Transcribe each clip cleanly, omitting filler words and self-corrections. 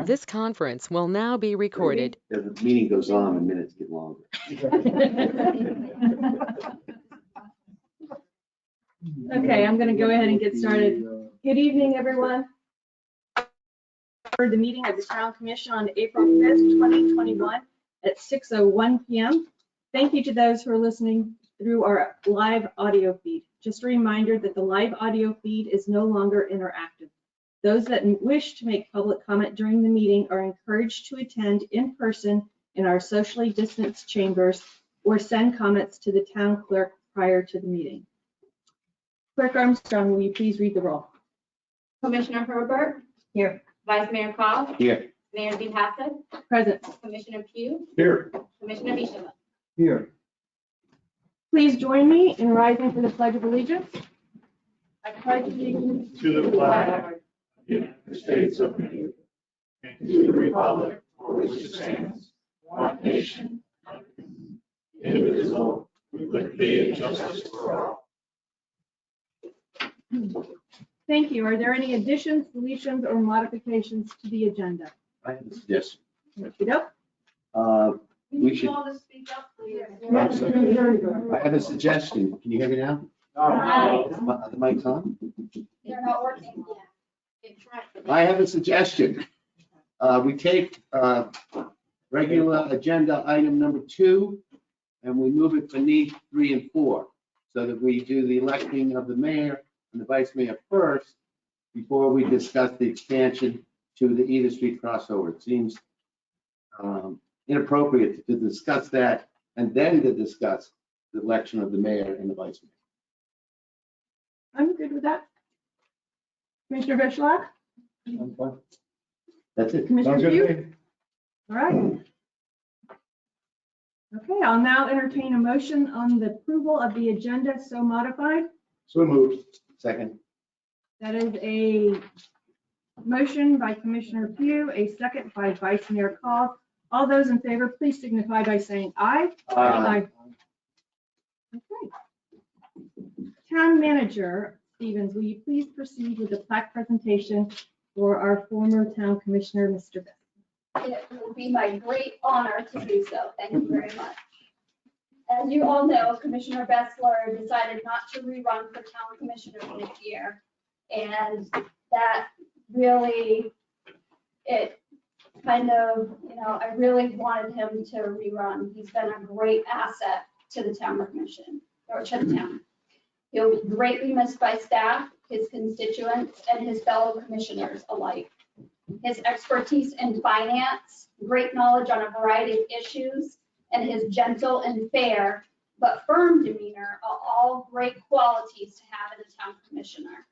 This conference will now be recorded. As the meeting goes on, the minutes get longer. Okay, I'm going to go ahead and get started. Good evening, everyone. For the meeting of the Town Commission on April 5th, 2021 at 6:01 p.m. Thank you to those who are listening through our live audio feed. Just a reminder that the live audio feed is no longer interactive. Those that wish to make public comment during the meeting are encouraged to attend in person in our socially distanced chambers or send comments to the town clerk prior to the meeting. Clerk Armstrong, will you please read the roll? Commissioner Herbert? Here. Vice Mayor Cobb? Here. Mayor DePass? Present. Commissioner Pugh? Here. Commissioner Michelin? Here. Please join me in rising for the Pledge of Allegiance. I pledge allegiance to the flag of the United States of America and to the republic for which it stands, one nation, indivisible, with liberty and justice for all. Thank you. Are there any additions, deletions, or modifications to the agenda? I have a suggestion. We should, all just speak up, please. I have a suggestion. Can you hear me now? The mic's on? They're not working yet. I have a suggestion. We take regular agenda item number 2 and we move it beneath 3 and 4 so that we do the electing of the mayor and the vice mayor first before we discuss the expansion to the Edith Street crossover. It seems inappropriate to discuss that and then to discuss the election of the mayor and the vice mayor. I'm good with that. Commissioner Beschloss? That's it. Commissioner Pugh? All right. Okay, I'll now entertain a motion on the approval of the agenda so modified. So moved. Second. That is a motion by Commissioner Pugh, a second by Vice Mayor Cobb. All those in favor, please signify by saying aye. Aye. Okay. Town Manager Stevens, will you please proceed with the plaque presentation for our former town commissioner, Mr. Beth? It will be my great honor to do so. Thank you very much. As you all know, Commissioner Bessler decided not to rerun for town commissioner this year. And that really, it kind of, I really wanted him to rerun. He's been a great asset to the town commission, or to the town. He'll be greatly missed by staff, his constituents, and his fellow commissioners alike. His expertise in finance, great knowledge on a variety of issues, and his gentle and fair but firm demeanor are all great qualities to have in a town commissioner.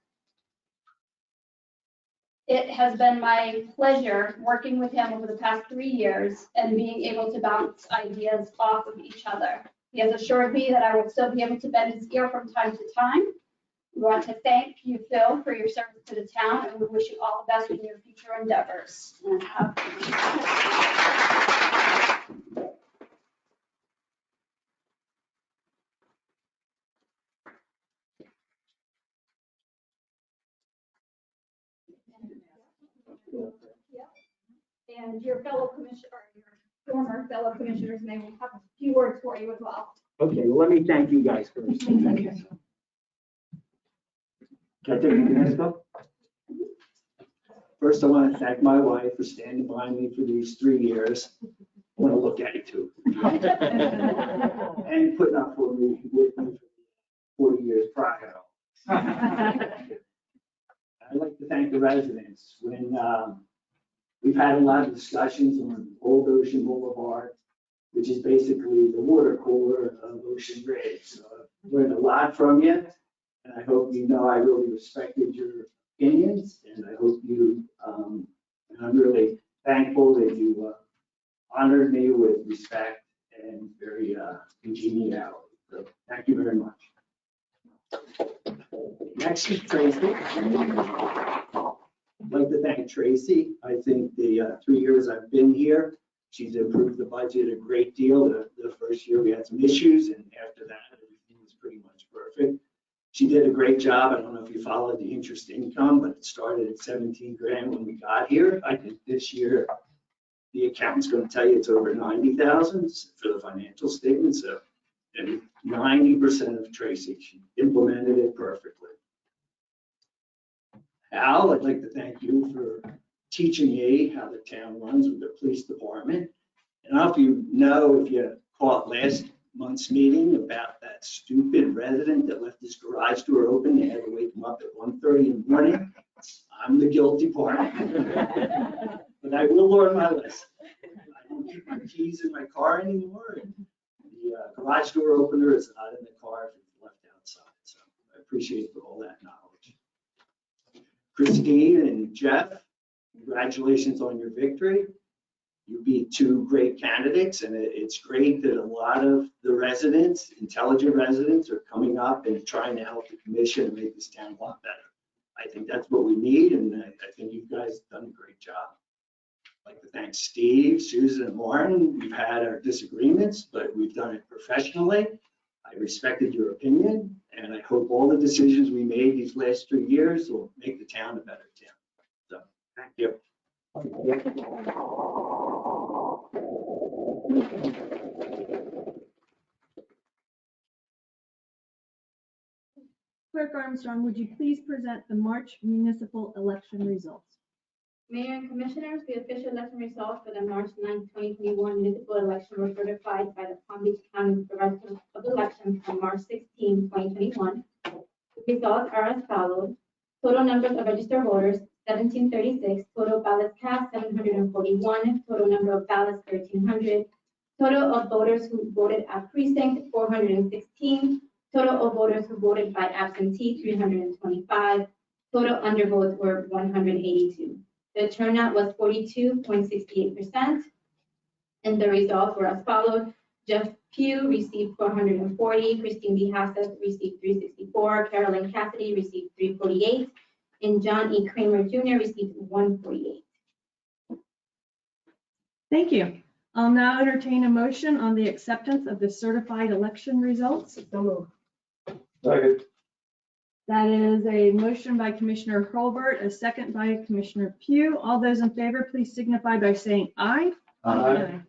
It has been my pleasure working with him over the past 3 years and being able to bounce ideas off of each other. He has assured me that I will still be able to bend his ear from time to time. We want to thank you, Phil, for your service to the town, and we wish you all the best in your future endeavors. And your fellow commissioner, your former fellow commissioners may have a few words for you as well. Okay, well, let me thank you guys first. Can I take you to this go? First, I want to thank my wife for standing by me for these 3 years. I want to look at it too. And putting up with me for 40 years prior. I'd like to thank the residents. When we've had a lot of discussions on Old Ocean Boulevard, which is basically the water cooler of Ocean Ridge. So I've learned a lot from you, and I hope you know I really respected your opinions, and I hope you, and I'm really thankful that you honored me with respect and very congeniality. So thank you very much. Next is Tracy. I'd like to thank Tracy. I think the 3 years I've been here, she's improved the budget a great deal. The first year we had some issues, and after that, everything was pretty much perfect. She did a great job. I don't know if you followed the interest income, but it started at 17 grand when we got here. I think this year, the accountant's going to tell you it's over 90,000 for the financial statement. So, and 90% of Tracy, she implemented it perfectly. Al, I'd like to thank you for teaching me how the town runs with the police department. And I don't know if you caught last month's meeting about that stupid resident that left his garage door open. They had to wake him up at 1:30 in the morning. I'm the guilty party. But I will learn my lesson. I don't keep my keys in my car anymore. And the garage door opener is not in the car if it's left outside. So I appreciate all that knowledge. Christine and Jeff, congratulations on your victory. You beat two great candidates, and it's great that a lot of the residents, intelligent residents, are coming up and trying to help the commission and make this town a lot better. I think that's what we need, and I think you guys have done a great job. I'd like to thank Steve, Susan, and Martin. We've had our disagreements, but we've done it professionally. I respected your opinion, and I hope all the decisions we made these last 3 years will make the town a better town. So, thank you. Clerk Armstrong, would you please present the March municipal election results? Mayor and Commissioners, the official election results for the March 9, 2021 municipal election were certified by the Palm Beach County Director of Elections on March 16, 2021. The results are as follows. Total numbers of registered voters, 1736. Total ballots cast, 741. Total number of ballots, 1,300. Total of voters who voted at precinct, 416. Total of voters who voted by absentee, 325. Total undervotes were 182. The turnout was 42.68%, and the results were as follows. Jeff Pugh received 440, Christine DeHasas received 364, Carolyn Cassidy received 348, and John E. Kramer Jr. received 148. Thank you. I'll now entertain a motion on the acceptance of the certified election results. Second. That is a motion by Commissioner Hurlbert, a second by Commissioner Pugh. All those in favor, please signify by saying aye. Aye.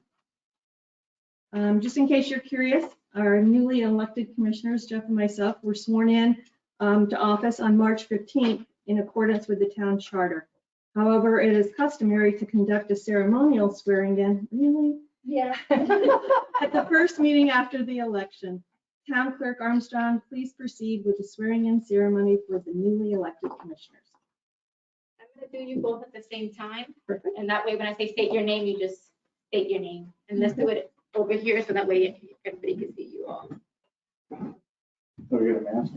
Just in case you're curious, our newly elected commissioners, Jeff and myself, were sworn in to office on March 15th in accordance with the town charter. However, it is customary to conduct a ceremonial swearing in, really, Yeah. at the first meeting after the election. Town Clerk Armstrong, please proceed with the swearing in ceremony for the newly elected commissioners. I'm going to do you both at the same time. Perfect. And that way, when I say state your name, you just state your name. And let's do it over here so that way everybody can see you all. So we get a mask?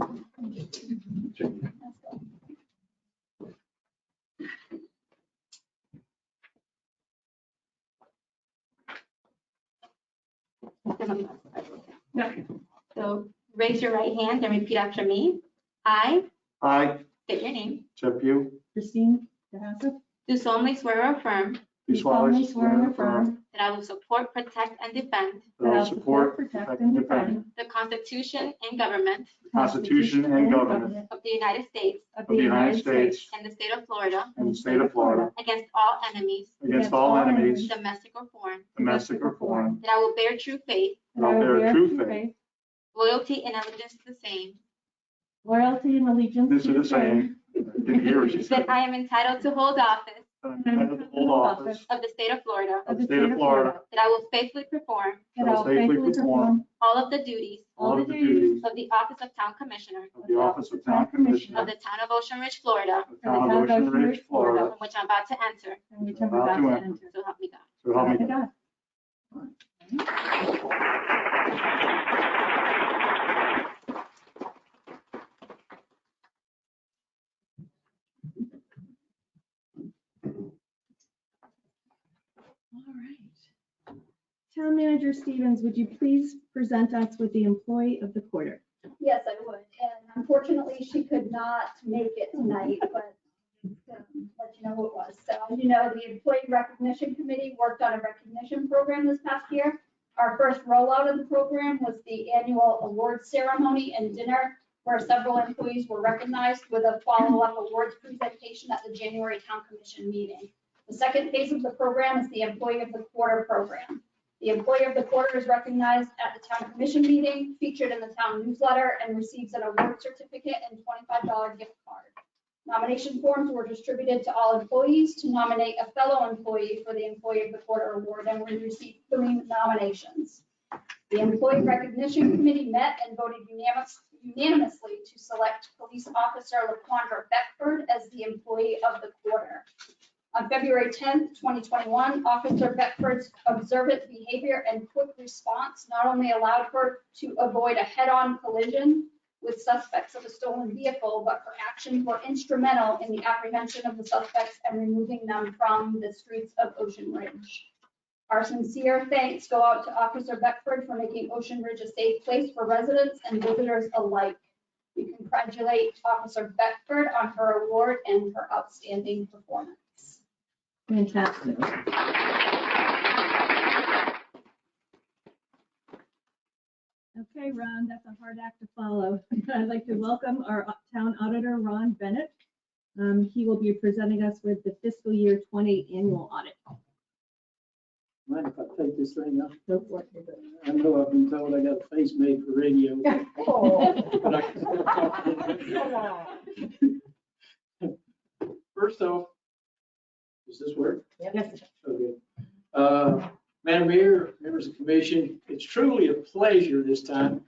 So raise your right hand and repeat after me. I I, state your name. Jeff Pugh, Christine DeHasas? Do solemnly swear or affirm do solemnly swear and affirm that I will support, protect, and defend that I will support, protect, and defend the Constitution and government the Constitution and government of the United States of the United States and the state of Florida and the state of Florida against all enemies, against all enemies, domestic or foreign, domestic or foreign, that I will bear true faith, and I will bear true faith, loyalty, and allegiance to the same, Loyalty and allegiance this is the same. I didn't hear what she said. that I am entitled to hold office I'm entitled to hold office of the state of Florida, of the state of Florida, that I will faithfully perform that I will faithfully perform all of the duties all of the duties of the office of Town Commissioner of the office of Town Commissioner of the town of Ocean Ridge, Florida, of the Town of Ocean Ridge, Florida, from which I'm about to enter. and which I'm About about to to enter. enter. So help me God. so help me Thank God. God. All right. Town Manager Stevens, would you please present us with the employee of the quarter? Yes, I would. And unfortunately, she could not make it tonight, but let you know who it was. So, as you know, the Employee Recognition Committee worked on a recognition program this past year. Our first rollout of the program was the annual awards ceremony and dinner where several employees were recognized with a follow-up awards presentation at the January Town Commission meeting. The second phase of the program is the Employee of the Quarter program. The Employee of the Quarter is recognized at the Town Commission meeting, featured in the town newsletter, and receives an award certificate and $25 gift card. Nomination forms were distributed to all employees to nominate a fellow employee for the Employee of the Quarter award, and we received 3 nominations. The Employee Recognition Committee met and voted unanimously to select Police Officer LaQuandra Beckford as the Employee of the Quarter. On February 10th, 2021, Officer Beckford's observant behavior and quick response not only allowed her to avoid a head-on collision with suspects of a stolen vehicle, but her actions were instrumental in the apprehension of the suspects and removing them from the streets of Ocean Ridge. Our sincere thanks go out to Officer Beckford for making Ocean Ridge a safe place for residents and visitors alike. We congratulate Officer Beckford on her award and her outstanding performance. Fantastic. Okay, Ron, that's a hard act to follow. I'd like to welcome our town auditor, Ron Bennett. He will be presenting us with the fiscal year 20 annual audit. Mind if I take this thing up? Go for it. I know I've been told I got a face made for radio. But I can still talk a little bit. First off, does this work? Yes. Okay. Madam Mayor, members of the commission, it's truly a pleasure this time.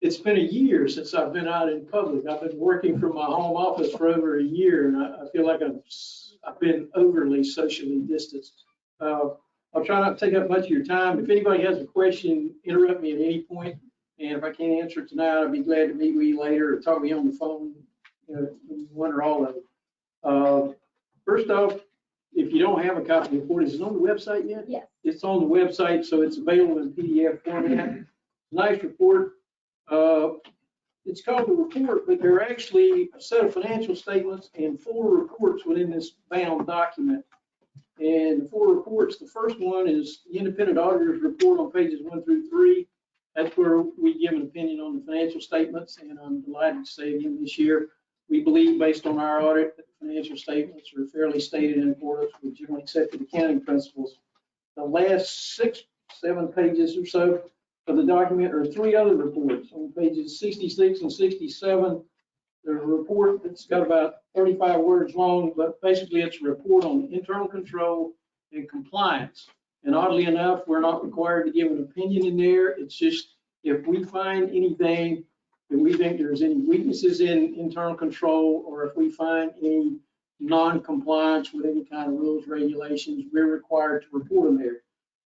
It's been a year since I've been out in public. I've been working from my home office for over a year, and I feel like I've been overly socially distanced. I'll try not to take up much of your time. If anybody has a question, interrupt me at any point. And if I can't answer it tonight, I'll be glad to meet with you later or talk to you on the phone, one or all of it. First off, if you don't have a copy of the report, is it on the website yet? Yes. It's on the website, so it's available in PDF format. Nice report. It's called the report, but there are actually a set of financial statements and 4 reports within this bound document. And the 4 reports, the first one is the independent auditor's report on pages 1 through 3. That's where we give an opinion on the financial statements, and I'm delighted to say again this year, we believe based on our audit that the financial statements are fairly stated in accordance with generally accepted accounting principles. The last 6-7 pages or so of the document are 3 other reports. On pages 66 and 67, there's a report that's got about 35 words long, but basically it's a report on internal control and compliance. And oddly enough, we're not required to give an opinion in there. It's just if we find anything that we think there's any weaknesses in internal control, or if we find any non-compliance with any kind of rules, regulations, we're required to report them there.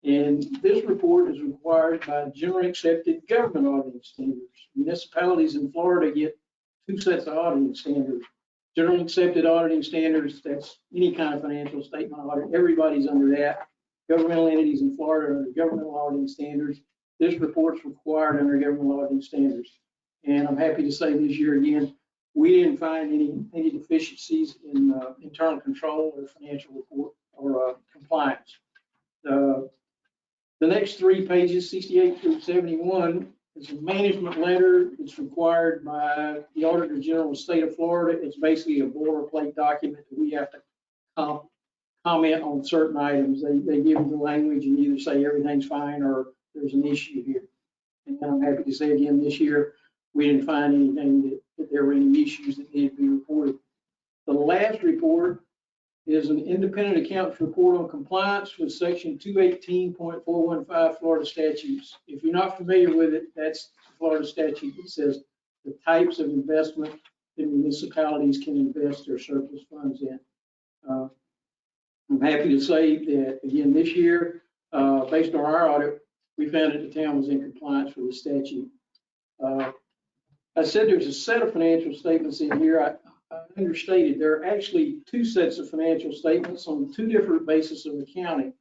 And this report is required by generally accepted government auditing standards. Municipalities in Florida get 2 sets of auditing standards. Generally accepted auditing standards, that's any kind of financial statement audit. Everybody's under that. Governmental entities in Florida are under governmental auditing standards. This report's required under governmental auditing standards. And I'm happy to say this year again, we didn't find any deficiencies in internal control or financial report or compliance. The next 3 pages, 68 through 71, is a management letter. It's required by the Auditor General of the State of Florida. It's basically a boilerplate document that we have to comment on certain items. They give you the language and either say everything's fine or there's an issue here. And I'm happy to say again this year, we didn't find anything that there were any issues that needed to be reported. The last report is an independent accountant's report on compliance with section 218.415 Florida statutes. If you're not familiar with it, that's the Florida statute that says the types of investment that municipalities can invest their surplus funds in. I'm happy to say that again this year, based on our audit, we found that the town was in compliance with the statute. I said there's a set of financial statements in here. I understated there are actually 2 sets of financial statements on 2 different bases of accounting.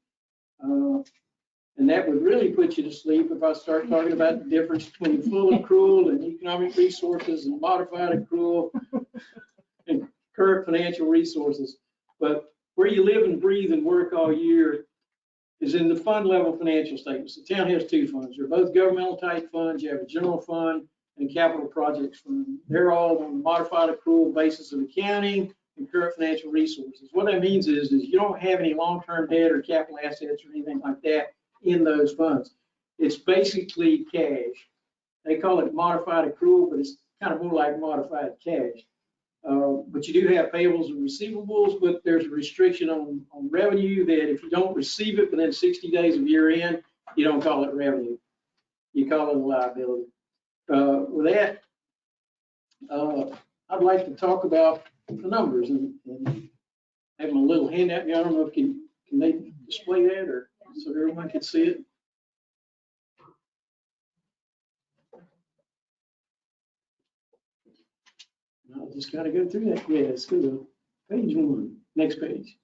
And that would really put you to sleep if I start talking about the difference between full accrual and economic resources and modified accrual and current financial resources. But where you live and breathe and work all year is in the fund level financial statements. The town has 2 funds. They're both governmental type funds. You have a general fund and capital projects fund. They're all on a modified accrual basis of accounting and current financial resources. What that means is you don't have any long-term debt or capital assets or anything like that in those funds. It's basically cash. They call it modified accrual, but it's kind of more like modified cash. But you do have payables and receivables, but there's a restriction on revenue that if you don't receive it within 60 days of year end, you don't call it revenue. You call it a liability. With that, I'd like to talk about the numbers and have my little handout. I don't know if can they display that or so everyone can see it. I'll just gotta go through that. Yeah, let's go to page 1, next page.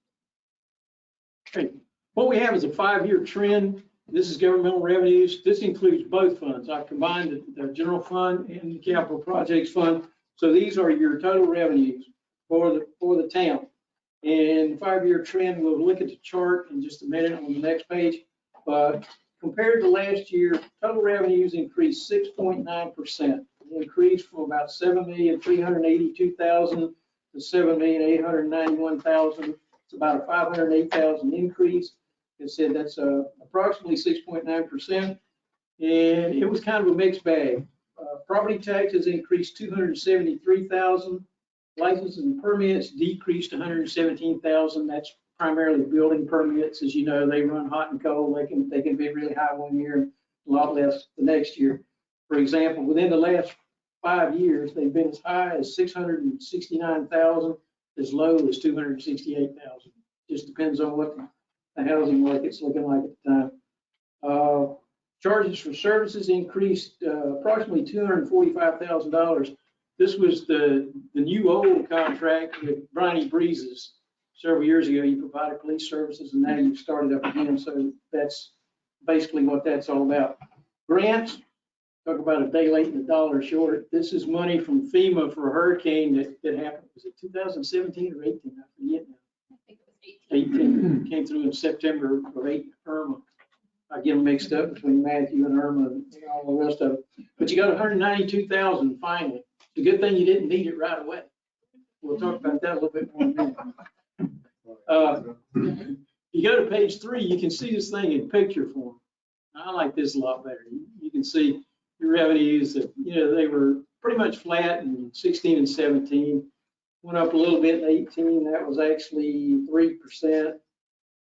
Okay. What we have is a 5-year trend. This is governmental revenues. This includes both funds. I've combined the general fund and the capital projects fund. So these are your total revenues for the town. And 5-year trend, we'll look at the chart in just a minute on the next page. But compared to last year, total revenues increased 6.9%. Increased from about $7,382,000 to $7,891,000. It's about a $508,000 increase. It said that's approximately 6.9%, and it was kind of a mixed bag. Property taxes increased $273,000. Licenses and permits decreased $117,000. That's primarily building permits. As you know, they run hot and cold. They can be really high one year, and a lot less the next year. For example, within the last 5 years, they've been as high as $669,000, as low as $268,000. Just depends on what the housing market's looking like at the time. Charges for services increased approximately $245,000. This was the new old contract with Briny Breezes. Several years ago, you provided police services, and now you've started up again. So that's basically what that's all about. Grants. Talk about a day late and a dollar short. This is money from FEMA for a hurricane that happened. Was it 2017 or 18? I forget now. I think it was 18. 18 came through in September of 8 Irma. I get them mixed up between Matthew and Irma and all the rest of it. But you got 192,000 finally. It's a good thing you didn't need it right away. We'll talk about that a little bit more in a minute. You go to page 3, you can see this thing in picture form. I like this a lot better. You can see your revenues that, they were pretty much flat in 16 and 17, went up a little bit in 18. That was actually 3%.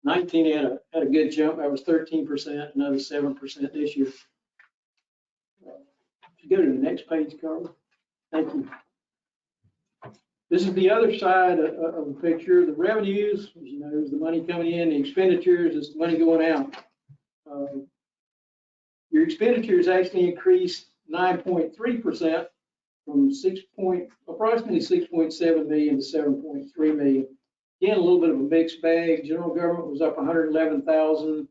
19 had a good jump. That was 13%, another 7% this year. If you go to the next page, Carl. Thank you. This is the other side of the picture. The revenues, as you know, is the money coming in. The expenditures is the money going out. Your expenditures actually increased 9.3% from approximately 6.7 million to 7.3 million. Again, a little bit of a mixed bag. General government was up 111,000.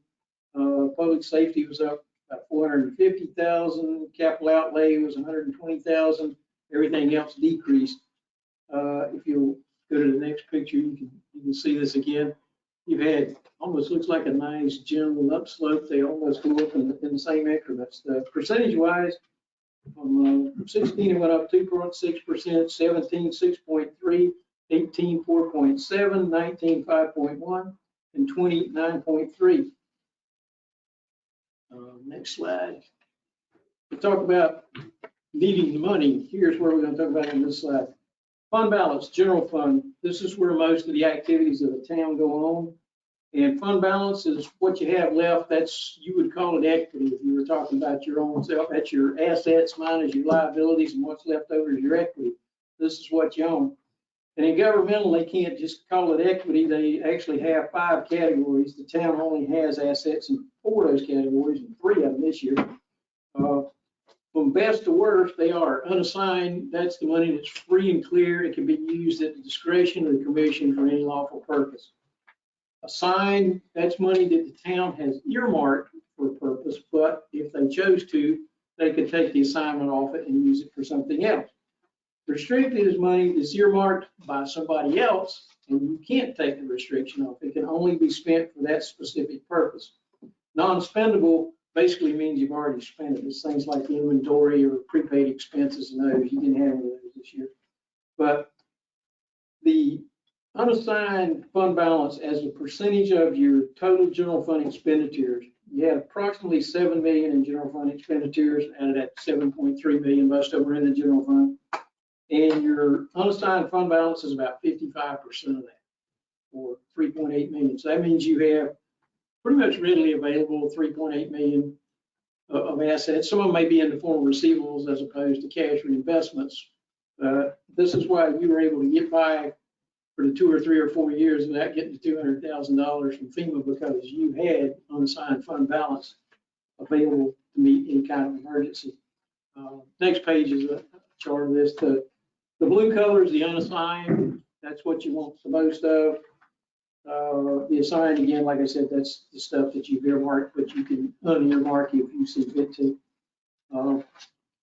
Public safety was up about 450,000. Capital outlay was 120,000. Everything else decreased. If you go to the next picture, you can see this again. You've had almost looks like a nice general upslope. They almost go up in the same increments. Percentage-wise, from 16 it went up 2.6%, 17 6.3, 18 4.7, 19 5.1, and 20 9.3. Next slide. We talk about needing the money. Here's where we're going to talk about in this slide. Fund balance, general fund. This is where most of the activities of the town go on. And fund balance is what you have left. You would call it equity if you were talking about your own self. That's your assets minus your liabilities, and what's left over is your equity. This is what you own. And in governmental, they can't just call it equity. They actually have 5 categories. The town only has assets in 4 of those categories, and 3 of them this year. From best to worst, they are unassigned. That's the money that's free and clear. It can be used at the discretion of the commission for any lawful purpose. Assigned, that's money that the town has earmarked for a purpose, but if they chose to, they could take the assignment off it and use it for something else. Restricted is money that's earmarked by somebody else, and you can't take the restriction off. It can only be spent for that specific purpose. Non-spendable basically means you've already spent it. It's things like inventory or prepaid expenses and those. You didn't have any of those this year. But the unassigned fund balance as a percentage of your total general fund expenditures, you had approximately 7 million in general fund expenditures, and at 7.3 million, most of them are in the general fund. And your unassigned fund balance is about 55% of that, or 3.8 million. So that means you have pretty much readily available 3.8 million of assets. Some of them may be in the form of receivables as opposed to cash reinvestments. This is why you were able to get by for the 2 or 3 or 4 years without getting to $200,000 from FEMA, because you had unassigned fund balance available to meet any kind of emergency. Next page is a chart of this. The blue color is the unassigned. That's what you want the most of. The assigned, again, like I said, that's the stuff that you've earmarked, but you can unearmark if you see fit to.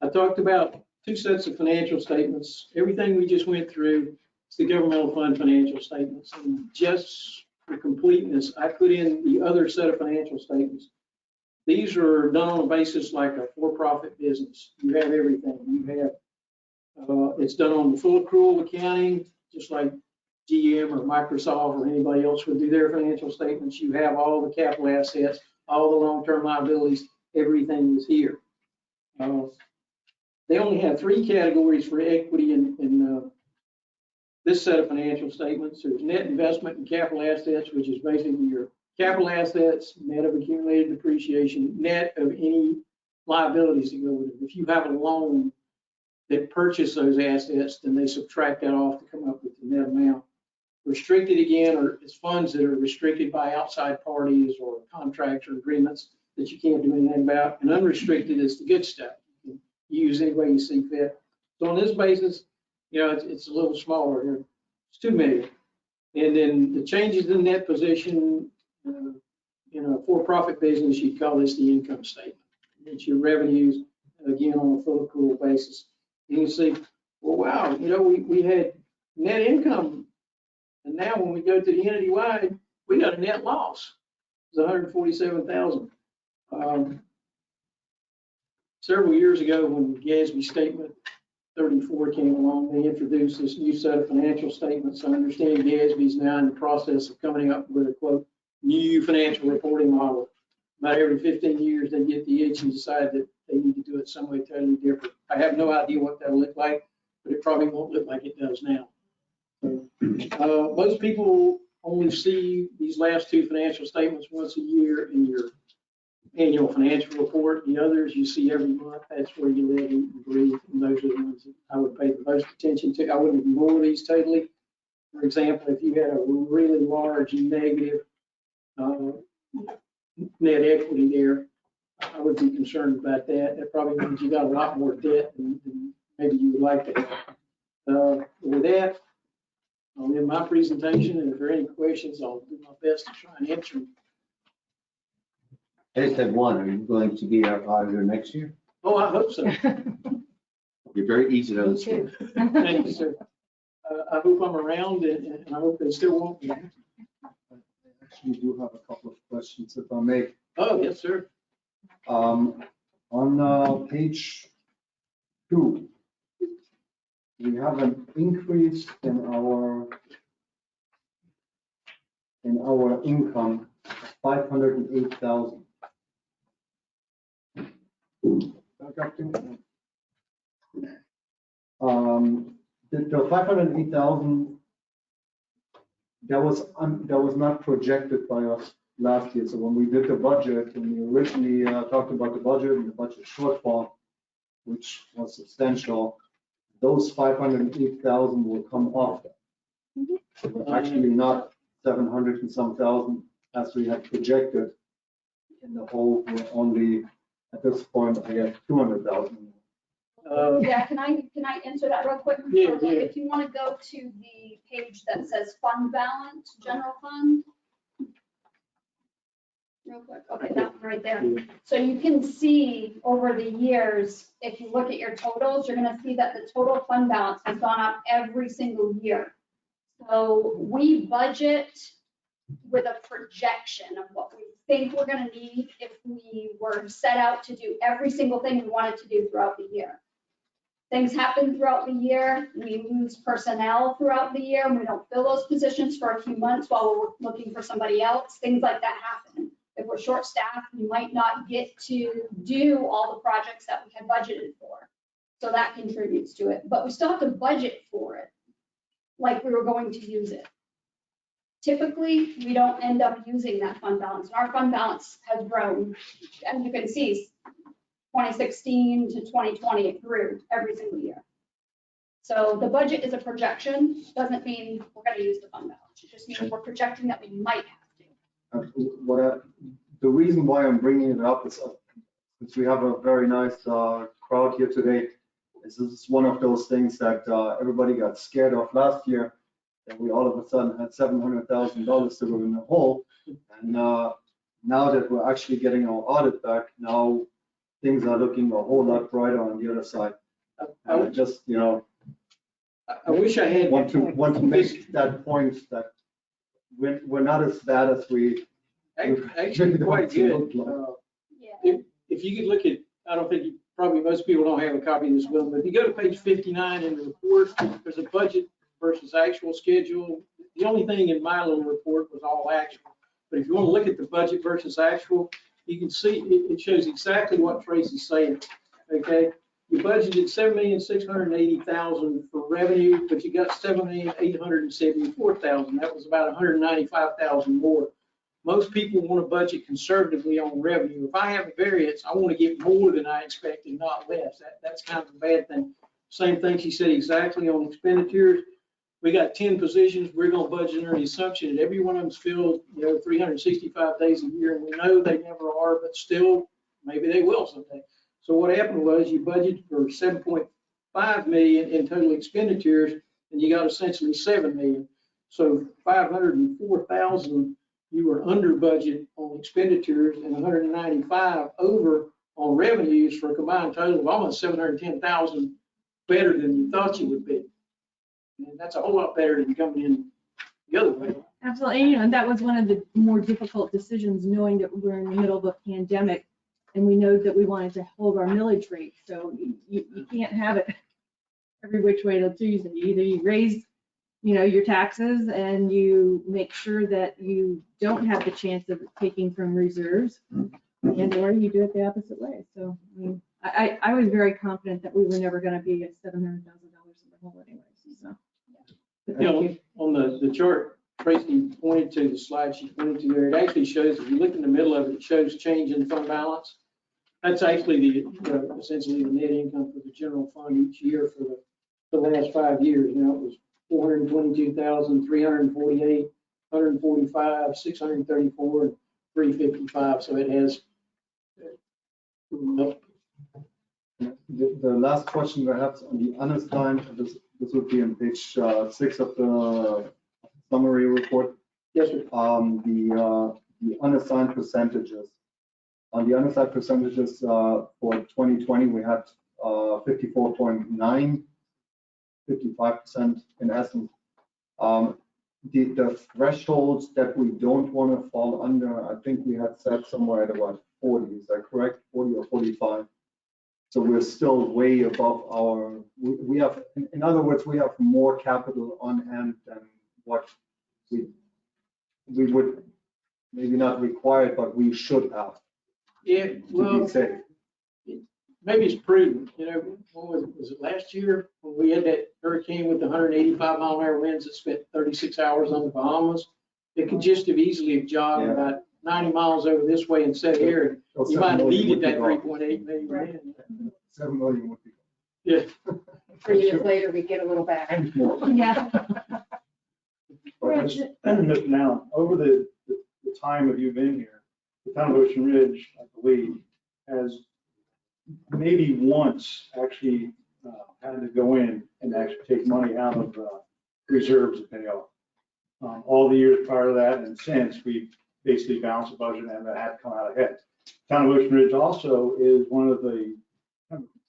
I talked about 2 sets of financial statements. Everything we just went through, it's the governmental fund financial statements. And just for completeness, I put in the other set of financial statements. These are done on a basis like a for-profit business. You have everything. You have, it's done on the full accrual accounting, just like GM or Microsoft or anybody else would do their financial statements. You have all the capital assets, all the long-term liabilities, everything is here. They only have 3 categories for equity in this set of financial statements. There's net investment and capital assets, which is basically your capital assets, net of accumulated depreciation, net of any liabilities that go with it. If you have a loan that purchase those assets, then they subtract that off to come up with the net amount. Restricted, again, are funds that are restricted by outside parties or contracts or agreements that you can't do anything about. And unrestricted is the good stuff. You can use any way you see fit. So on this basis, it's a little smaller here. It's 2 million. And then the changes in net position, in a for-profit business, you'd call this the income statement. It's your revenues, again, on a full accrual basis. You can see, well, wow, we had net income. And now when we go to the entity-wide, we got a net loss. It's 147,000. Several years ago, when GASB Statement 34 came along, they introduced this new set of financial statements. I understand GASB is now in the process of coming up with a, quote, new financial reporting model. About every 15 years, they get the itch and decide that they need to do it some way totally different. I have no idea what that'll look like, but it probably won't look like it does now. Most people only see these last 2 financial statements once a year in your annual financial report. The others you see every month. That's where you live, eat, and breathe. And those are the ones that I would pay the most attention to. I wouldn't ignore these totally. For example, if you had a really large negative net equity there, I would be concerned about that. That probably means you got a lot more debt than maybe you would like to have. With that, I'll end my presentation, and if there are any questions, I'll do my best to try and answer them. I just had one. Are you going to be our auditor next year? Oh, I hope so. You're very easy to understand. Thank you, sir. I hope I'm around, and I hope they still want me. I actually do have a couple of questions, if I may. Oh, yes, sir. On page 2, we have an increase in our income of 508,000. The 508,000, that was not projected by us last year. So when we did the budget, and we originally talked about the budget and the budget shortfall, which was substantial, those 508,000 will come off. So actually not 700 and some thousand as we had projected. In the whole, we're only at this point, I guess, 200,000. Yeah, can I answer that real quick? Yeah. If you want to go to the page that says fund balance, general fund. Real quick, okay, that one right there. So you can see over the years, if you look at your totals, you're gonna see that the total fund balance has gone up every single year. So we budget with a projection of what we think we're gonna need if we were set out to do every single thing we wanted to do throughout the year. Things happen throughout the year, we lose personnel throughout the year, and we don't fill those positions for a few months while we're looking for somebody else, things like that happen. If we're short-staffed, we might not get to do all the projects that we had budgeted for. So that contributes to it, but we still have to budget for it, like we were going to use it. Typically, we don't end up using that fund balance, and our fund balance has grown, as you can see, 2016 to 2020, it grew every single year. So the budget is a projection, doesn't mean we're gonna use the fund balance, it just means we're projecting that we might have to. The reason why I'm bringing it up is since we have a very nice crowd here today, this is one of those things that everybody got scared of last year, that we all of a sudden had $700,000 to go in the hole. And now that we're actually getting our audit back, now things are looking a whole lot brighter on the other side. I just, I wish I had. want to make that point that we're not as bad as we. Actually, quite good. Yeah. If you could look at, I don't think, probably most people don't have a copy of this bill, but if you go to page 59 in the report, there's a budget versus actual schedule. The only thing in my little report was all actual. But if you want to look at the budget versus actual, you can see it shows exactly what Tracy's saying. Okay, you budgeted $7,680,000 for revenue, but you got $7,874,000. That was about $195,000 more. Most people want to budget conservatively on revenue. If I have a variance, I want to get more than I expected, not less. That's kind of a bad thing. Same thing she said exactly on expenditures. We got 10 positions. We're going to budget under the assumption that every one of them's filled, 365 days a year, and we know they never are, but still, maybe they will someday. So what happened was you budgeted for $7.5 million in total expenditures, and you got essentially $7 million. So $504,000 you were under budget on expenditures and $195,000 over on revenues for a combined total of almost $710,000 better than you thought you would be. And that's a whole lot better than coming in the other way. Absolutely, and that was one of the more difficult decisions, knowing that we're in the middle of a pandemic, and we know that we wanted to hold our millage rate. So you can't have it every which way till Tuesday. Either you raise, your taxes and you make sure that you don't have the chance of taking from reserves, and or you do it the opposite way. So I was very confident that we were never going to be at $700,000 in the hole anyways. So. On the chart Tracy pointed to, the slide she pointed to there, it actually shows, if you look in the middle of it, it shows change in fund balance. That's actually essentially the net income for the general fund each year for the last 5 years. It was 422,348, 145, 634, and 355. So it has. The last question perhaps on the unassigned, this would be on page 6 of the summary report. Yes, sir. The unassigned percentages. On the unassigned percentages for 2020, we had 54.9, 55% in essence. The thresholds that we don't want to fall under, I think we had set somewhere at about 40. Is that correct? 40 or 45? So we're still way above our, we have, in other words, we have more capital on hand than what we would maybe not require, but we should have. Yeah, To well, be safe. maybe it's prudent. When was it last year when we had that hurricane with the 185-mile-an-hour winds that spent 36 hours on the Bahamas? It could just have easily have jogged Yeah. about 90 miles over this way and set here. Those You 7 might have million needed would be that gone. 3.8 million. Right. then. 7 million would be Yeah. 3 years later, we get a little back. and more. Yeah. But Mr. Allen, over the time of you been here, the town of Ocean Ridge, I believe, has maybe once actually had to go in and actually take money out of reserves to pay off. All the years prior to that and since, we basically balanced the budget and that had to come out ahead. Town of Ocean Ridge also is one of the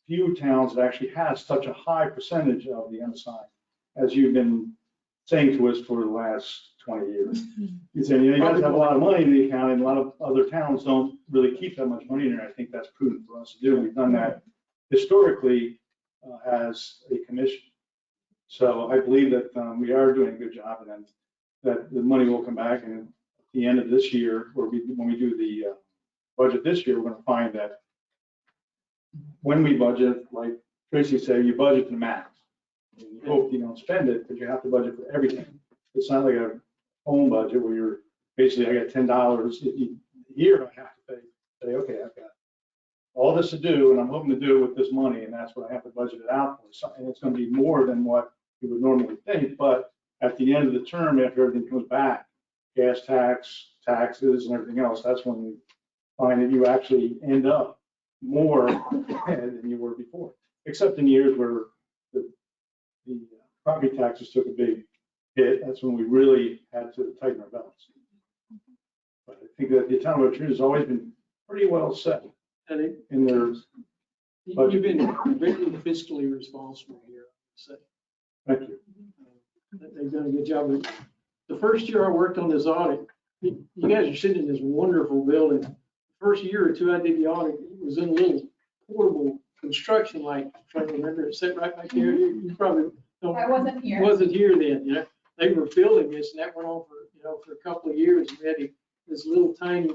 few towns that actually has such a high percentage of the unassigned, as you've been saying to us for the last 20 years. You say, you guys have a lot of money in the account, and a lot of other towns don't really keep that much money in there. I think that's prudent for us to do. We've done that historically as a commission. So I believe that we are doing a good job, and then that the money will come back, and at the end of this year, or when we do the budget this year, we're going to find that when we budget, like Tracy said, you budget to the max. And you hope you don't spend it, but you have to budget for everything. It's not like a home budget where you're basically, I got $10 a year I have to say, okay, I've got all this to do, and I'm hoping to do it with this money, and that's what I have to budget it out for. And it's going to be more than what you would normally think, but at the end of the term, after everything comes back, gas tax, taxes, and everything else, that's when you find that you actually end up more ahead than you were before, except in years where the property taxes took a big hit. That's when we really had to tighten our belts. But I think that the town of Ocean has always been pretty well set And in their, you've been very fiscally responsible here, so thank you. they've done a good job. The first year I worked on this audit, you guys are sitting in this wonderful building. First year or two I did the audit, it was in a little portable construction, like, I'm trying to remember, it sat right back there. You probably don't. I wasn't here. Wasn't here then, you know. They were building this, and that went on for, for a couple of years. We had this little tiny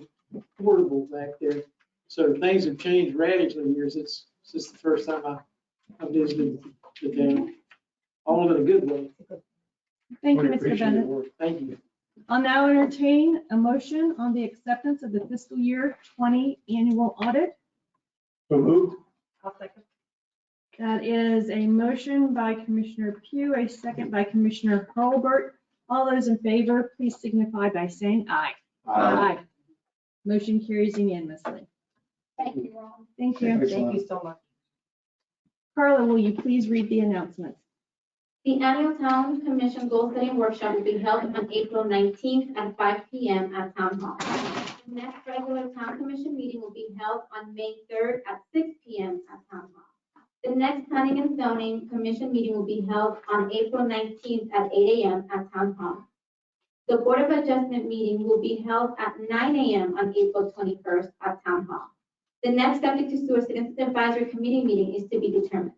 portable back there. So things have changed radically here since the first time I visited the town. All in a good way. Thank you, We Mr. appreciate your Bennett. work. Thank you. I'll now entertain a motion on the acceptance of the fiscal year 20 annual audit. So moved. I'll second. That is a motion by Commissioner Pugh, a second by Commissioner Hurlbert. All those in favor, please signify by saying aye. Aye. Motion carries unanimously. Thank you, Ron. Thank you. Excellent. Thank you so much. Carla, will you please read the announcements? The annual Town Commission Goal Setting Workshop will be held on April 19th at 5 p.m. at Town Hall. The next regular Town Commission meeting will be held on May 3rd at 6 p.m. at Town Hall. The next Planning and Zoning Commission meeting will be held on April 19th at 8 a.m. at Town Hall. The Board of Adjustment meeting will be held at 9 a.m. on April 21st at Town Hall. The next Subject to Sewer Citizens Advisory Committee meeting is to be determined.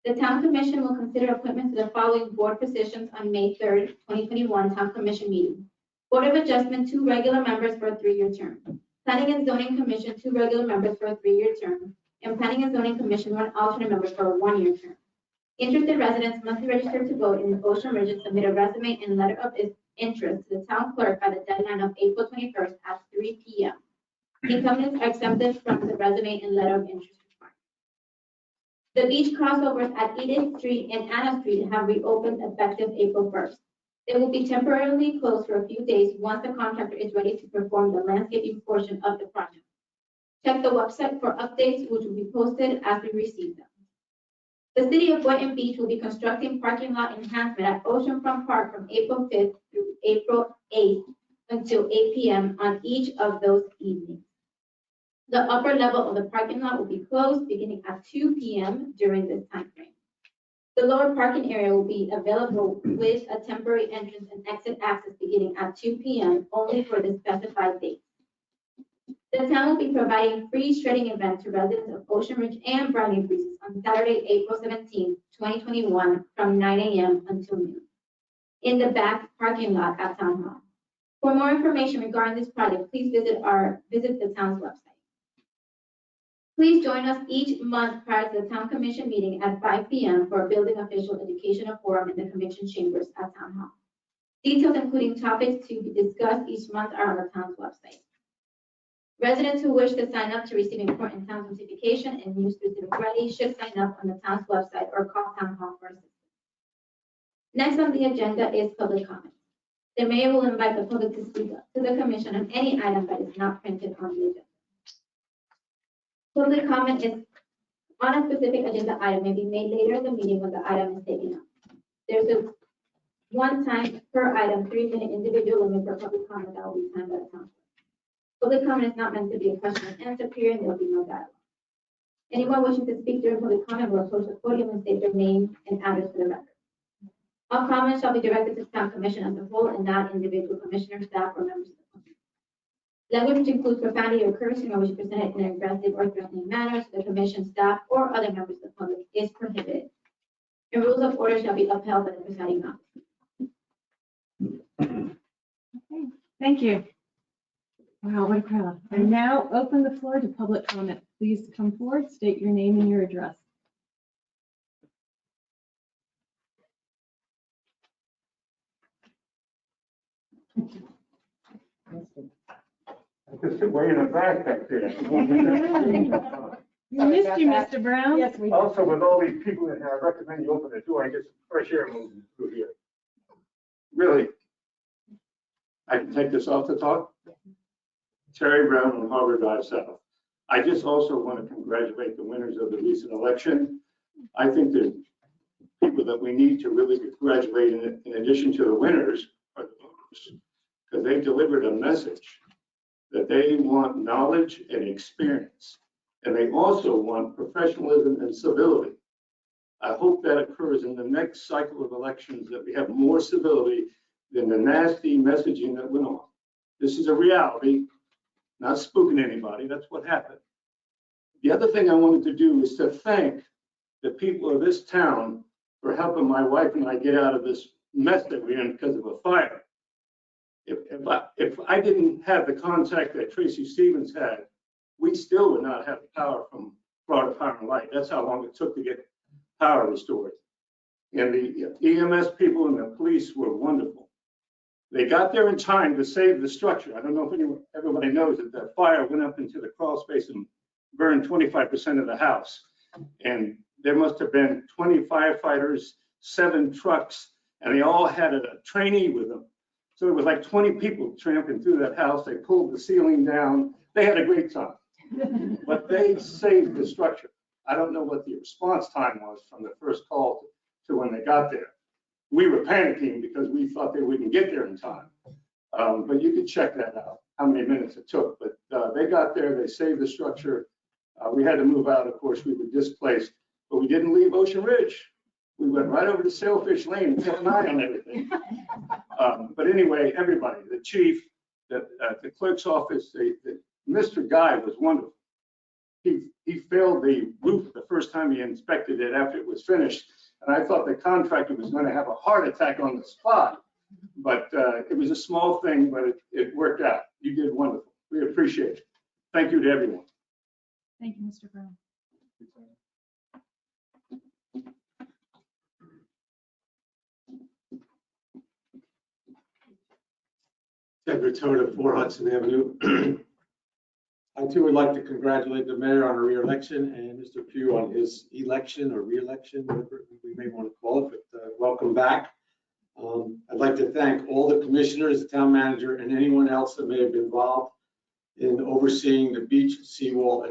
The Town Commission will consider appointments to the following board positions on May 3rd, 2021 Town Commission meeting. Board of Adjustment, 2 regular members for a 3-year term. Planning and Zoning Commission, 2 regular members for a 3-year term. And Planning and Zoning Commission, 1 alternate member for a 1-year term. Interested residents must be registered to vote in the Ocean Ridge and submit a resume and letter of interest to the town clerk by the deadline of April 21st at 3 p.m. Incumbents are exempted from the resume and letter of interest requirement. The beach crossovers at Edith Street and Anna Street have reopened effective April 1st. They will be temporarily closed for a few days once the contractor is ready to perform the landscaping portion of the project. Check the website for updates, which will be posted as we receive them. The City of Boynton Beach will be constructing parking lot enhancement at Oceanfront Park from April 5th through April 8th until 8 p.m. on each of those evenings. The upper level of the parking lot will be closed beginning at 2 p.m. during this time frame. The lower parking area will be available with a temporary entrance and exit access beginning at 2 p.m. only for the specified date. The town will be providing free shredding event to residents of Ocean Ridge and Brownie Breezes on Saturday, April 17, 2021 from 9 a.m. until noon in the back parking lot at Town Hall. For more information regarding this project, please visit the town's website. Please join us each month prior to the Town Commission meeting at 5 p.m. for a building official educational forum in the Commission chambers at Town Hall. Details including topics to be discussed each month are on the town's website. Residents who wish to sign up to receive important town notification and news specific ready should sign up on the town's website or call Town Hall for assistance. Next on the agenda is public comment. The mayor will invite the public to speak up to the commission on any item that is not printed on the agenda. Public comment is on a specific agenda item may be made later in the meeting when the item is taken up. There's a one time per item 3-minute individual limit for public comment that will be timed by the council. Public comment is not meant to be a question and answer period. There will be no dialogue. Anyone wishing to speak during public comment will approach the podium and state their name and address for the record. All comments shall be directed to the town commission as a whole and not individual commissioner, staff, or members of the public. Language which includes profanity or cursing or which is presented in an aggressive or threatening manner to the commission, staff, or other members of the public is prohibited. And rules of order shall be upheld by the presiding officer. Okay, thank you. Wow, what a crowd. I now open the floor to public comment. Please come forward, state your name and your address. Just way in the back there. We missed you, Mr. Brown. Yes, we do. Also, with all these people in here, I recommend you open the door and get some fresh air moving through here. Really? I can take this off the top? Terry Brown on Harbor Drive South. I just also want to congratulate the winners of the recent election. I think the people that we need to really congratulate in addition to the winners are the voters, because they delivered a message that they want knowledge and experience, and they also want professionalism and civility. I hope that occurs in the next cycle of elections, that we have more civility than the nasty messaging that went on. This is a reality, not spooking anybody. That's what happened. The other thing I wanted to do is to thank the people of this town for helping my wife and I get out of this mess that we're in because of a fire. If I didn't have the contact that Tracy Stevens had, we still would not have the power from Florida Power and Light. That's how long it took to get power restored. And the EMS people and the police were wonderful. They got there in time to save the structure. I don't know if everybody knows that that fire went up into the crawl space and burned 25% of the house. And there must have been 20 firefighters, 7 trucks, and they all had a trainee with them. So it was like 20 people tramping through that house. They pulled the ceiling down. They had a great time, but they saved the structure. I don't know what the response time was from the first call to when they got there. We were panicking because we thought they wouldn't get there in time. But you can check that out, how many minutes it took. But they got there, they saved the structure. We had to move out, of course, we were displaced, but we didn't leave Ocean Ridge. We went right over to Sailfish Lane and kept an eye on everything. But anyway, everybody, the chief, the clerk's office, Mr. Guy was wonderful. He failed the roof the first time he inspected it after it was finished. And I thought the contractor was going to have a heart attack on the spot. But it was a small thing, but it worked out. You did wonderful. We appreciate it. Thank you to everyone. Thank you, Mr. Brown. Ted Rotota, 4 Hudson Avenue. I too would like to congratulate the mayor on her re-election and Mr. Pugh on his election or re-election, whatever we may want to call it, but welcome back. I'd like to thank all the commissioners, the town manager, and anyone else that may have been involved in overseeing the beach seawall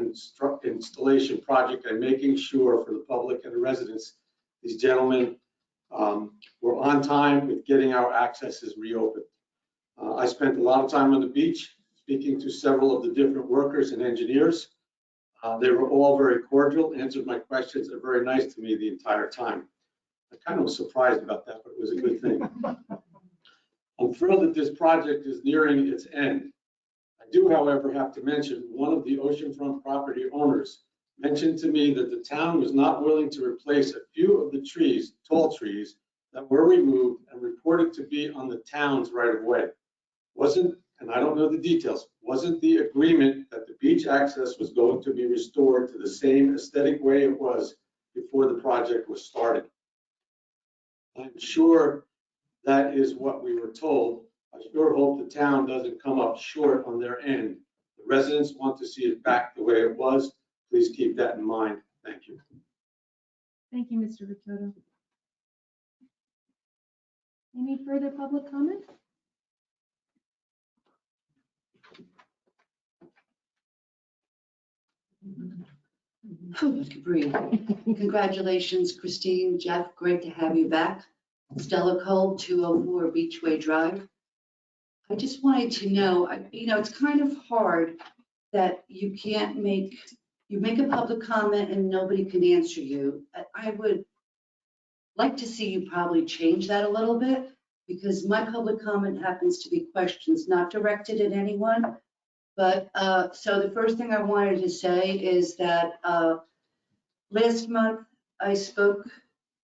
installation project and making sure for the public and the residents, these gentlemen were on time with getting our accesses reopened. I spent a lot of time on the beach speaking to several of the different workers and engineers. They were all very cordial, answered my questions, and very nice to me the entire time. I kind of was surprised about that, but it was a good thing. I'm thrilled that this project is nearing its end. I do, however, have to mention one of the oceanfront property owners mentioned to me that the town was not willing to replace a few of the trees, tall trees, that were removed and reported to be on the town's right of way. Wasn't, and I don't know the details, wasn't the agreement that the beach access was going to be restored to the same aesthetic way it was before the project was started. I'm sure that is what we were told. I sure hope the town doesn't come up short on their end. The residents want to see it back the way it was. Please keep that in mind. Thank you. Thank you, Mr. Rotota. Any further public comment? Oh, I could breathe. Congratulations, Christine, Jeff, great to have you back. Stella Cole, 204 Beachway Drive. I just wanted to know, it's kind of hard that you make a public comment and nobody can answer you. I would like to see you probably change that a little bit, because my public comment happens to be questions not directed at anyone. But, so the first thing I wanted to say is that last month I spoke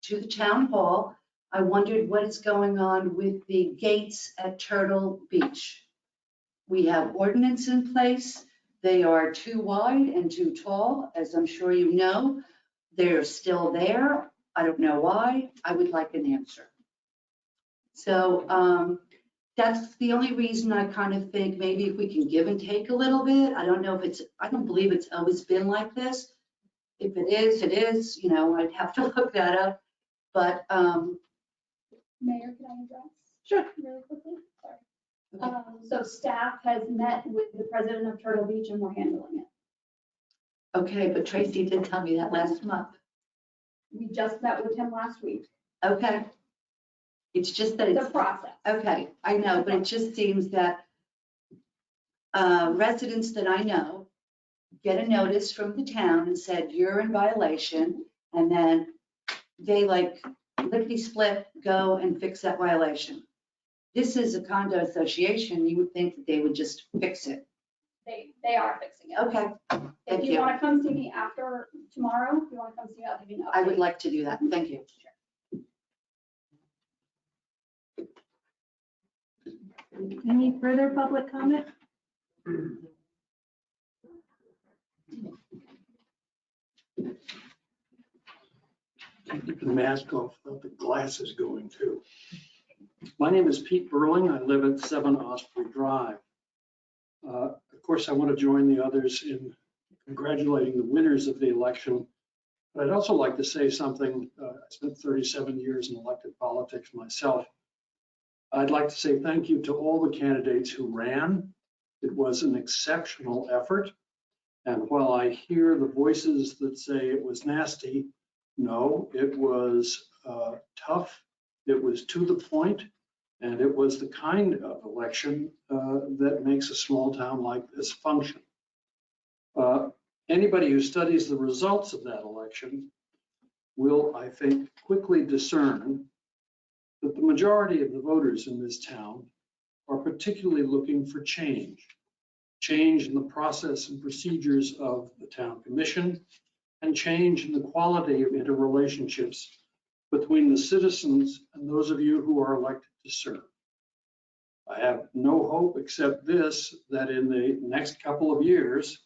to the town hall. I wondered what is going on with the gates at Turtle Beach. We have ordinance in place. They are too wide and too tall, as I'm sure you know. They're still there. I don't know why. I would like an answer. So that's the only reason I kind of think maybe if we can give and take a little bit. I don't know if it's, I don't believe it's always been like this. If it is, it is, you know, I'd have to look that up. But Mayor, can I address? Sure. Really quickly? Sorry. So staff has met with the president of Turtle Beach and we're handling it. okay, but Tracy did tell me that last month. We just met with him last week. Okay. It's just that It's a it's, process. okay, I know, but it just seems that residents that I know get a notice from the town and said, you're in violation, and then they like lickety split, go and fix that violation. This is a condo association, you would think that they would just fix it. They are fixing it. Okay, If thank you you. want to come see me after tomorrow, if you want to come see me, I'll give you an update. I would like to do that, thank you. Any further public comment? Keep the mask off, without the glasses going too. My name is Pete Burling. I live at 7 Osprey Drive. Of course, I want to join the others in congratulating the winners of the election. But I'd also like to say something. I spent 37 years in elected politics myself. I'd like to say thank you to all the candidates who ran. It was an exceptional effort. And while I hear the voices that say it was nasty, no, it was tough. It was to the point, and it was the kind of election that makes a small town like this function. Anybody who studies the results of that election will, I think, quickly discern that the majority of the voters in this town are particularly looking for change. Change in the process and procedures of the town commission, and change in the quality of interrelationships between the citizens and those of you who are elected to serve. I have no hope except this, that in the next couple of years,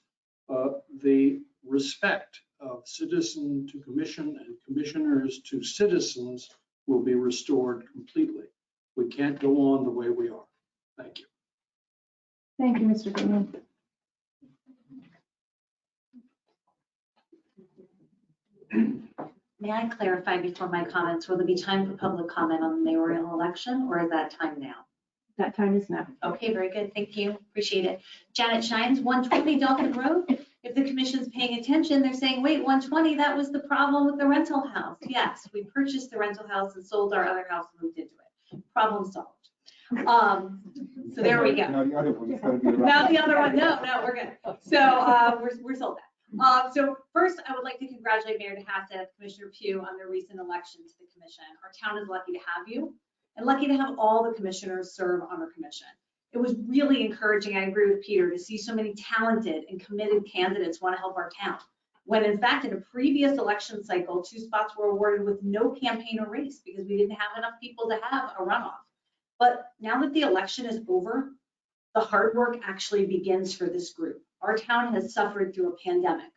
the respect of citizen to commission and commissioners to citizens will be restored completely. We can't go on the way we are. Thank you. Thank you, Mr. Goodman. May I clarify before my comments, will there be time for public comment on the mayoral election, or is that time now? That time is now. Okay, very good, thank you, appreciate it. Janet Shines, 120 Dalton Road. If the commission's paying attention, they're saying, wait, 120, that was the problem with the rental house. Yes, we purchased the rental house and sold our other house and moved into it. Problem solved. So there we go. Now the other one is gonna be around. Now the other one, no, we're good. So we're sold that. So first, I would like to congratulate Mayor DeHassett, Commissioner Pugh on their recent election to the commission. Our town is lucky to have you and lucky to have all the commissioners serve on our commission. It was really encouraging, I agree with Peter, to see so many talented and committed candidates want to help our town. When in fact, in a previous election cycle, 2 spots were awarded with no campaign or race because we didn't have enough people to have a runoff. But now that the election is over, the hard work actually begins for this group. Our town has suffered through a pandemic,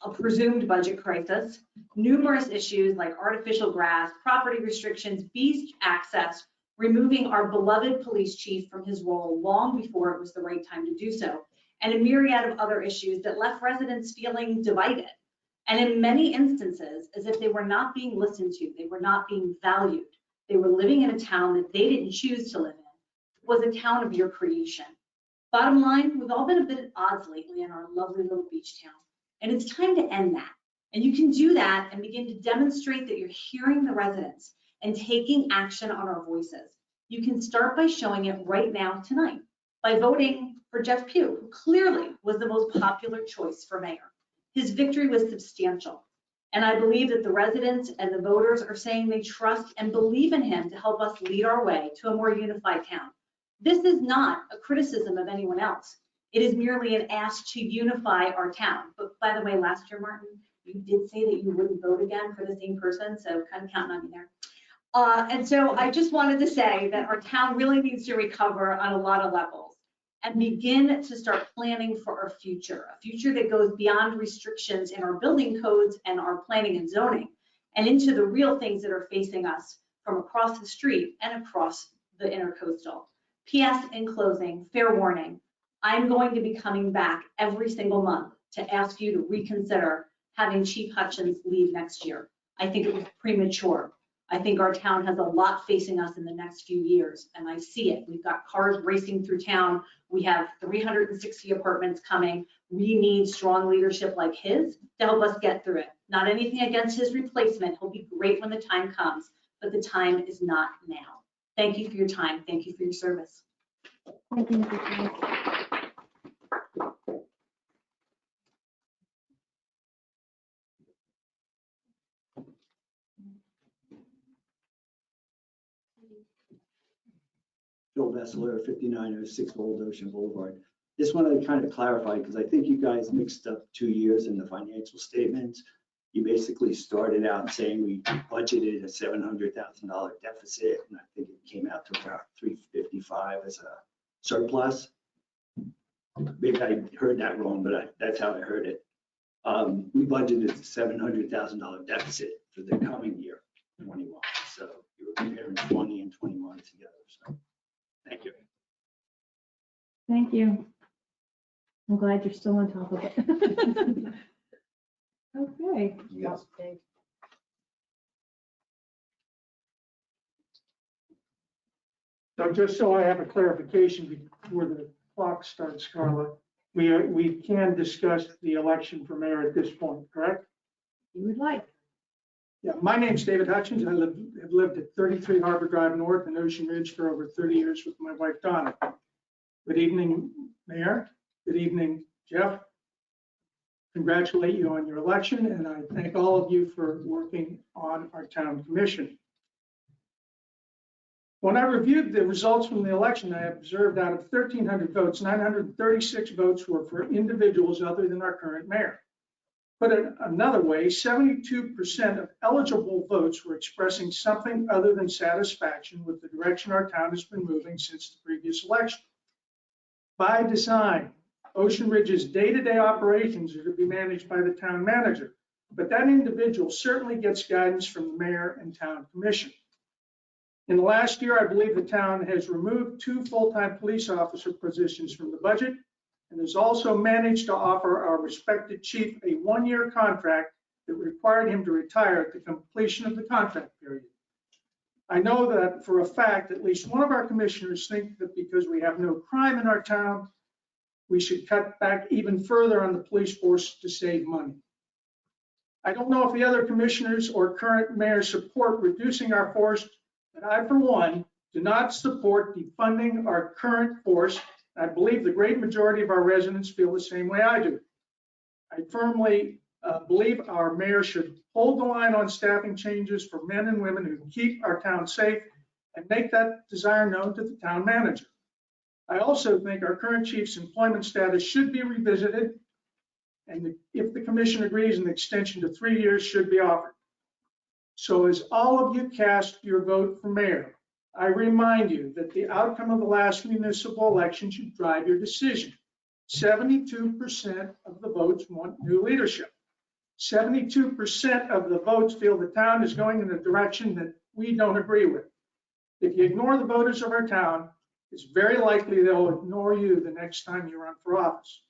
a presumed budget crisis, numerous issues like artificial grass, property restrictions, beach access, removing our beloved police chief from his role long before it was the right time to do so, and a myriad of other issues that left residents feeling divided. And in many instances, as if they were not being listened to, they were not being valued. They were living in a town that they didn't choose to live in. It was a town of your creation. Bottom line, we've all been a bit at odds lately in our lovely little beach town. And it's time to end that. And you can do that and begin to demonstrate that you're hearing the residents and taking action on our voices. You can start by showing it right now tonight by voting for Jeff Pugh, who clearly was the most popular choice for mayor. His victory was substantial. And I believe that the residents and the voters are saying they trust and believe in him to help us lead our way to a more unified town. This is not a criticism of anyone else. It is merely an ask to unify our town. But by the way, last year, Martin, you did say that you wouldn't vote again for the same person, so kind of counting on you there. And so I just wanted to say that our town really needs to recover on a lot of levels and begin to start planning for our future, a future that goes beyond restrictions in our building codes and our planning and zoning, and into the real things that are facing us from across the street and across the intercoastal. P.S. in closing, fair warning, I'm going to be coming back every single month to ask you to reconsider having Chief Hutchins leave next year. I think it was premature. I think our town has a lot facing us in the next few years, and I see it. We've got cars racing through town. We have 360 apartments coming. We need strong leadership like his to help us get through it. Not anything against his replacement. He'll be great when the time comes, but the time is not now. Thank you for your time. Thank you for your service. Thank you, Mr. Chair. Phil Vessler, 5906 Old Ocean Boulevard. Just wanted to kind of clarify, because I think you guys mixed up 2 years in the financial statements. You basically started out saying we budgeted a $700,000 deficit, and I think it came out to about 355 as a surplus. Maybe I heard that wrong, but that's how I heard it. We budgeted a $700,000 deficit for the coming year, 21. So you were comparing 20 and 21 together. So thank you. Thank you. I'm glad you're still on top of it. Okay. Yes. So just so I have a clarification before the clock starts, Carla, we can discuss the election for mayor at this point, correct? You would like. Yeah, my name's David Hutchins. I have lived at 33 Harbor Drive North in Ocean Ridge for over 30 years with my wife Donna. Good evening, Mayor. Good evening, Jeff. Congratulate you on your election, and I thank all of you for working on our town commission. When I reviewed the results from the election, I observed out of 1,300 votes, 936 votes were for individuals other than our current mayor. Put it another way, 72% of eligible votes were expressing something other than satisfaction with the direction our town has been moving since the previous election. By design, Ocean Ridge's day-to-day operations are to be managed by the town manager, but that individual certainly gets guidance from the mayor and town commission. In the last year, I believe the town has removed 2 full-time police officer positions from the budget and has also managed to offer our respected chief a 1-year contract that required him to retire at the completion of the contract period. I know that for a fact, at least one of our commissioners think that because we have no crime in our town, we should cut back even further on the police force to save money. I don't know if the other commissioners or current mayor support reducing our force, but I, for one, do not support defunding our current force. I believe the great majority of our residents feel the same way I do. I firmly believe our mayor should hold the line on staffing changes for men and women who keep our town safe and make that desire known to the town manager. I also think our current chief's employment status should be revisited, and if the commission agrees, an extension to 3 years should be offered. So as all of you cast your vote for mayor, I remind you that the outcome of the last municipal election should drive your decision. 72% of the votes want new leadership. 72% of the votes feel the town is going in a direction that we don't agree with. If you ignore the voters of our town, it's very likely they'll ignore you the next time you run for office.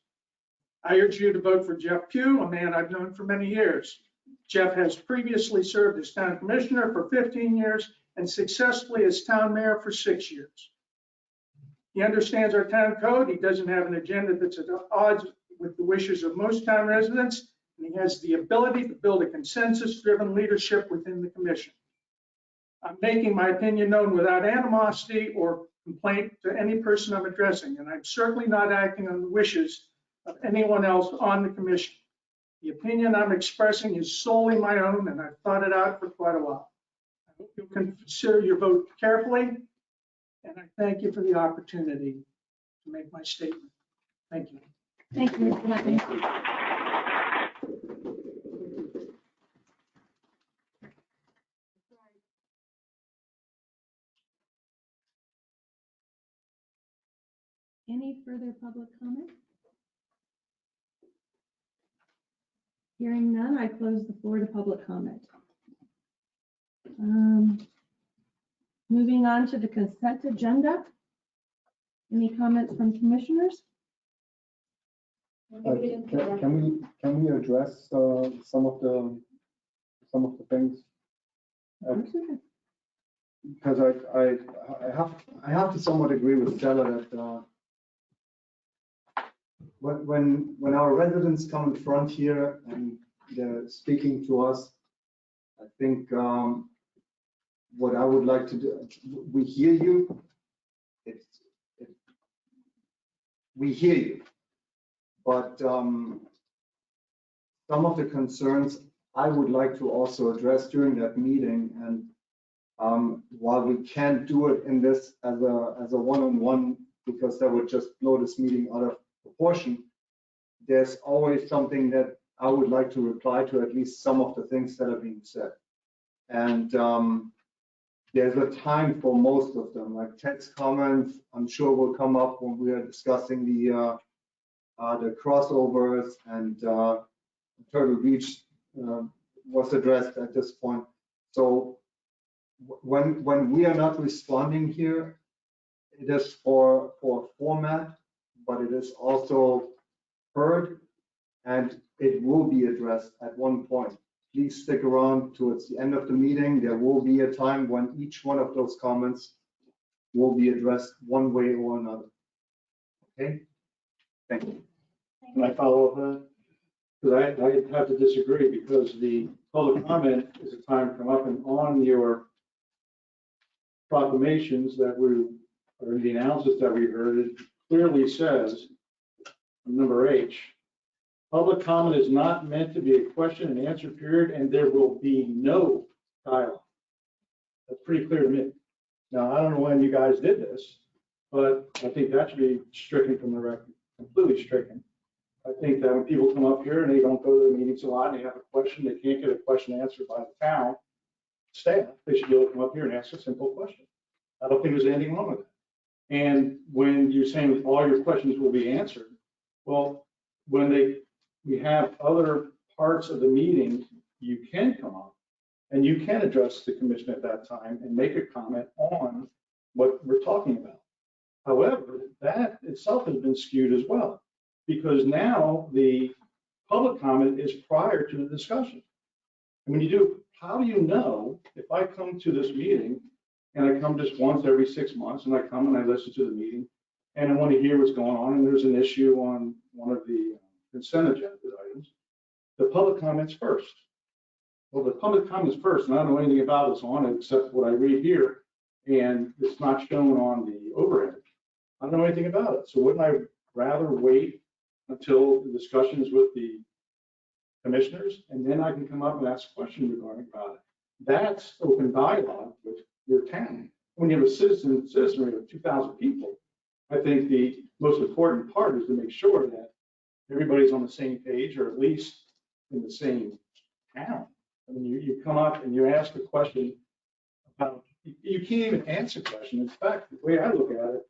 I urge you to vote for Jeff Pugh, a man I've known for many years. Jeff has previously served as town commissioner for 15 years and successfully as town mayor for 6 years. He understands our town code. He doesn't have an agenda that's at odds with the wishes of most town residents, and he has the ability to build a consensus-driven leadership within the commission. I'm making my opinion known without animosity or complaint to any person I'm addressing, and I'm certainly not acting on the wishes of anyone else on the commission. The opinion I'm expressing is solely my own, and I've thought it out for quite a while. I hope you'll consider your vote carefully, and I thank you for the opportunity to make my statement. Thank you. Thank you, Mr. Hutton. Any further public comment? Hearing none, I close the floor to public comment. Moving on to the consent agenda. Any comments from commissioners? Can we address some of the things? Because I have to somewhat agree with Stella that when our residents come in front here and they're speaking to us, I think what I would like to do, we hear you. We hear you, but some of the concerns I would like to also address during that meeting. And while we can't do it in this as a one-on-one, because that would just blow this meeting out of proportion, there's always something that I would like to reply to, at least some of the things that are being said. And there's a time for most of them, like Ted's comments, I'm sure will come up when we are discussing the crossovers, and Turtle Beach was addressed at this point. So when we are not responding here, it is for format, but it is also heard, and it will be addressed at one point. Please stick around towards the end of the meeting. There will be a time when each one of those comments will be addressed one way or another. Okay? Thank you. Can I follow up on that? Because I have to disagree, because the public comment is a time to come up, and on your proclamations that or the announcements that we heard, it clearly says, number H, public comment is not meant to be a question and answer period, and there will be no dialogue. That's pretty clear to me. Now, I don't know when you guys did this, but I think that should be stricken from the record, completely stricken. I think that when people come up here and they don't go to the meetings a lot and they have a question, they can't get a question answered by the town staff, they should be able to come up here and ask a simple question. I don't think there's anything wrong with that. And when you're saying that all your questions will be answered, well, when we have other parts of the meeting, you can come up and you can address the commission at that time and make a comment on what we're talking about. However, that itself has been skewed as well, because now the public comment is prior to the discussion. And when you do, how do you know if I come to this meeting and I come just once every 6 months and I come and I listen to the meeting and I want to hear what's going on, and there's an issue on one of the consent agenda items, the public comments first. Well, the public comments first, and I don't know anything about what's on it except what I read here, and it's not shown on the overhead. I don't know anything about it. So wouldn't I rather wait until the discussion is with the commissioners, and then I can come up and ask a question regarding about it? That's open dialogue with your town. When you have a citizenry of 2,000 people, I think the most important part is to make sure that everybody's on the same page, or at least in the same town. I mean, you come up and you ask a question about, you can't even answer a question. In fact, the way I look at it,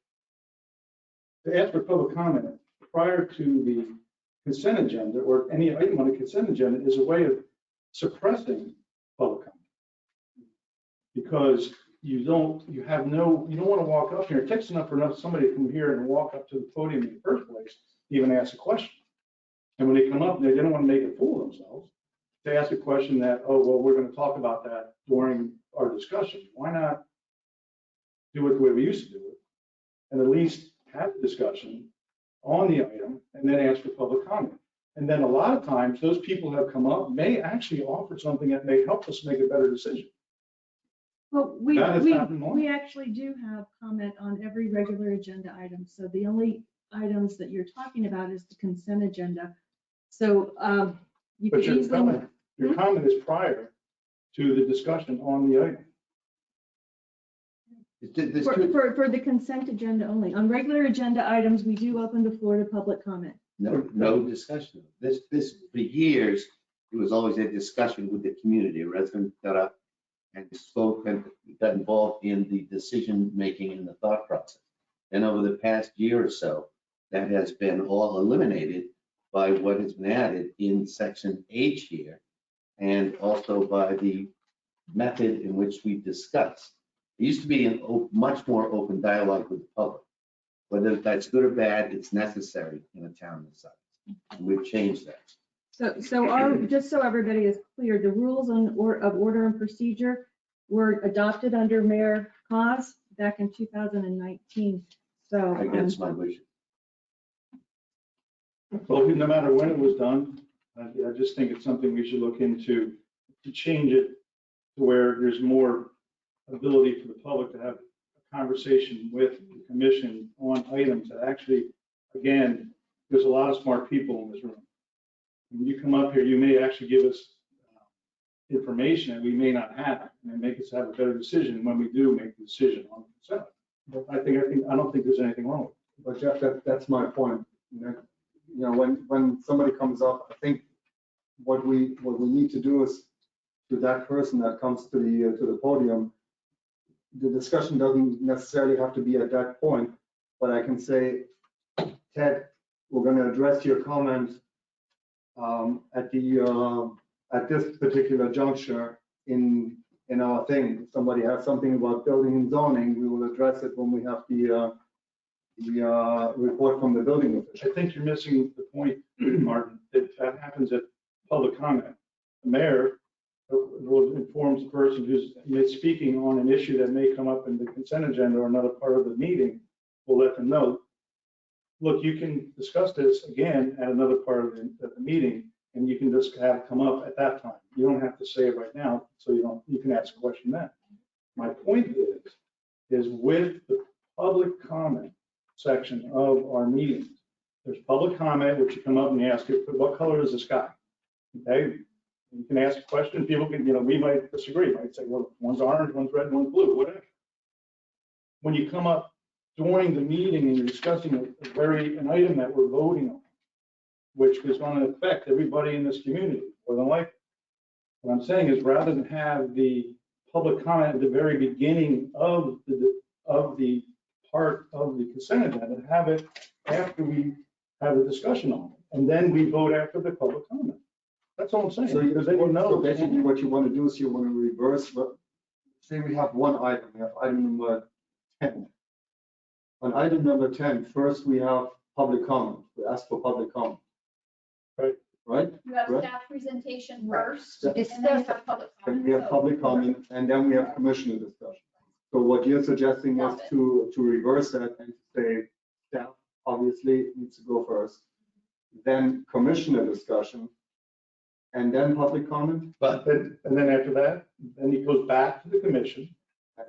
to ask for public comment prior to the consent agenda or any item on the consent agenda is a way of suppressing public comment. Because you don't want to walk up here. It takes enough for somebody to come here and walk up to the podium in the first place to even ask a question. And when they come up, they don't want to make a fool of themselves. They ask a question that, oh, well, we're going to talk about that during our discussion. Why not do it the way we used to do it, and at least have a discussion on the item and then ask for public comment? And then a lot of times, those people who have come up may actually offer something that may help us make a better decision. Well, That has happened more. we actually do have comment on every regular agenda item. So the only items that you're talking about is the consent agenda. So You But could your easily. comment is prior to the discussion on the item. There's For, two- for the consent agenda only. On regular agenda items, we do open the floor to public comment. No discussion. This, for years, it was always a discussion with the community. A resident got up and spoke and got involved in the decision-making and the thought process. And over the past year or so, that has been all eliminated by what has been added in section H here, and also by the method in which we discuss. It used to be much more open dialogue with the public. Whether that's good or bad, it's necessary in a town this size. And we've changed that. Just so everybody is clear, the rules of order and procedure were adopted under Mayor Cos back in 2019. So, Against my wishes. Well, no matter when it was done, I just think it's something we should look into to change it to where there's more ability for the public to have a conversation with the commission on items that actually, again, there's a lot of smart people in this room. When you come up here, you may actually give us information that we may not have and make us have a better decision when we do make the decision on the consent. I don't think there's anything wrong with it. But Jeff, that's my point. You know, when somebody comes up, I think what we need to do is, to that person that comes to the podium, the discussion doesn't necessarily have to be at that point, but I can say, Ted, we're going to address your comment at this particular juncture in our thing. If somebody has something about building and zoning, we will address it when we have the report from the building official. I think you're missing the point, Martin, that happens at public comment. The mayor informs the person who's speaking on an issue that may come up in the consent agenda or another part of the meeting. We'll let them know, look, you can discuss this again at another part of the meeting, and you can just have it come up at that time. You don't have to say it right now, so you can ask a question then. My point is with the public comment section of our meetings, there's public comment, which you come up and you ask, what color is the sky? Okay, you can ask a question. People can, we might disagree. Might say, well, one's orange, one's red, one's blue, whatever. When you come up during the meeting and you're discussing an item that we're voting on, which is going to affect everybody in this community, more than likely. What I'm saying is, rather than have the public comment at the very beginning of the part of the consent agenda, have it after we have a discussion on it, and then we vote after the public comment. That's all I'm saying. So Because they will know. so basically what you want to do is you want to reverse, say we have one item, we have item number 10. On item number 10, first we have public comment. We ask for public comment. Right? You have Right. staff presentation Right. first, and then you have public Then comment. we have So- public comment, and then we have commissioner discussion. So what you're suggesting is to reverse that and to say staff obviously needs to go first, then commissioner discussion, and then public comment. But And then after that, then he goes back to the commission.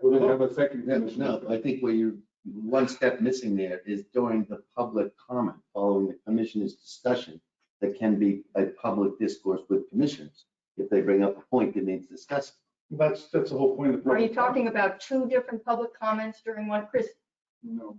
We'll then have a second no, commissioner. I think where you're one step missing there is during the public comment, following the commissioner's discussion, that can be a public discourse with commissioners if they bring up a point that needs discussing. That's the whole point of the. Are you talking about two different public comments during one, Chris? No.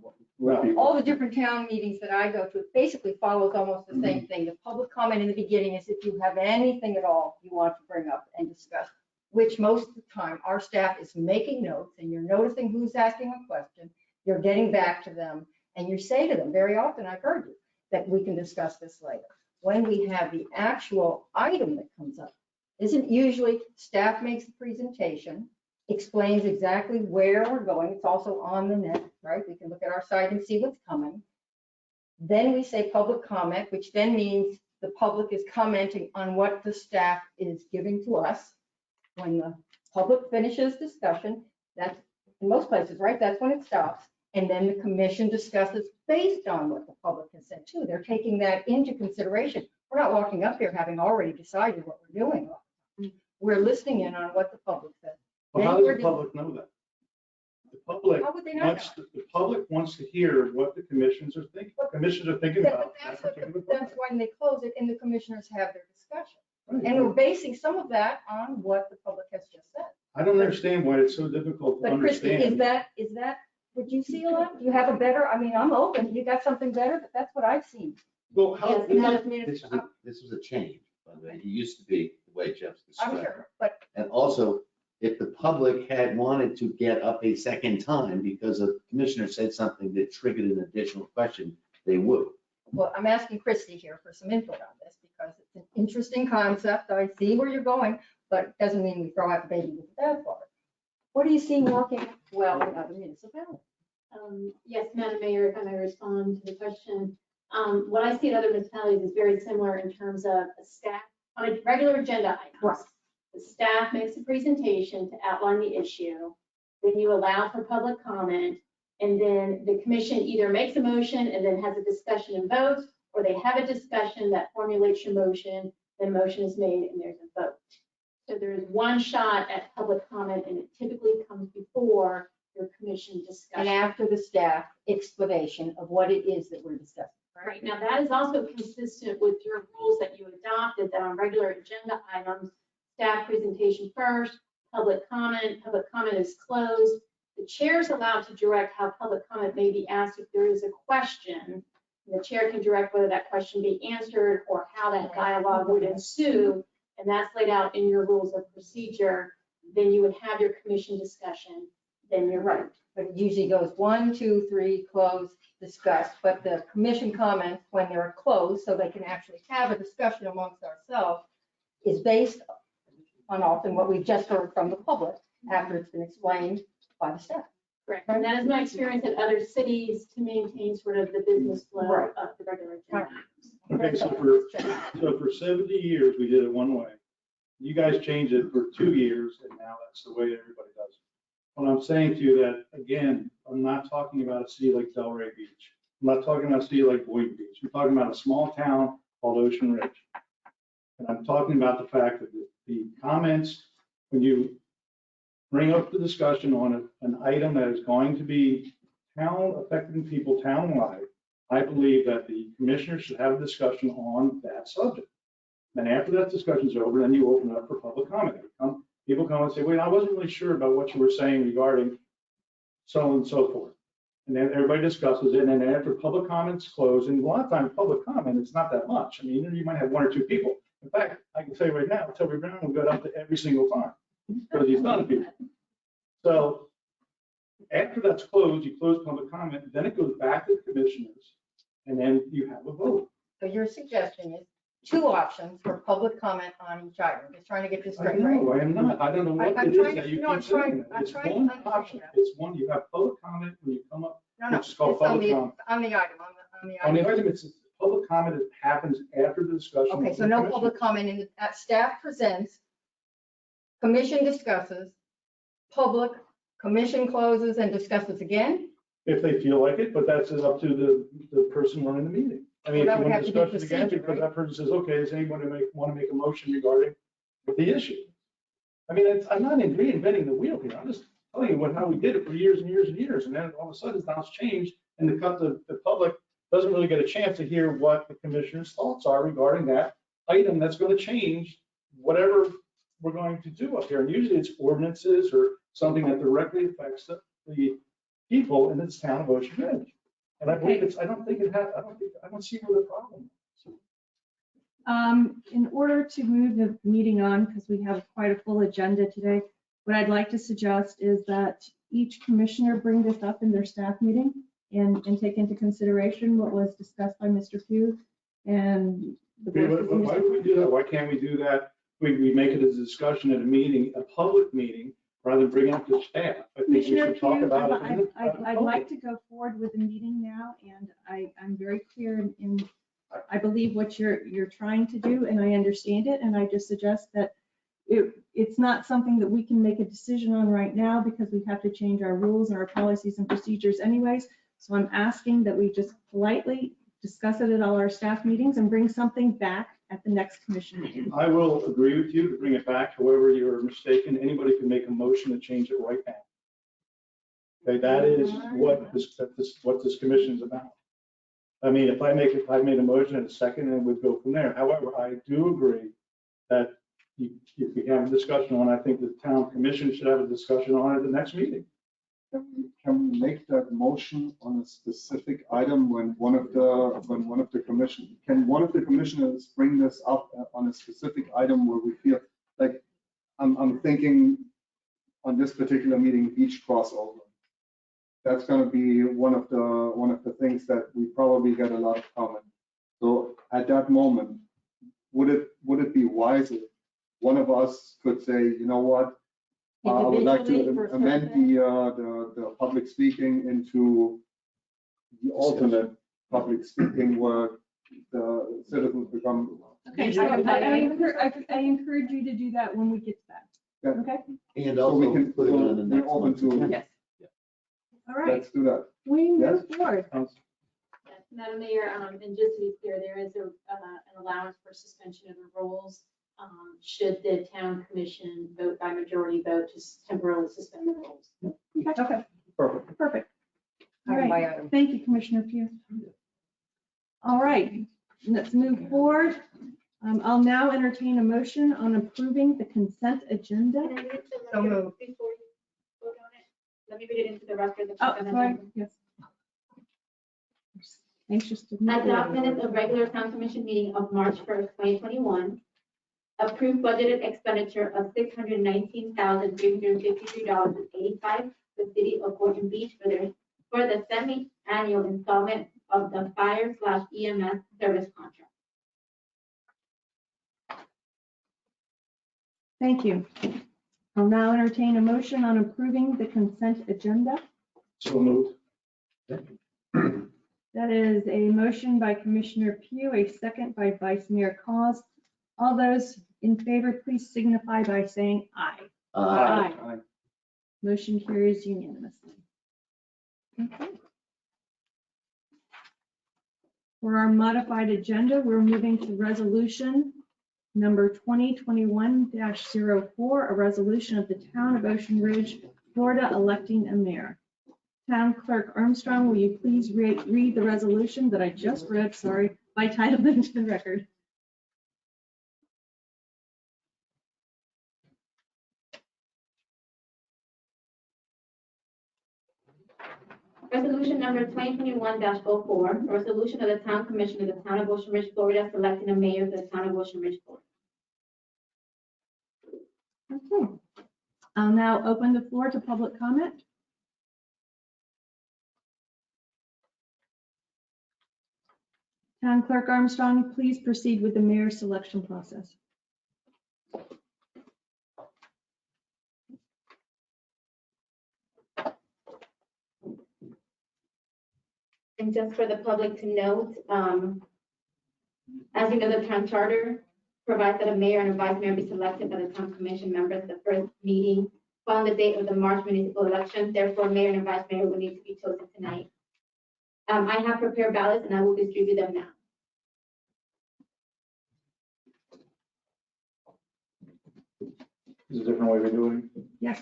All the different town meetings that I go to, it basically follows almost the same thing. The public comment in the beginning is if you have anything at all you want to bring up and discuss, which most of the time our staff is making notes and you're noticing who's asking a question, you're getting back to them, and you say to them, very often I've heard you, that we can discuss this later. When we have the actual item that comes up, isn't usually staff makes the presentation, explains exactly where we're going. It's also on the net, right? We can look at our site and see what's coming. Then we say public comment, which then means the public is commenting on what the staff is giving to us. When the public finishes discussion, that's in most places, right? That's when it stops. And then the commission discusses based on what the public has said too. They're taking that into consideration. We're not walking up here having already decided what we're doing. We're listening in on what the public says. Well, how does the public know that? The public How would they not know? the public wants to hear what the commissions are thinking. Commissions are thinking about that That's particular that's topic. when they close it and the commissioners have their discussion. And we're basing some of that on what the public has just said. I don't understand why it's so difficult to But Christie, understand. is that what you see a lot? Do you have a better, I mean, I'm open, you got something better, but that's what I've seen. Well, how, This was a change, by the way. It used to be the way Jeff's I'm described. sure, but And also, if the public had wanted to get up a second time because a commissioner said something that triggered an additional question, they would. well, I'm asking Christie here for some input on this because it's an interesting concept. I see where you're going, but it doesn't mean we throw out the baby with the bathwater. What do you see working well in other municipalities? Yes, Madam Mayor, if I may respond to the question. What I see in other municipalities is very similar in terms of a staff, on a regular agenda items. Right. The staff makes a presentation to outline the issue, then you allow for public comment, and then the commission either makes a motion and then has a discussion and vote, or they have a discussion that formulates your motion, then motion is made and there's a vote. So there is one shot at public comment and it typically comes before your commission discussion. And after the staff explanation of what it is that we're discussing. Right, now that is also consistent with your rules that you adopted, that on regular agenda items, staff presentation first, public comment is closed. The chair is allowed to direct how public comment may be asked if there is a question. The chair can direct whether that question be answered or how that dialogue would ensue, and that's laid out in your rules of procedure. Then you would have your commission discussion, then you're right. But it usually goes 1, 2, 3, close, discuss, but the commission comments when they're closed, so they can actually have a discussion amongst ourselves, is based on often what we've just heard from the public after it's been explained by the staff. Correct, and that is my experience in other cities to maintain sort of the business flow Right. of the regular agenda. okay, so for 70 years, we did it one way. You guys changed it for 2 years, and now that's the way everybody does it. What I'm saying to you that, again, I'm not talking about a city like Delray Beach. I'm not talking about a city like Boynton Beach. I'm talking about a small town called Ocean Ridge. And I'm talking about the fact that the comments, when you bring up the discussion on an item that is going to be town affecting people townwide, I believe that the commissioners should have a discussion on that subject. And after that discussion's over, then you open it up for public comment. People come and say, wait, I wasn't really sure about what you were saying regarding so on and so forth. And then everybody discusses it, and then after public comments close, and a lot of times public comment, it's not that much. I mean, you might have 1 or 2 people. In fact, I can say right now, Toby Brown will go up to every single time because he's done people. So after that's closed, you close public comment, then it goes back to the commissioners, and then you have a vote. So your suggestion is 2 options for public comment on each item. Just trying to get this I straight, right? know, I am not. I don't know what I'm it trying is that to- you no, I'm keep saying. trying- that. I'm It's trying to one understand option. that. It's one, you have public comment when you come up, No, no, which is called it's on public the, comment. on the item, on the On the item. item, it's public comment that happens after the discussion. Okay, with so the no commissioners. public comment in the, staff presents, commission discusses, public, commission closes and discusses again. If they feel like it, but that's up to the person running the meeting. I mean, if Well, that you would want have to to be discuss it again, procedure, because right? that person says, okay, does anybody want to make a motion regarding the issue? I mean, I'm not reinventing the wheel here. I'm just telling you how we did it for years and years and years. And then all of a sudden, now it's changed, and the public doesn't really get a chance to hear what the commissioner's thoughts are regarding that item that's going to change whatever we're going to do up here. And usually it's ordinances or something that directly affects the people in this town of Ocean Ridge. And I believe I don't see where the problem is. In order to move the meeting on, because we have quite a full agenda today, what I'd like to suggest is that each commissioner bring this up in their staff meeting and take into consideration what was discussed by Mr. Pugh and the Okay, board. why do we do that? Why can't we do that? We make it a discussion at a meeting, a public meeting, rather than bringing it to staff. I think we Commissioner should talk Pugh, about it. I'd like to go forward with the meeting now, and I'm very clear in, I believe what you're trying to do, and I understand it, and I just suggest that it's not something that we can make a decision on right now because we have to change our rules and our policies and procedures anyways. So I'm asking that we just politely discuss it at all our staff meetings and bring something back at the next commission meeting. I will agree with you to bring it back. However, you're mistaken. Anybody can make a motion to change it right now. Okay, that is what this commission is about. I mean, if I made a motion in a second, and we'd go from there. However, I do agree that if we have a discussion on, I think the town commission should have a discussion on at the next meeting. Can we make that motion on a specific item when one of the commissioners bring this up on a specific item where we feel like, I'm thinking on this particular meeting, beach crossover. That's gonna be one of the things that we probably get a lot of comment. So at that moment, would it be wise if one of us could say, you know what? I would like Individually for to a amend certain thing? the public speaking into the alternate public speaking where the citizens become. Okay, so I encourage you to do that when we get to that. Yeah. Okay? And So we also can, put it on the we're next open month's to, agenda. Yes. All right, let's do that. we move Yes? forward. Madam Mayor, and just to be clear, there is an allowance for suspension of the rules. Should the town commission vote by majority vote to temporarily suspend the rules. Okay, Perfect. perfect. All On my right, item. thank you, Commissioner Pugh. All right, let's move forward. I'll now entertain a motion on approving the consent agenda. Can I read it to the So record moved. before you vote on it? Let me read it into the record. the Oh, consent sorry, agenda. yes. Anxious to. move Adopt forward. minutes of regular town commission meeting of March 1st, 2021. Approve budgeted expenditure of $619,353.85 for the city of Boynton Beach for the semi-annual installment of the fire/EMS service contract. Thank you. I'll now entertain a motion on approving the consent agenda. So moved. That is a motion by Commissioner Pugh, a second by Vice Mayor Cos. All those in favor, please signify by saying aye. Aye. Motion carries unanimously. Okay. For our modified agenda, we're moving to resolution number 2021-04, a resolution of the Town of Ocean Ridge, Florida, electing a mayor. Town Clerk Armstrong, will you please read the resolution that I just read, sorry, by title into the record? Resolution number 2021-04, a resolution of the Town Commission of the Town of Ocean Ridge, Florida, selecting a mayor for the Town of Ocean Ridge, Florida. Okay. I'll now open the floor to public comment. Town Clerk Armstrong, please proceed with the mayor selection process. And just for the public to note, as you know, the town charter provides that a mayor and a vice mayor be selected by the town commission members at the first meeting following the date of the March municipal election. Therefore, mayor and a vice mayor will need to be chosen tonight. I have prepared ballots and I will distribute them now. Is a different way of doing it. Yes.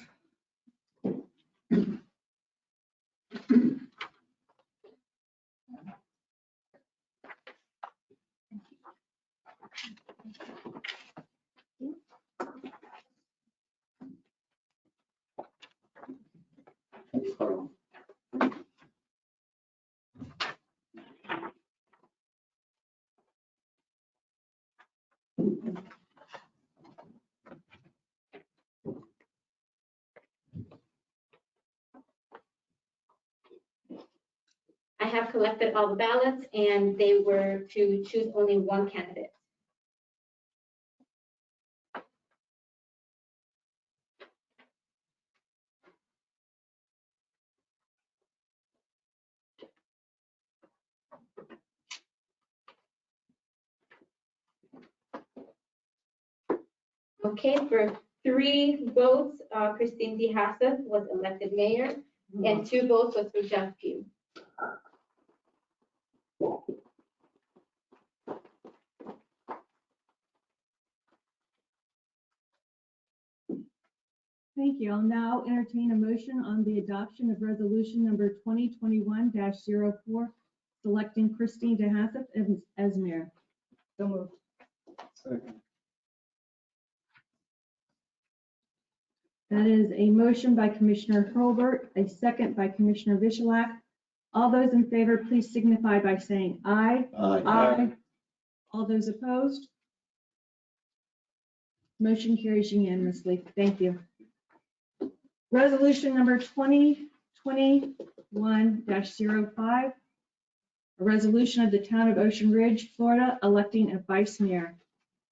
I have collected all the ballots and they were to choose only one candidate. Okay, for 3 votes, Christine DeHaasa was elected mayor, and 2 votes was for Jeff Pugh. Thank you. I'll now entertain a motion on the adoption of resolution number 2021-04, selecting Christine DeHassett as mayor. So moved. Second. That is a motion by Commissioner Hurlbert, a second by Commissioner Vishalak. All those in favor, please signify by saying aye. Aye. All those opposed? Motion carries unanimously. Thank you. Resolution number 2021-05. A resolution of the Town of Ocean Ridge, Florida, electing a vice mayor.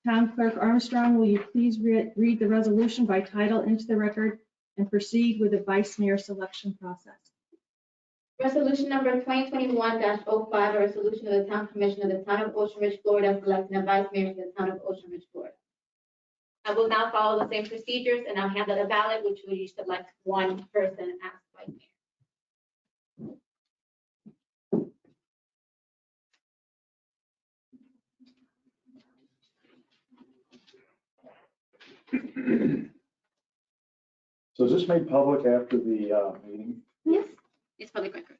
Town Clerk Armstrong, will you please read the resolution by title into the record and proceed with the vice mayor selection process? Resolution number 2021-05, a resolution of the Town Commission of the Town of Ocean Ridge, Florida, selecting a vice mayor for the Town of Ocean Ridge, Florida. I will now follow the same procedures, and I'll hand out a ballot, which will each select one person as vice mayor. So is this made public after the meeting? Yes. It's public record.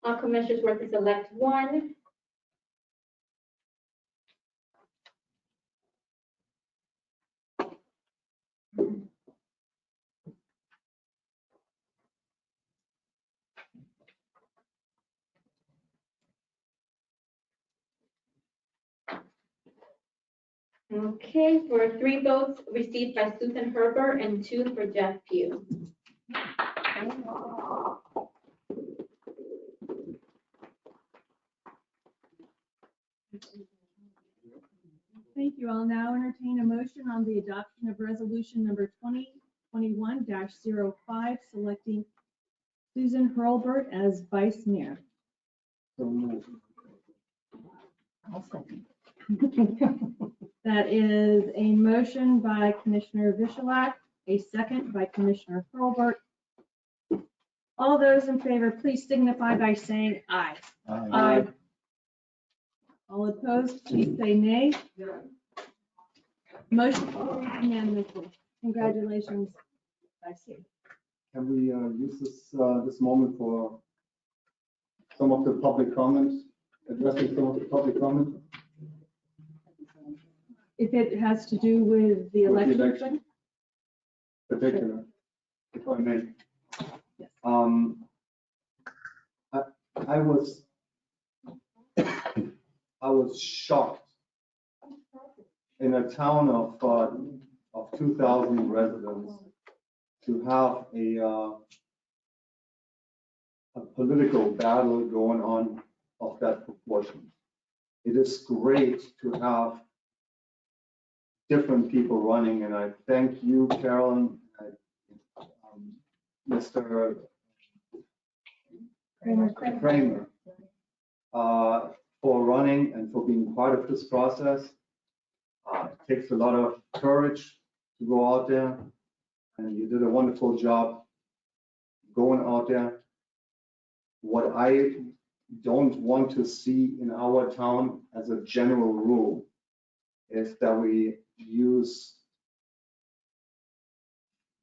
All commissioners were to select one. Okay, for 3 votes received by Susan Herbert and 2 for Jeff Pugh. Thank you. I'll now entertain a motion on the adoption of resolution number 2021-05, selecting Susan Hurlbert as vice mayor. That is a motion by Commissioner Vishalak, a second by Commissioner Hurlbert. All those in favor, please signify by saying aye. Aye. All opposed, please say nay. Motion carries unanimously. Congratulations, Vice Chair. Can we use this moment for some of the public comments, addressing some of the public comments? If it has to do with the With the election. election. Particular, if I may. Yes. I was shocked in a town of 2,000 residents to have a political battle going on of that proportion. It is great to have different people running, and I thank you, Carolyn, Mr. Kramer, for running and for being part of this process. It takes a lot of courage to go out there, and you did a wonderful job going out there. What I don't want to see in our town as a general rule is that we use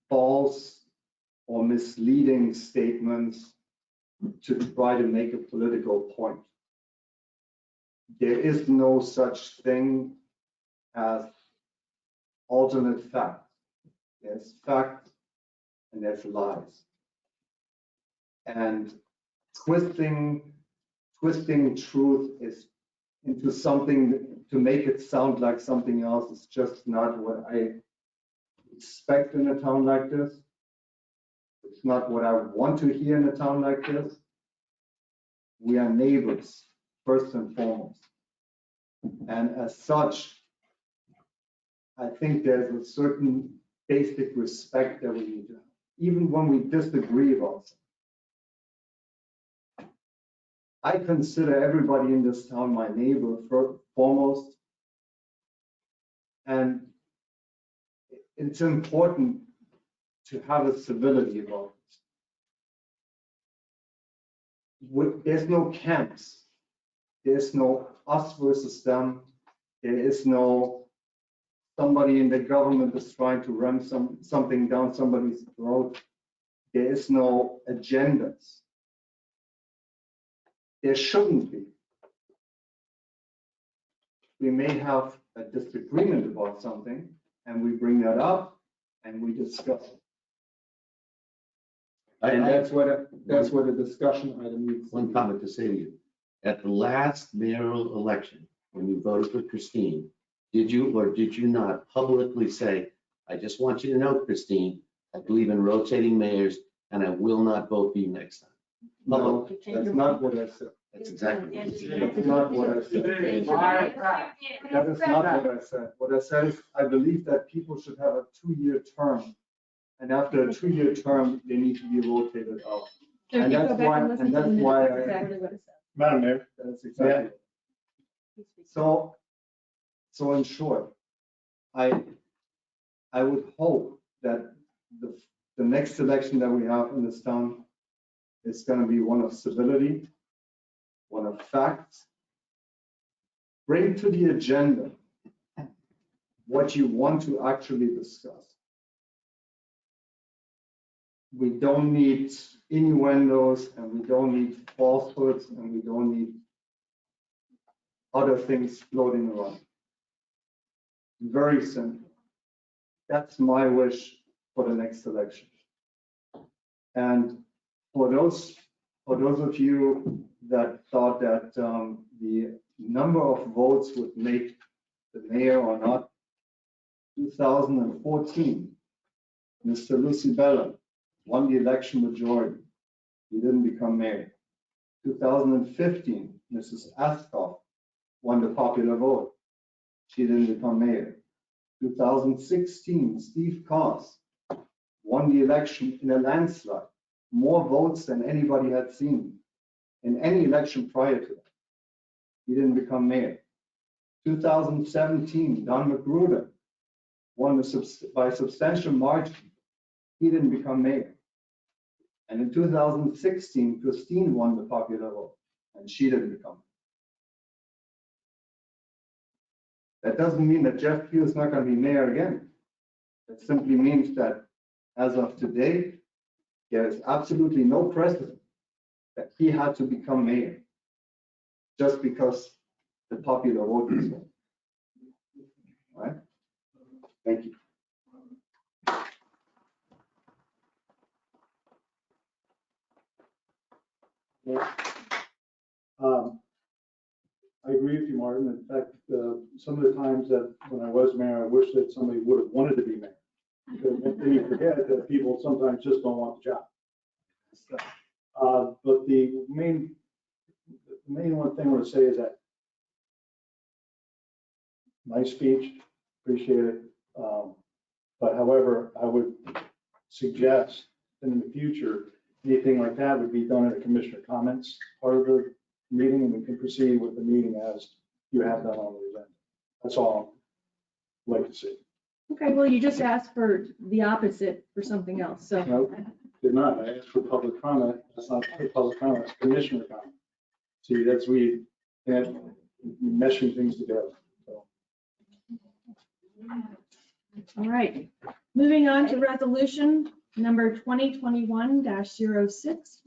false or misleading statements to try to make a political point. There is no such thing as alternate fact. There's fact and there's lies. And twisting truth is into something to make it sound like something else is just not what I expect in a town like this. It's not what I want to hear in a town like this. We are neighbors, first and foremost. And as such, I think there's a certain basic respect that we need to have, even when we disagree about something. I consider everybody in this town my neighbor foremost. And it's important to have a civility about it. There's no camps. There's no us versus them. There is no somebody in the government is trying to ram something down somebody's throat. There is no agendas. There shouldn't be. We may have a disagreement about something, and we bring that up and we discuss it. And that's what a discussion item needs. One comment to say to you. At the last mayoral election, when you voted for Christine, did you or did you not publicly say, I just want you to know, Christine, I believe in rotating mayors and I will not vote for you next time? No, that's not what I said. That's exactly what you said. That's not what I said. That is not what I said. What I said is, I believe that people should have a 2-year term. And after a 2-year term, they need to be rotated out. So if And you that's go back why- and listen and to the that's minutes, why that's I- exactly what it said. Madam Mayor, That's exactly. So in short, I would hope that the next election that we have in this town is going to be one of civility, one of facts. Bring to the agenda what you want to actually discuss. We don't need innuendos, and we don't need falsehoods, and we don't need other things floating around. Very simple. That's my wish for the next election. And for those of you that thought that the number of votes would make the mayor or not, 2014, Mr. Lucy Bella won the election majority. He didn't become mayor. 2015, Mrs. Askoff won the popular vote. She didn't become mayor. 2016, Steve Koss won the election in a landslide, more votes than anybody had seen in any election prior to that. He didn't become mayor. 2017, Don Magruder won by a substantial margin. He didn't become mayor. And in 2016, Christine won the popular vote, and she didn't become mayor. That doesn't mean that Jeff Pugh is not going to be mayor again. It simply means that as of today, there is absolutely no precedent that he had to become mayor just because the popular vote is won. All right? Thank you. I agree with you, Martin. In fact, some of the times that when I was mayor, I wish that somebody would have wanted to be mayor. Because then you forget that people sometimes just don't want the job. But the main one thing I want to say is that nice speech, appreciate it. But however, I would suggest that in the future, anything like that would be done at a commissioner comments part of the meeting, and we can proceed with the meeting as you have done on the agenda. That's all I'd like to see. Okay, well, you just asked for the opposite for something else, so. No, did not. I asked for public comment. That's not public comment, it's commissioner comment. See, that's we and meshing things together. So. All right, moving on to resolution number 2021-06.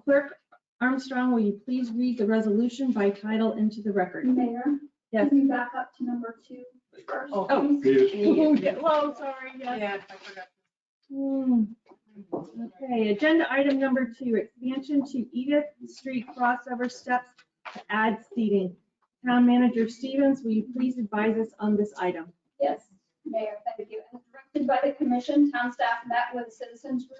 Clerk Armstrong, will you please read the resolution by title into the record? Mayor, Yes. can you back up to number 2 first? Oh. please? Hello, sorry, yes. Yeah, I forgot. Okay, agenda item number 2, expansion to Edith Street crossover steps to add seating. Town Manager Stevens, will you please advise us on this item? Yes, Mayor, thank you. As directed by the commission, town staff met with citizens group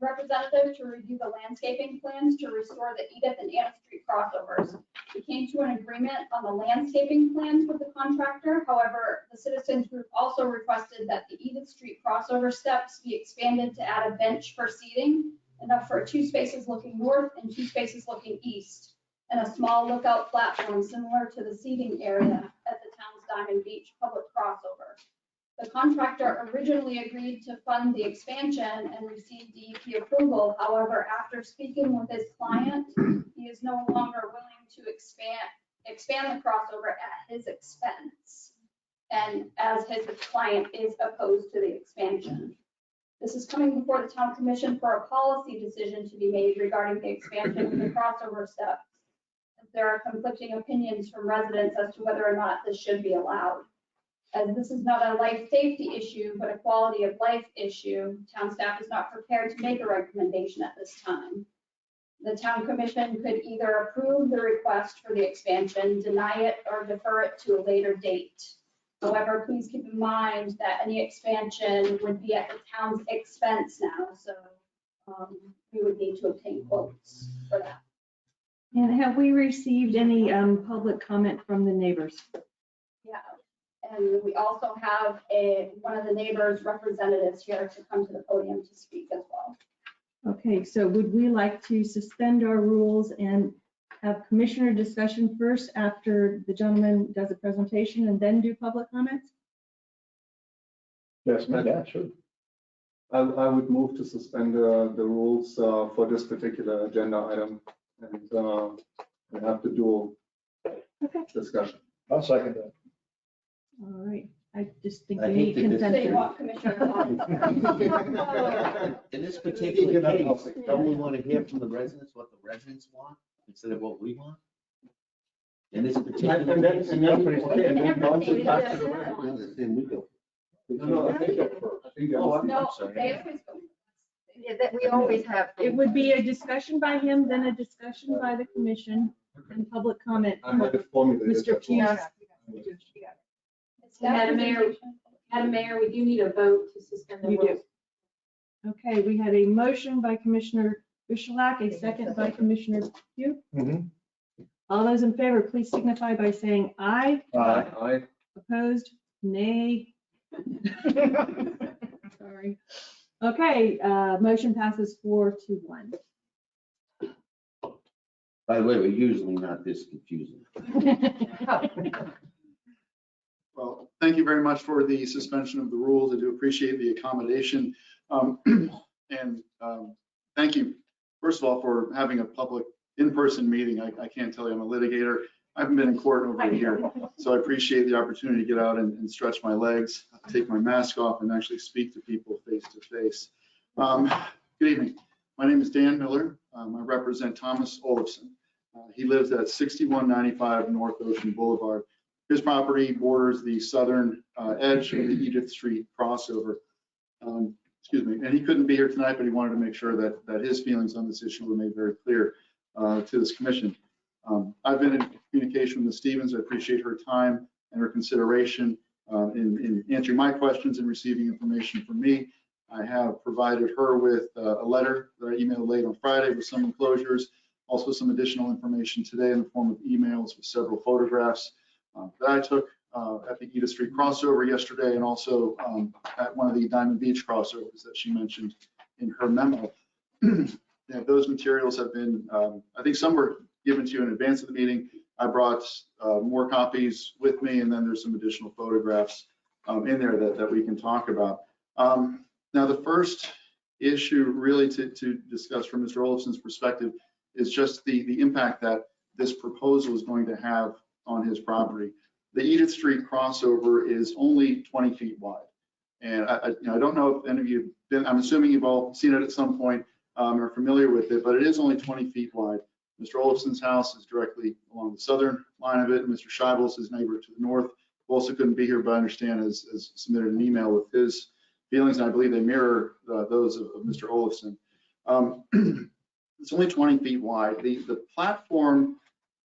representative to review the landscaping plans to restore the Edith and Anna Street crossovers. We came to an agreement on the landscaping plans with the contractor. However, the citizens group also requested that the Edith Street crossover steps be expanded to add a bench for seating, enough for 2 spaces looking north and 2 spaces looking east. and a small lookout platform similar to the seating area at the town's Diamond Beach public crossover. The contractor originally agreed to fund the expansion and received DEP approval. However, after speaking with his client, he is no longer willing to expand the crossover at his expense, and as his client is opposed to the expansion. This is coming before the town commission for a policy decision to be made regarding the expansion of the crossover steps. There are conflicting opinions from residents as to whether or not this should be allowed. As this is not a life safety issue, but a quality of life issue, town staff is not prepared to make a recommendation at this time. The town commission could either approve the request for the expansion, deny it, or defer it to a later date. However, please keep in mind that any expansion would be at the town's expense now, so we would need to obtain quotes for that. And have we received any public comment from the neighbors? Yeah, and we also have one of the neighbors' representatives here to come to the podium to speak as well. Okay, so would we like to suspend our rules and have commissioner discussion first after the gentleman does a presentation and then do public comments? Yes, yeah, sure. I would move to suspend the rules for this particular agenda item and we have to do discussion. I'll second that. All right, I just think I we hate need that this- They consensus. want Commissioner. In this particular case, don't we want to hear from the residents what the residents want instead of what we want? In this particular And then, case. and then once it Back passes to the away. residents, then we go. No, I think that's first. I think that's. Oh, I'm No, sorry. they always go. Yeah, that we always have. It would be a discussion by him, then a discussion by the commission, and public comment. I had it formulated. Mr. that's all. Pugh. It's Madam Mayor, representation. Madam Mayor, we do need a vote to suspend the You do. rules. Okay, we had a motion by Commissioner Bushelak, a second by Commissioner Pugh. Mhm. All those in favor, please signify by saying aye. Aye. Opposed? Nay. Sorry. Okay, motion passes 4-1. By the way, we're usually not this confusing. Well, thank you very much for the suspension of the rules. I do appreciate the accommodation. Thank you, first of all, for having a public in-person meeting. I can't tell you, I'm a litigator. I haven't been in court in over a year, so I appreciate the opportunity to get out and stretch my legs, take my mask off, and actually speak to people face to face. Good evening. My name is Dan Miller. I represent Thomas Olofsson. He lives at 6195 North Ocean Boulevard. His property borders the southern edge of the Edith Street crossover. Excuse me, and he couldn't be here tonight, but he wanted to make sure that his feelings on this issue were made very clear to this commission. I've been in communication with Ms. Stevens. I appreciate her time and her consideration in answering my questions and receiving information from me. I have provided her with a letter that I emailed late on Friday with some enclosures, also some additional information today in the form of emails with several photographs that I took at the Edith Street crossover yesterday, and also at one of the Diamond Beach crossovers that she mentioned in her memo. Yeah, those materials have been, I think some were given to you in advance of the meeting. I brought more copies with me, and then there's some additional photographs in there that we can talk about. Now, the first issue really to discuss from Mr. Olofsson's perspective is just the impact that this proposal is going to have on his property. The Edith Street crossover is only 20 feet wide. And I don't know if any of you have been, I'm assuming you've all seen it at some point, are familiar with it, but it is only 20 feet wide. Mr. Olofsson's house is directly along the southern line of it. And Mr. Scheibels, his neighbor to the north, who also couldn't be here, but I understand has submitted an email with his feelings, and I believe they mirror those of Mr. Olofsson. It's only 20 feet wide. The platform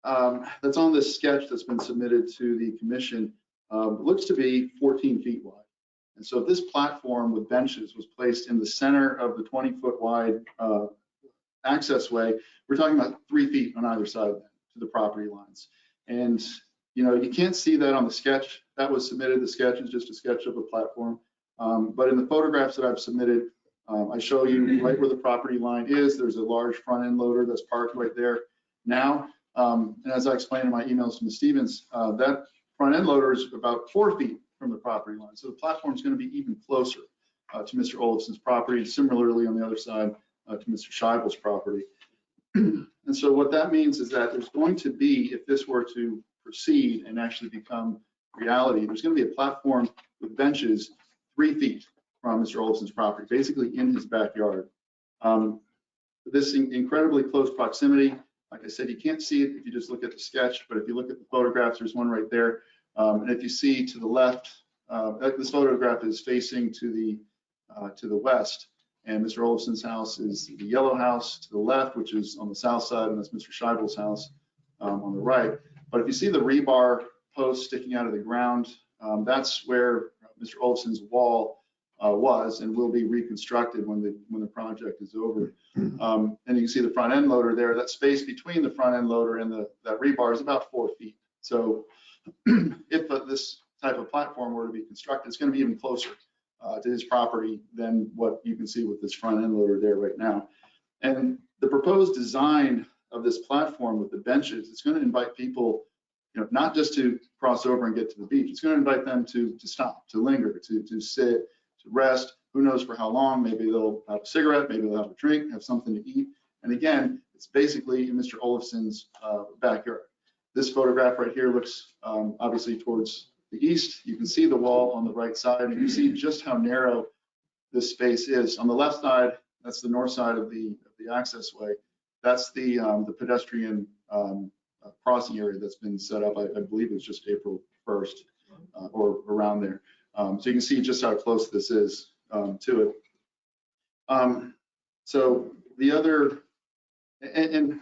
that's on this sketch that's been submitted to the commission looks to be 14 feet wide. And so if this platform with benches was placed in the center of the 20-foot wide access way, we're talking about 3 feet on either side of that to the property lines. And you can't see that on the sketch that was submitted. The sketch is just a sketch of a platform. But in the photographs that I've submitted, I show you right where the property line is. There's a large front end loader that's parked right there now. And as I explained in my emails to Ms. Stevens, that front end loader is about 4 feet from the property line. So the platform is going to be even closer to Mr. Olafson's property, and similarly on the other side to Mr. Scheibel's property. And so what that means is that there's going to be, if this were to proceed and actually become reality, there's going to be a platform with benches 3 feet from Mr. Olafson's property, basically in his backyard. This incredibly close proximity, like I said, you can't see it if you just look at the sketch, but if you look at the photographs, there's one right there. And if you see to the left, this photograph is facing to the west, and Mr. Olafson's house is the yellow house to the left, which is on the south side, and that's Mr. Scheibel's house on the right. But if you see the rebar post sticking out of the ground, that's where Mr. Olafson's wall was and will be reconstructed when the project is over. And you can see the front end loader there. That space between the front end loader and that rebar is about 4 feet. So if this type of platform were to be constructed, it's going to be even closer to his property than what you can see with this front end loader there right now. And the proposed design of this platform with the benches, it's going to invite people, not just to cross over and get to the beach. It's going to invite them to stop, to linger, to sit, to rest. Who knows for how long? Maybe they'll have a cigarette, maybe they'll have a drink, have something to eat. And again, it's basically in Mr. Olafson's backyard. This photograph right here looks obviously towards the east. You can see the wall on the right side, and you see just how narrow this space is. On the left side, that's the north side of the access way. That's the pedestrian crossing area that's been set up. I believe it's just April 1st or around there. So you can see just how close this is to it. So the other, and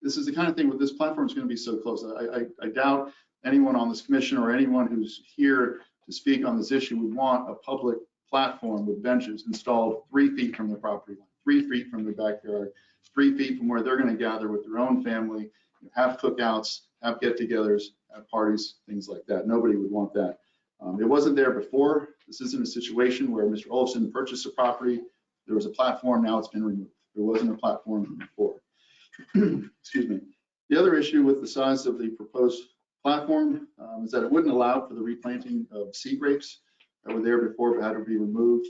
this is the kind of thing with this platform is going to be so close. I doubt anyone on this commission or anyone who's here to speak on this issue would want a public platform with benches installed 3 feet from the property line, 3 feet from their backyard, 3 feet from where they're going to gather with their own family, have cookouts, have get-togethers, have parties, things like that. Nobody would want that. It wasn't there before. This isn't a situation where Mr. Olafson purchased a property. There was a platform, now it's been removed. There wasn't a platform before. Excuse me. The other issue with the size of the proposed platform is that it wouldn't allow for the replanting of sea grapes that were there before but had to be removed.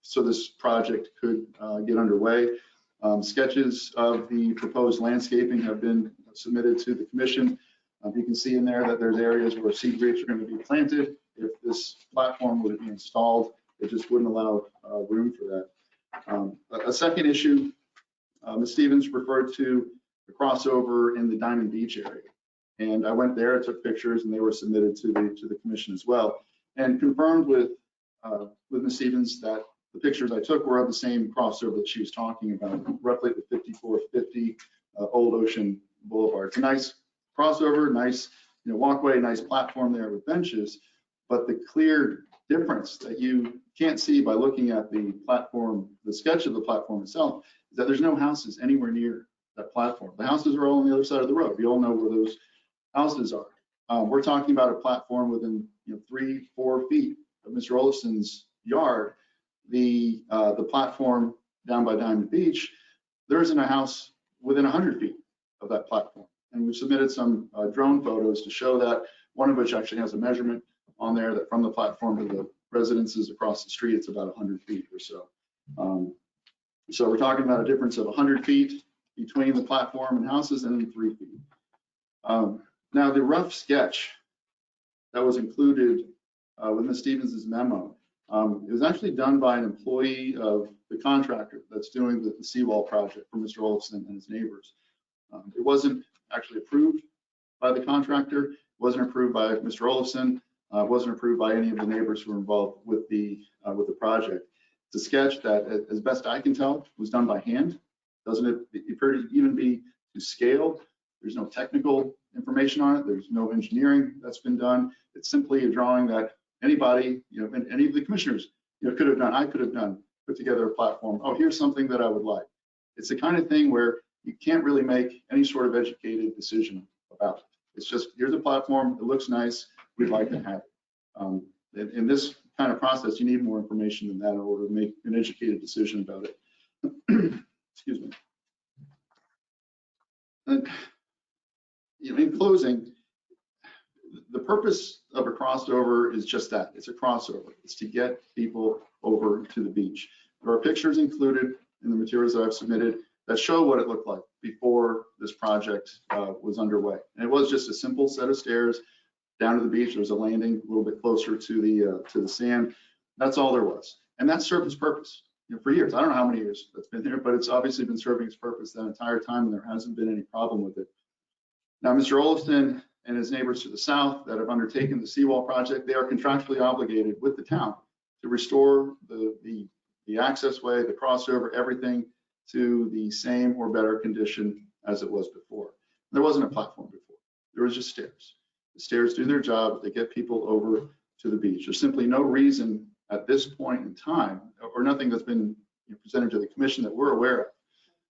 So this project could get underway. Sketches of the proposed landscaping have been submitted to the commission. You can see in there that there's areas where seed grapes are going to be planted. If this platform were to be installed, it just wouldn't allow room for that. A second issue, Ms. Stevens referred to the crossover in the Diamond Beach area. And I went there, I took pictures, and they were submitted to the commission as well. And confirmed with Ms. Stevens that the pictures I took were of the same crossover that she was talking about, roughly the 5450 Old Ocean Boulevard. It's a nice crossover, nice walkway, nice platform there with benches, but the clear difference that you can't see by looking at the platform, the sketch of the platform itself, is that there's no houses anywhere near that platform. The houses are all on the other side of the road. We all know where those houses are. We're talking about a platform within 3-4 feet of Mr. Olafson's yard. The platform down by Diamond Beach, there isn't a house within 100 feet of that platform. And we've submitted some drone photos to show that, one of which actually has a measurement on there that from the platform to the residences across the street, it's about 100 feet or so. So we're talking about a difference of 100 feet between the platform and houses, and then 3 feet. Now the rough sketch that was included with Ms. Stevens' memo, it was actually done by an employee of the contractor that's doing the seawall project for Mr. Olafson and his neighbors. It wasn't actually approved by the contractor, it wasn't approved by Mr. Olafson, it wasn't approved by any of the neighbors who were involved with the project. It's a sketch that, as best I can tell, was done by hand. Doesn't appear to even be to scale. There's no technical information on it. There's no engineering that's been done. It's simply a drawing that anybody, any of the commissioners, could have done. I could have done, put together a platform. Oh, here's something that I would like. It's the kind of thing where you can't really make any sort of educated decision about it. It's just, here's a platform. It looks nice. We'd like to have it. In this kind of process, you need more information than that in order to make an educated decision about it. Excuse me. in closing, the purpose of a crossover is just that. It's a crossover. It's to get people over to the beach. There are pictures included in the materials that I've submitted that show what it looked like before this project was underway. And it was just a simple set of stairs down to the beach. There was a landing a little bit closer to the sand. That's all there was. And that served its purpose for years. I don't know how many years that's been there, but it's obviously been serving its purpose that entire time, and there hasn't been any problem with it. Now, Mr. Olafson and his neighbors to the south that have undertaken the seawall project, they are contractually obligated with the town to restore the access way, the crossover, everything to the same or better condition as it was before. There wasn't a platform before. There was just stairs. The stairs do their job. They get people over to the beach. There's simply no reason at this point in time, or nothing that's been presented to the commission that we're aware of,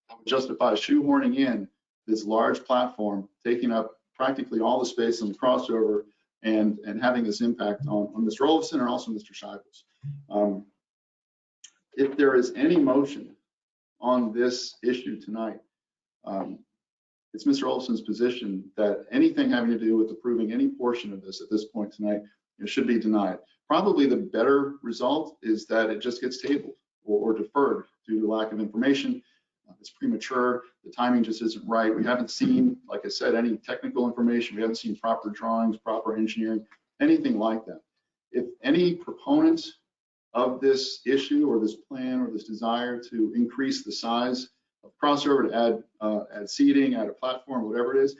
that would justify shoehorning in this large platform, taking up practically all the space on the crossover and having this impact on Mr. Olafson and also Mr. Shivers. If there is any motion on this issue tonight, it's Mr. Olafson's position that anything having to do with approving any portion of this at this point tonight, it should be denied. Probably the better result is that it just gets tabled or deferred due to lack of information. It's premature. The timing just isn't right. We haven't seen, like I said, any technical information. We haven't seen proper drawings, proper engineering, anything like that. If any proponents of this issue or this plan or this desire to increase the size of crossover, to add seating, add a platform, whatever it is,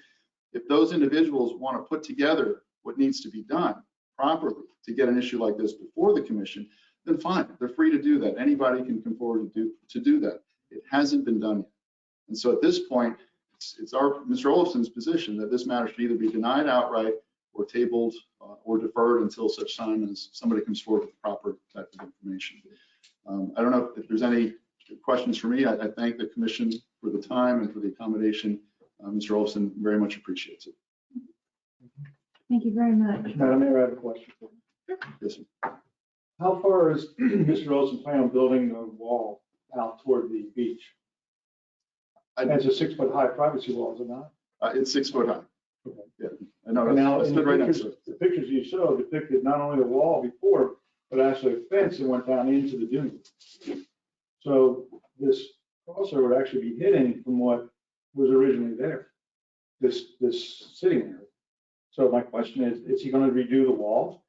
if those individuals want to put together what needs to be done properly to get an issue like this before the commission, then fine, they're free to do that. Anybody can come forward to do that. It hasn't been done yet. And so at this point, it's Mr. Olafson's position that this matter should either be denied outright or tabled or deferred until such time as somebody comes forward with the proper type of information. I don't know if there's any questions for me. I thank the commission for the time and for the accommodation. Mr. Olafson very much appreciates it. Thank you very much. Madam Mayor, I have a question for you. Yes, sir. How far is Mr. Olson planning on building the wall out toward the beach? It's a 6-foot high privacy wall, is it not? It's 6 foot high. Okay. Yeah, I know. And now, I in stood right next to it. the pictures you showed depicted not only the wall before, but actually a fence that went down into the dune. So this crossover would actually be hidden from what was originally there, this sitting area. So my question is he going to redo the wall?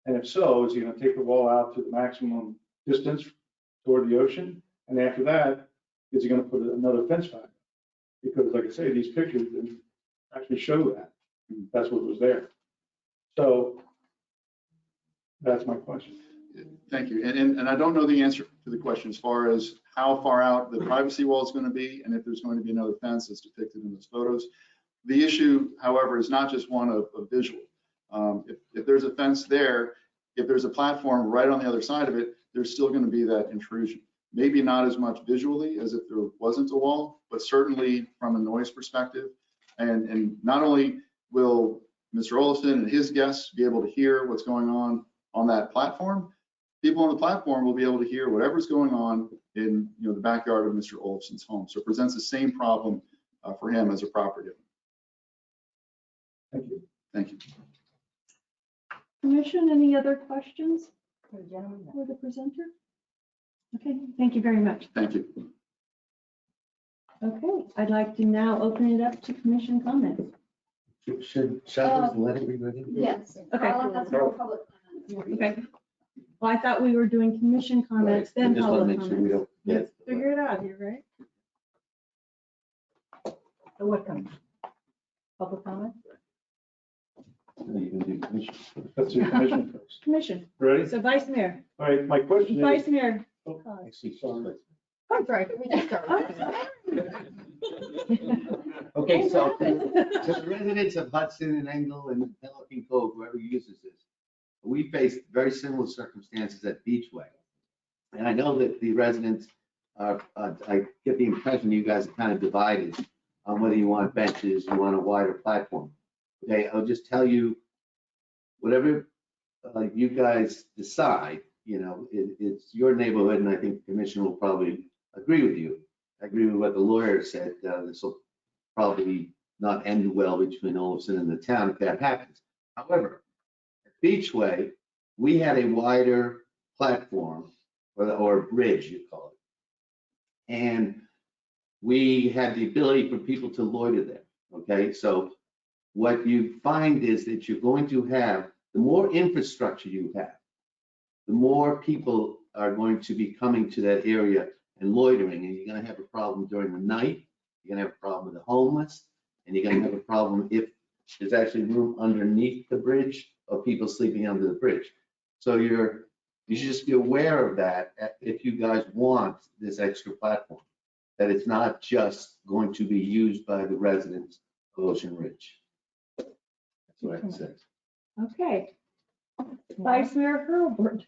And if so, is he going to take the wall out to the maximum distance toward the ocean? And after that, is he going to put another fence back? Because like I say, these pictures actually show that. That's what was there. So that's my question. Thank you. And I don't know the answer to the question as far as how far out the privacy wall is going to be and if there's going to be another fence as depicted in those photos. The issue, however, is not just one of visual. If there's a fence there, if there's a platform right on the other side of it, there's still going to be that intrusion. Maybe not as much visually as if there wasn't a wall, but certainly from a noise perspective. And not only will Mr. Olafson and his guests be able to hear what's going on that platform, people on the platform will be able to hear whatever's going on in the backyard of Mr. Olafson's home. So it presents the same problem for him as a property owner. Thank you. Thank you. Commission, any other questions For the gentleman? for the presenter? Okay, thank you very much. Thank you. Okay, I'd like to now open it up to commission comments. Should Shivers let it be ready? Yes. Okay. I'll have some more public comments. Okay. Well, I thought we were doing commission comments, then I just want to public make sure we comments. don't Let's figure it out here, right? So what comes? Public comment? You can do commission. Let's do commission first. Commission. Ready? So Vice Mayor. All right, my question is. Vice Mayor. Actually, Sorry. I'm sorry. We just started. Okay, so to the residents of Hudson and Engel and Pelican Cove, whoever uses this, we face very similar circumstances at Beachway. And I know that the residents are, I get the impression you guys are kind of divided on whether you want benches, you want a wider platform. Okay, I'll just tell you, whatever you guys decide, it's your neighborhood, and I think the commission will probably agree with you. I agree with what the lawyer said. This will probably not end well between Olafson and the town if that happens. However, at Beachway, we had a wider platform, or bridge, you call it. And we had the ability for people to loiter there, okay? So what you find is that you're going to have, the more infrastructure you have, the more people are going to be coming to that area and loitering, and you're gonna have a problem during the night, you're gonna have a problem with the homeless, and you're gonna have a problem if there's actually room underneath the bridge of people sleeping under the bridge. So you should just be aware of that if you guys want this extra platform, that it's not just going to be used by the residents of Ocean Ridge. That's what I can say. Okay. Vice Mayor Hurlbert.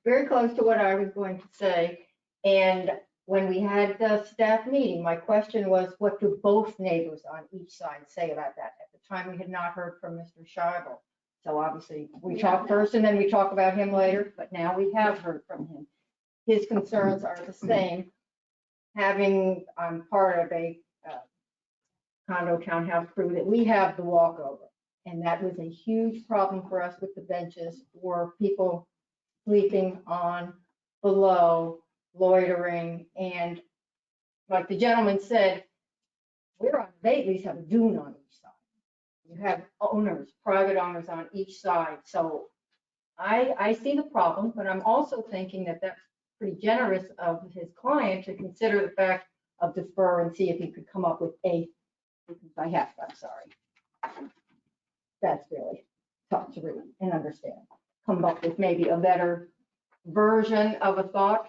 Very close to what I was going to say. And when we had the staff meeting, my question was, what do both neighbors on each side say about that? At the time, we had not heard from Mr. Scheibel. So obviously, we talk first and then we talk about him later, but now we have heard from him. His concerns are the same. I'm part of a condo townhouse crew that we have the walkover. And that was a huge problem for us with the benches, or people sleeping on below, loitering. And like the gentleman said, they at least have a dune on each side. You have owners, private owners on each side. So I see the problem, but I'm also thinking that that's pretty generous of his client to consider the fact of defer and see if he could come up with I'm sorry. That's really tough to read and understand. Come up with maybe a better version of a thought.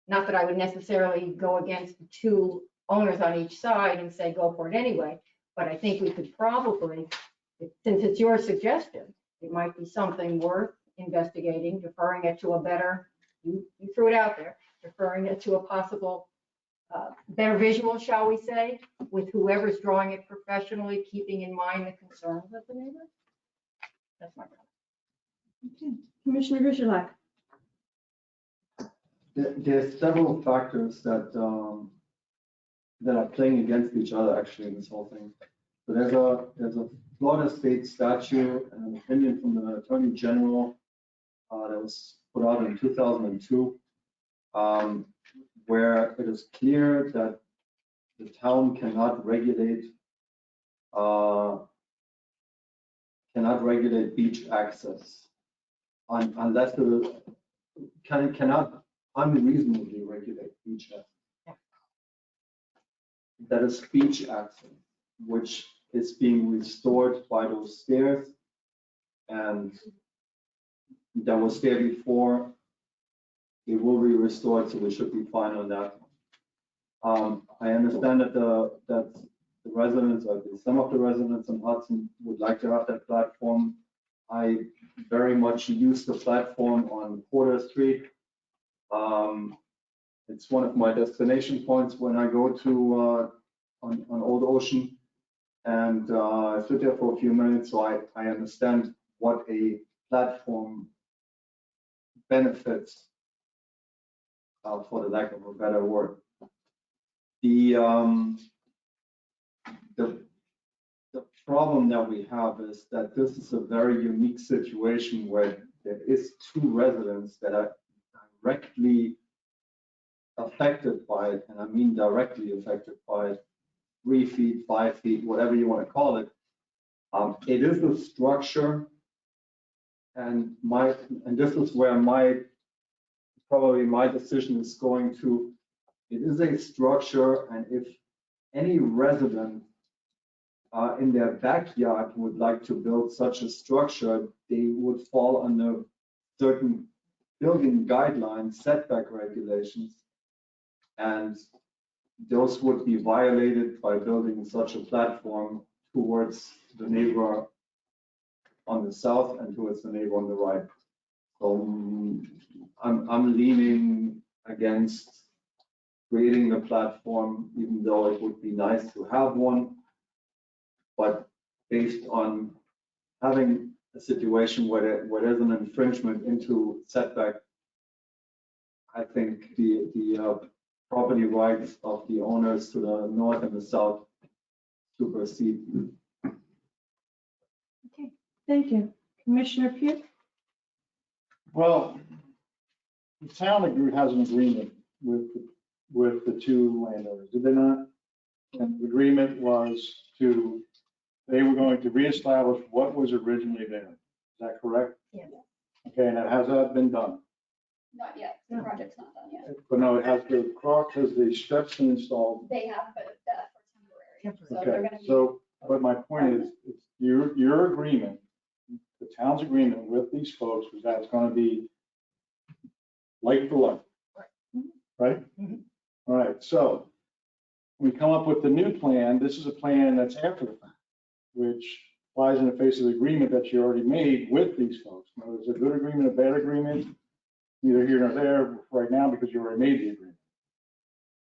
Not that I would necessarily go against the two owners on each side and say, go for it anyway, but I think we could probably, since it's your suggestion, it might be something worth investigating, deferring it to a better, you threw it out there, deferring it to a possible better visual, shall we say, with whoever's drawing it professionally, keeping in mind the concerns of the neighbor. That's my comment. Okay. Commissioner Grishalack. There's several factors that are playing against each other actually in this whole thing. So there's a Florida state statute and an opinion from the Attorney General that was put out in 2002, where it is clear that the town cannot regulate beach access unless it cannot unreasonably regulate beach access. That is beach access, which is being restored by those stairs, and that was there before. It will be restored, so we should be fine on that one. I understand that the residents, or some of the residents in Hudson, would like to have that platform. I very much use the platform on Porter Street. It's one of my destination points when I go to on Old Ocean, and I sit there for a few minutes, so I understand what a platform benefits, for the lack of a better word. The problem that we have is that this is a very unique situation where there is two residents that are directly affected by it, and I mean directly affected by it, 3 feet, 5 feet, whatever you want to call it. It is a structure, and this is where probably my decision is going to. It is a structure, and if any resident in their backyard would like to build such a structure, they would fall under certain building guidelines, setback regulations, and those would be violated by building such a platform towards the neighbor on the south and towards the neighbor on the right. So I'm leaning against creating a platform, even though it would be nice to have one. But based on having a situation where there's an infringement into setback, I think the property rights of the owners to the north and the south to proceed. Thank you. Commissioner Pugh? Well, the town has an agreement with the two landowners, did they not? And the agreement was they were going to reestablish what was originally there. Is that correct? Yes. Okay, and has that been done? Not yet, the project's not done yet. But no, has the steps been installed? They have, but for temporary. So they're Okay, gonna be. so, but my point is, it's your agreement, the town's agreement with these folks was that it's gonna be like for like. Right? All right, so we come up with the new plan. This is a plan that's after the fact, which flies in the face of the agreement that you already made with these folks. Now, there's a good agreement, a bad agreement, neither here nor there right now because you already made the agreement.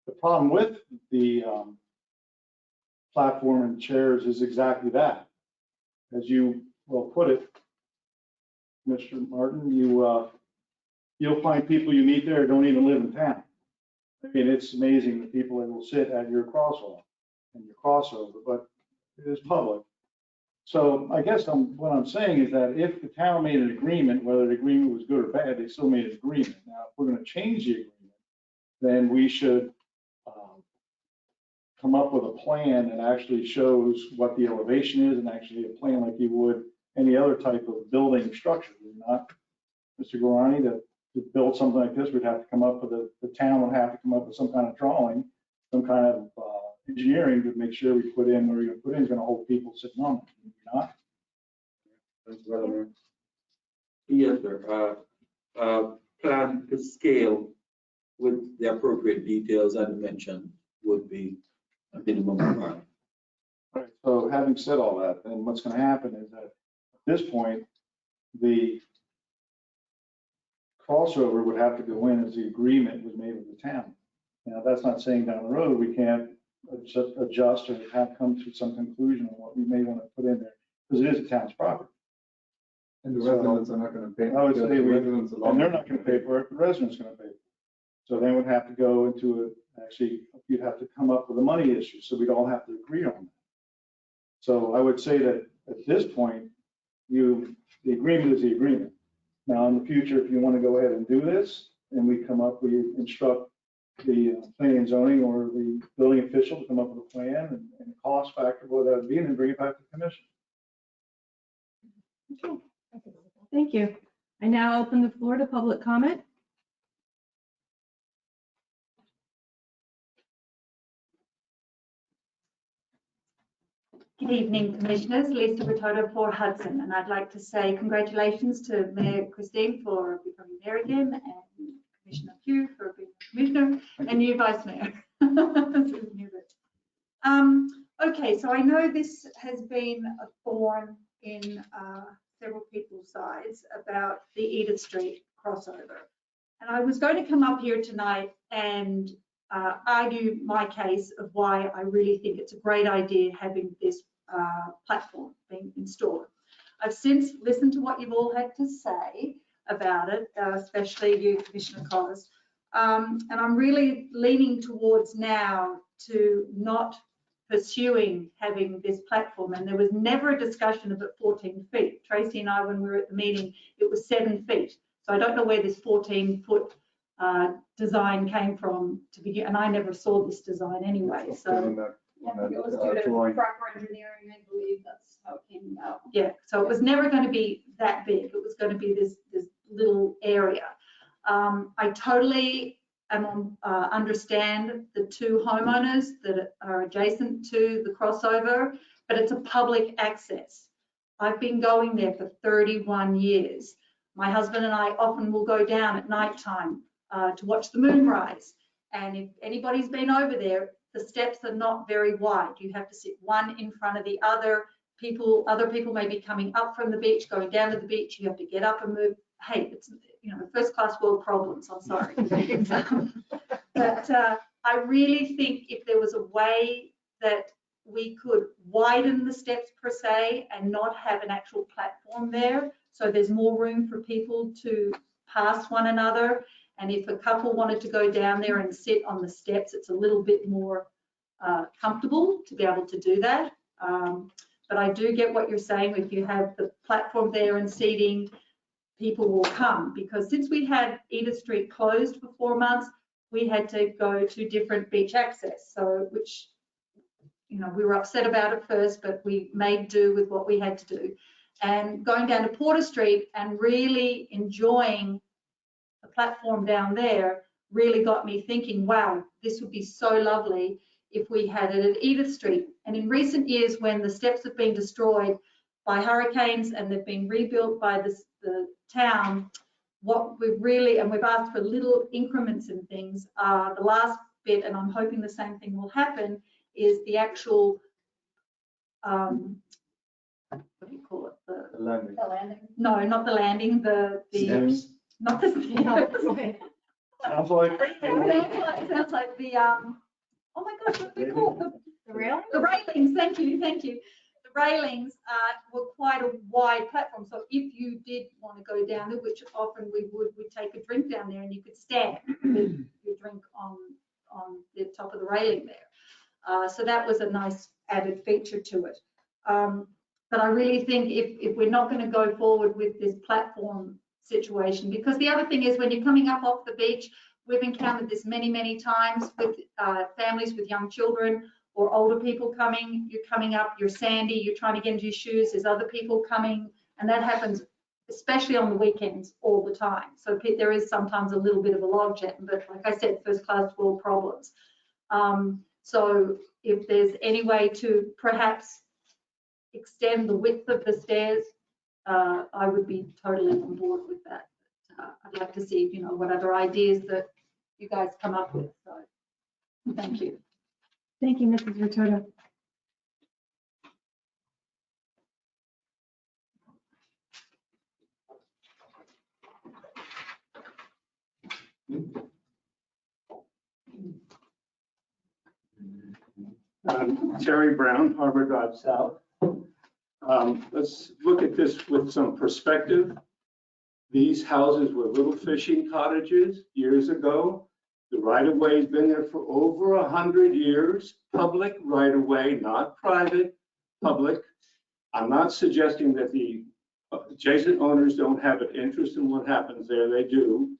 The problem with the platform and chairs is exactly that. As you well put it, Mr. Martin, you'll find people you meet there don't even live in town. I mean, it's amazing the people that will sit at your crossover and your crossover, but it is public. So I guess what I'm saying is that if the town made an agreement, whether the agreement was good or bad, they still made an agreement. Now, if we're going to change the agreement, then we should come up with a plan that actually shows what the elevation is and actually a plan like you would any other type of building structure. Not, Mr. Gorani, that to build something like this, we'd have to come up with the town would have to come up with some kind of drawing, some kind of engineering to make sure we put in where you're going to put in is going to hold people sitting on it. Not? Yes, sir. Plan to scale with the appropriate details and dimension would be a minimum requirement. Right. So having said all that, then what's going to happen is that at this point, the crossover would have to go in as the agreement was made with the town. Now, that's not saying down the road we can't adjust or have come to some conclusion on what we may want to put in there, because it is a town's property. And the residents are not going to pay. I would say residents and they're not going to pay for it, the residents are going to pay for it. So then we'd have to go into you'd have to come up with a money issue, so we'd all have to agree on that. So I would say that at this point, the agreement is the agreement. Now, in the future, if you want to go ahead and do this, and we instruct the planning and zoning or the building official to come up with a plan and a cost factor, what that would be, and then bring it back to the commission. Okay. Thank you. I now open the floor to public comment. Good evening, Commissioners. Lisa Batoto for Hudson, and I'd like to say congratulations to Mayor Christine for becoming mayor again, and Commissioner Pugh for being commissioner, and you Vice Mayor. Okay, so I know this has been a thorn in several people's sides about the Edith Street crossover, and I was going to come up here tonight and argue my case of why I really think it's a great idea having this platform being installed. I've since listened to what you've all had to say about it, especially you, Commissioner Collis, and I'm really leaning towards now to not pursuing having this platform. And there was never a discussion of it 14 feet. Tracy and I, when we were at the meeting, it was 7 feet. So I don't know where this 14-foot design came from to begin, and I never saw this design anyway. So It was due to proper engineering, I believe that's how it came about. yeah, so it was never going to be that big. It was going to be this little area. I totally understand the two homeowners that are adjacent to the crossover, but it's a public access. I've been going there for 31 years. My husband and I often will go down at nighttime to watch the moon rise. And if anybody's been over there, the steps are not very wide. You have to sit one in front of the other. Other people may be coming up from the beach, going down to the beach. You have to get up and move. Hey, it's, first class world problems. I'm sorry. But I really think if there was a way that we could widen the steps per se and not have an actual platform there, so there's more room for people to pass one another. And if a couple wanted to go down there and sit on the steps, it's a little bit more comfortable to be able to do that. But I do get what you're saying. If you have the platform there and seating, people will come, because since we had Edith Street closed for 4 months, we had to go to different beach access. So, which, you know, we were upset about at first, but we made do with what we had to do. And going down to Porter Street and really enjoying the platform down there really got me thinking, wow, this would be so lovely if we had it at Edith Street. And in recent years, when the steps have been destroyed by hurricanes and they've been rebuilt by the town, what we've really, and we've asked for little increments and things, the last bit, and I'm hoping the same thing will happen, is the actual, what do you call it? The landing. The landing. No, not the landing, Steps. not the steps. Sounds like. It sounds like the, oh my gosh, what are they called? The railing? The railings, thank you. The railings were quite a wide platform. So if you did want to go down there, which often we would, we'd take a drink down there and you could stand with your drink on the top of the railing there. So that was a nice added feature to it. But I really think if we're not going to go forward with this platform situation, because the other thing is when you're coming up off the beach, we've encountered this many, many times with families with young children or older people coming. You're coming up, you're sandy, you're trying to get into your shoes, there's other people coming, and that happens especially on the weekends all the time. So there is sometimes a little bit of a logjam, but like I said, first class world problems. So if there's any way to perhaps extend the width of the stairs, I would be totally on board with that. I'd like to see, you know, what other ideas that you guys come up with. So, thank you. Thank you, Mrs. Rototo. Terry Brown, Harbor Drive South. Let's look at this with some perspective. These houses were little fishing cottages years ago. The right-of-way has been there for over 100 years. Public right-of-way, not private, public. I'm not suggesting that the adjacent owners don't have an interest in what happens there. They do.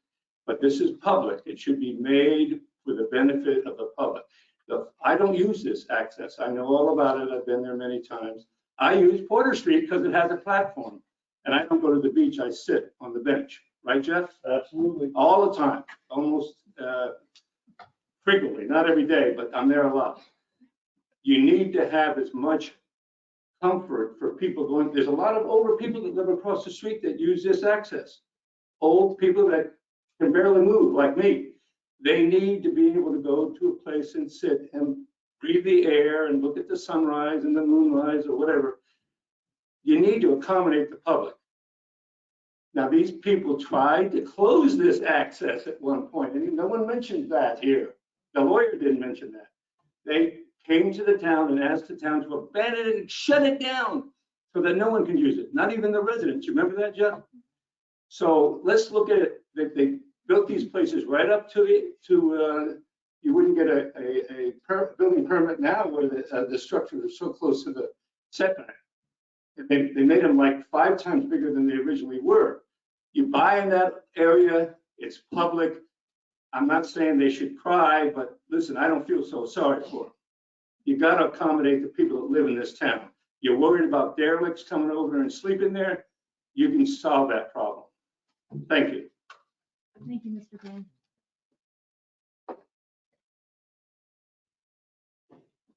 But this is public. It should be made for the benefit of the public. I don't use this access. I know all about it. I've been there many times. I use Porter Street because it has a platform. And I don't go to the beach. I sit on the bench. Right, Jeff? Absolutely. All the time, almost frequently, not every day, but I'm there a lot. You need to have as much comfort for people going. There's a lot of older people that live across the street that use this access. Old people that can barely move, like me. They need to be able to go to a place and sit and breathe the air and look at the sunrise and the moonrise or whatever. You need to accommodate the public. Now, these people tried to close this access at one point, and no one mentioned that here. The lawyer didn't mention that. They came to the town and asked the town to abandon it and shut it down so that no one can use it, not even the residents. You remember that, Jeff? So let's look at it. They built these places right up to you wouldn't get a building permit now where the structure is so close to the setback. They made them like 5 times bigger than they originally were. You buy in that area, it's public. I'm not saying they should cry, but listen, I don't feel so sorry for them. You got to accommodate the people that live in this town. You're worried about derelicts coming over and sleeping there, you can solve that problem. Thank you. Thank you, Mr. Brown.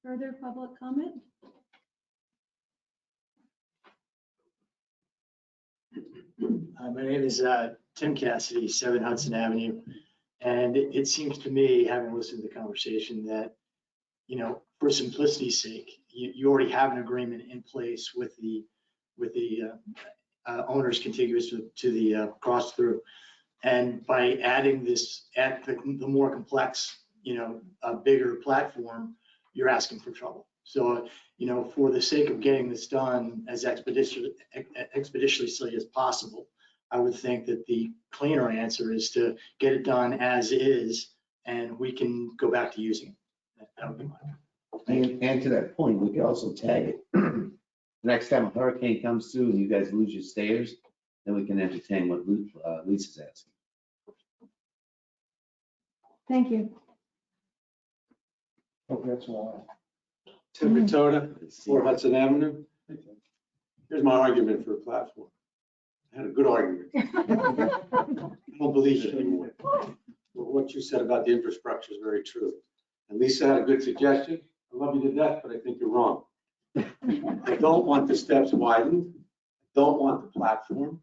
Further public comment? My name is Tim Cassidy, 7 Hudson Avenue. And it seems to me, having listened to the conversation, that, you know, for simplicity's sake, you already have an agreement in place with the owners contiguous to the cross through. And by adding this, at the more complex, you know, a bigger platform, you're asking for trouble. So, you know, for the sake of getting this done as expeditiously as possible, I would think that the cleaner answer is to get it done as is, and we can go back to using it. That would be mine. And to that point, we could also tag it. Next time a hurricane comes through and you guys lose your stairs, then we can entertain what Lisa's asking. Thank you. Okay, that's all. Tim Toda, 4 Hudson Avenue. Here's my argument for a platform. I had a good argument. I don't believe it anymore. But what you said about the infrastructure is very true. And Lisa had a good suggestion. I love you to death, but I think you're wrong. I don't want the steps widened. I don't want the platform.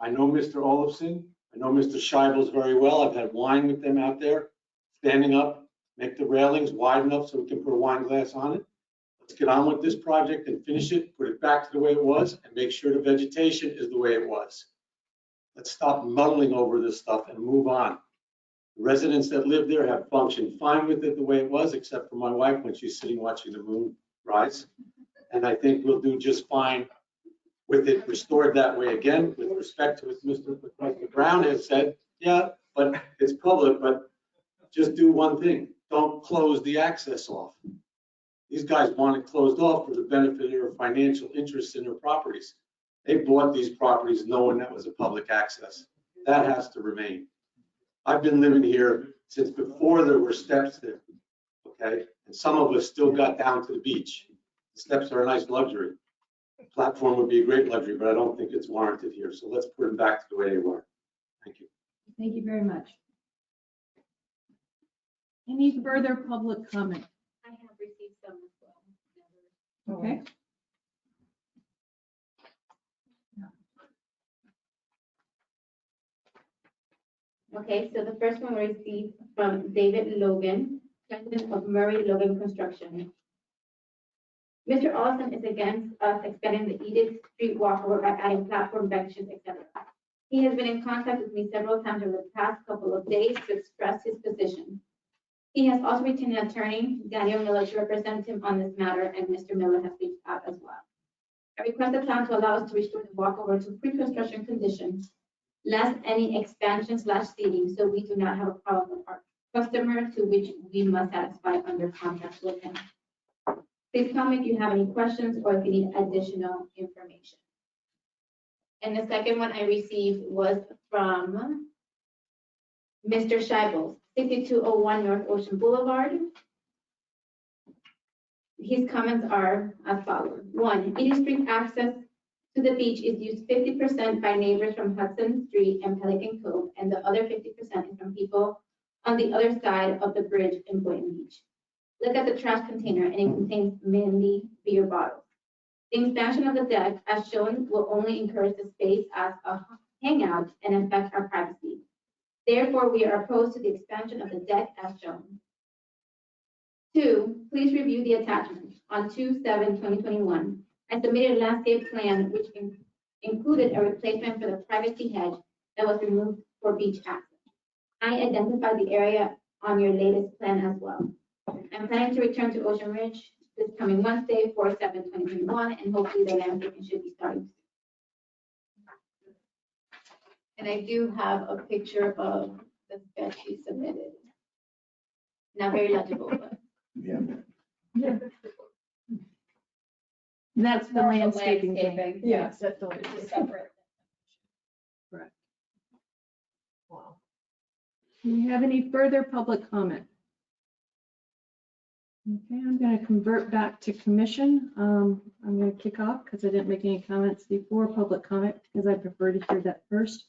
I know Mr. Olafson. I know Mr. Scheibels very well. I've had wine with them out there, standing up, make the railings wide enough so we can put a wine glass on it. Let's get on with this project and finish it, put it back to the way it was, and make sure the vegetation is the way it was. Let's stop muddling over this stuff and move on. The residents that live there have functioned fine with it the way it was, except for my wife when she's sitting watching the moon rise. And I think we'll do just fine with it restored that way again, with respect to what Mr. Brown has said. Yeah, but it's public, but just do one thing. Don't close the access off. These guys want it closed off for the benefit of their financial interests in their properties. They bought these properties knowing that was a public access. That has to remain. I've been living here since before there were steps there, okay? And some of us still got down to the beach. The steps are a nice luxury. A platform would be a great luxury, but I don't think it's warranted here. So let's put them back to the way they were. Thank you. Thank you very much. Any further public comment? I have received some as well. Okay. Okay, so the first one we received from David Logan, president of Murray Logan Construction. Mr. Olson is against us expanding the Edith Street walkover by adding platform benches, etc. He has been in contact with me several times over the past couple of days to express his position. He has also retained an attorney, Daniel Miller, to represent him on this matter, and Mr. Miller has reached out as well. I request the town to allow us to restore the walkover to pre-construction conditions, less any expansion/seeding, so we do not have a problem with our customer, to which we must satisfy under contract with him. Please tell me if you have any questions or if you need additional information. And the second one I received was from Mr. Scheibels, 6201 North Ocean Boulevard. His comments are as follows. 1, Edith Street access to the beach is used 50% by neighbors from Hudson Street and Pelican Cove, and the other 50% is from people on the other side of the bridge in Boynton Beach. Look at the trash container, and it contains mainly beer bottles. The expansion of the deck, as shown, will only encourage the space as a hangout and affect our privacy. Therefore, we are opposed to the expansion of the deck as shown. 2, please review the attachment. On 2/7/2021, I submitted a landscape plan which included a replacement for the privacy hedge that was removed for beach access. I identified the area on your latest plan as well. I'm planning to return to Ocean Ridge this coming Wednesday, 4/7/2021, and hopefully the landscaping should be starting soon. And I do have a picture of the sketch he submitted. Not very legible, but. Yeah. That's the landscaping thing. Landscaping, Yes, that's all. It's separate. correct. Wow. Do you have any further public comment? Okay, I'm going to convert back to commission. I'm going to kick off because I didn't make any comments before public comment because I prefer to hear that first.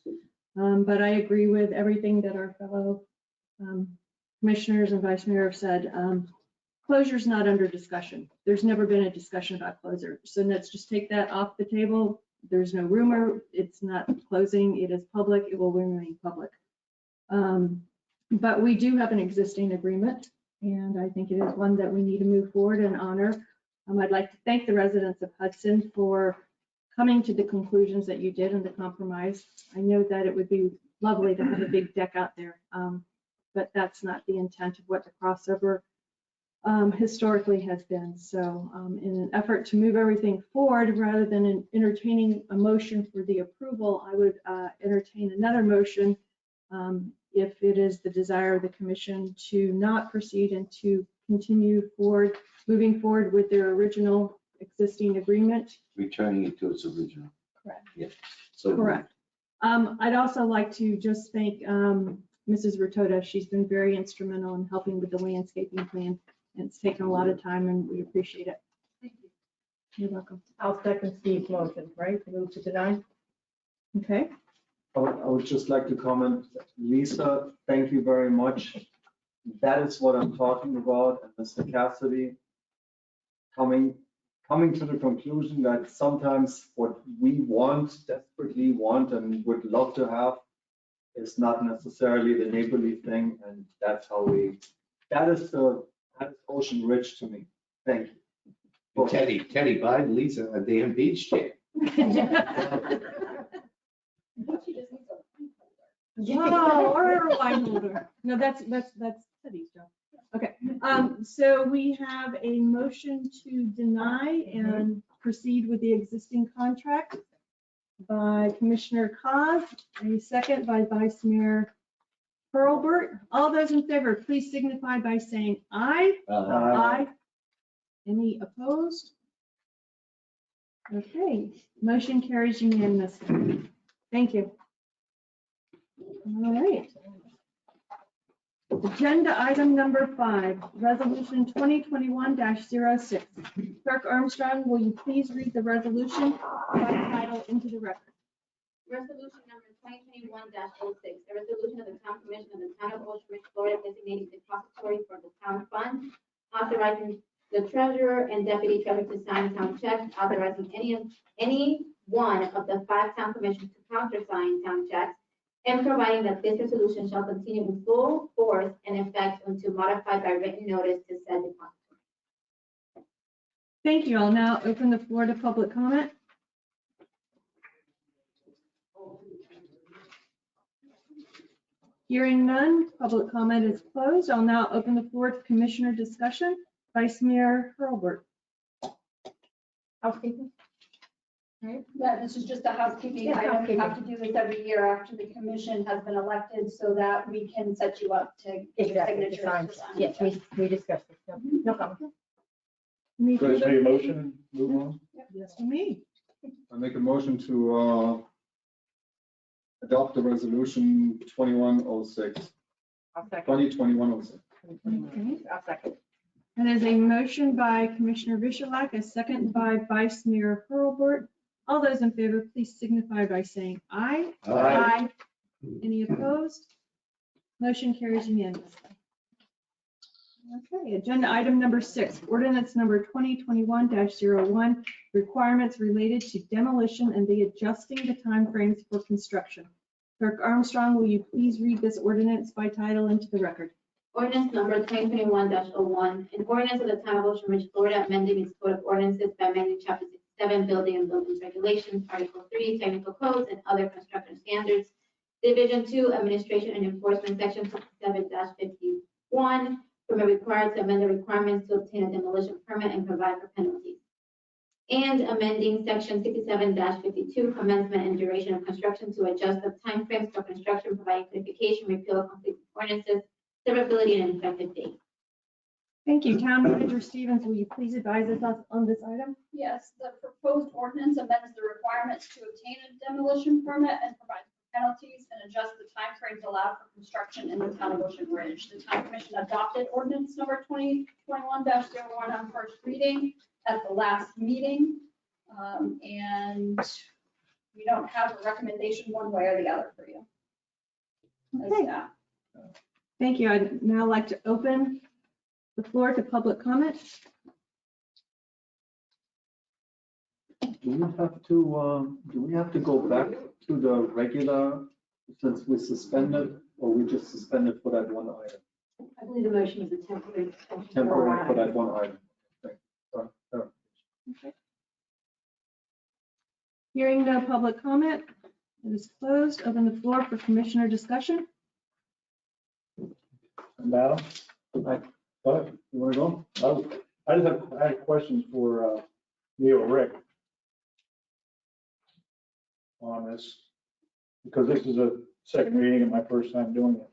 But I agree with everything that our fellow commissioners and vice mayor have said. Closure is not under discussion. There's never been a discussion about closure. So let's just take that off the table. There's no rumor. It's not closing. It is public. It will remain public. But we do have an existing agreement, and I think it is one that we need to move forward and honor. I'd like to thank the residents of Hudson for coming to the conclusions that you did in the compromise. I know that it would be lovely to have a big deck out there, but that's not the intent of what the crossover historically has been. So in an effort to move everything forward, rather than entertaining a motion for the approval, I would entertain another motion if it is the desire of the commission to not proceed and to continue forward, moving forward with their original existing agreement. Returning it to its original. Correct. Yes. So Correct. I'd also like to just thank Mrs. Rotota. She's been very instrumental in helping with the landscaping plan. And it's taken a lot of time and we appreciate it. Thank you. You're welcome. I'll second Steve's motion, right, to move to deny? Okay. I would just like to comment, Lisa, thank you very much. That is what I'm talking about, and Mr. Cassidy, coming to the conclusion that sometimes what we desperately want and would love to have is not necessarily the neighborly thing, and that's how that is Ocean Ridge to me. Thank you. Teddy, buy Lisa a damn beach chair. Oh, or a wine holder. No, that's Teddy's job. Okay, so we have a motion to deny and proceed with the existing contract by Commissioner Cos, a second by Vice Mayor Hurlbert. All those in favor, please signify by saying aye. Aye. Any opposed? Okay, motion carries unanimously. Thank you. All right. Agenda item number 5, resolution 2021-06. Clerk Armstrong, will you please read the resolution by title into the record? Resolution number 2021-06, a resolution of the Town Commission of the Town of Ocean Ridge, Florida, designating depository for the town fund, authorizing the treasurer and deputy treasurer to sign town checks, authorizing any one of the 5 town commissions to countersign town checks, and providing that this resolution shall continue in full force and effect until modified by written notice to said depository. Thank you. I'll now open the floor to public comment. Hearing none, public comment is closed. I'll now open the floor to commissioner discussion. Vice Mayor Hurlbert. Housekeeping? Right. Yeah, this is just a housekeeping Yeah, item. We housekeeping. have to do this every year after the commission has been elected so that we can set you up to get Exactly, signatures. the signs. to sign. Yes, we discussed this. No comment. Any So I further- make a motion, move on? Yes, for me. I make a motion to adopt the resolution 2106, I'll second. 2021-06. Okay. I'll second. And there's a motion by Commissioner Vishalak, a second by Vice Mayor Hurlbert. All those in favor, please signify by saying aye. Aye. Any opposed? Motion carries unanimously. Okay, agenda item number 6, ordinance number 2021-01, requirements related to demolition and the adjusting the timeframes for construction. Clerk Armstrong, will you please read this ordinance by title into the record? Ordinance number 2021-01, an ordinance of the Town of Ocean Ridge, Florida, amending its code of ordinances by amending chapter 67, building and buildings regulations, article 3, technical codes and other construction standards, division 2, administration and enforcement, section 67-51, permit required to amend the requirements to obtain a demolition permit and provide for penalties. And amending section 67-52, commencement and duration of construction to adjust the timeframes for construction, providing clarification, repeal of conflicting ordinances, severability and effective date. Thank you. Town Manager Stevens, will you please advise us on this item? Yes, the proposed ordinance amends the requirements to obtain a demolition permit and provide penalties and adjust the timeframes allowed for construction in the Town of Ocean Ridge. The Town Commission adopted ordinance number 2021-01 on first reading at the last meeting. And we don't have a recommendation one way or the other for you. Okay. Thank you. I'd now like to open the floor to public comment. Do we have to go back to the regular, since we suspended, or we just suspended for that one item? I believe the motion is a temporary. Temporary for that one item. Okay. Hearing no public comment, it is closed. Open the floor for commissioner discussion. Madam? Hi. What? You want to go? I had questions for Neil Rick on this, because this is a second reading and my first time doing it.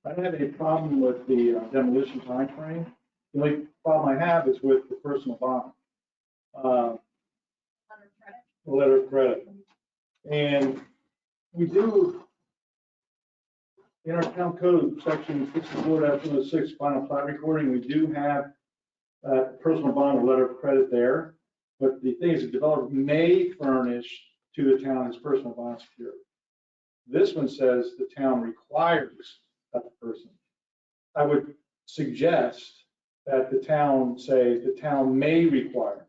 I don't have any problem with the demolition timeframe. The only problem I have is with the personal bond. The letter of credit. And we do, in our town code, section 64.06, final plat recording, we do have personal bond or letter of credit there. But the thing is, the developer may furnish to the town his personal bond security. This one says the town requires that the person. I would suggest that the town say the town may require,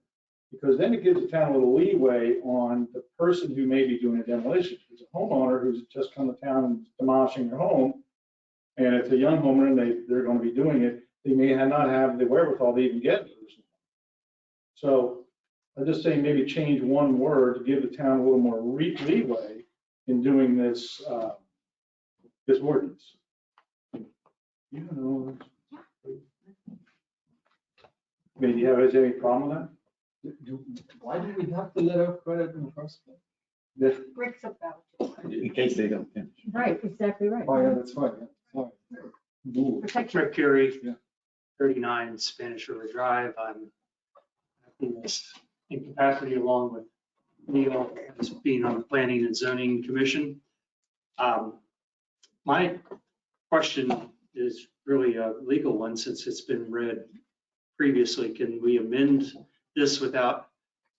because then it gives the town a little leeway on the person who may be doing a demolition. If it's a homeowner who's just come to town and demolishing their home, and it's a young homeowner and they're going to be doing it, they may not have the wherewithal to even get it. So I'm just saying maybe change one word to give the town a little more leeway in doing this, this ordinance. You know, I mean, do you have any problem with that? Why do we have the letter of credit in the first place? Bricks about. In case they don't finish. Right, exactly right. Oh, yeah, that's fine. Yeah. Sorry. Protection. Rick Curie, Yeah. 39 Spanish River Drive. I'm in this incapacity along with Neil as being on the Planning and Zoning Commission. My question is really a legal one since it's been read previously. Can we amend this without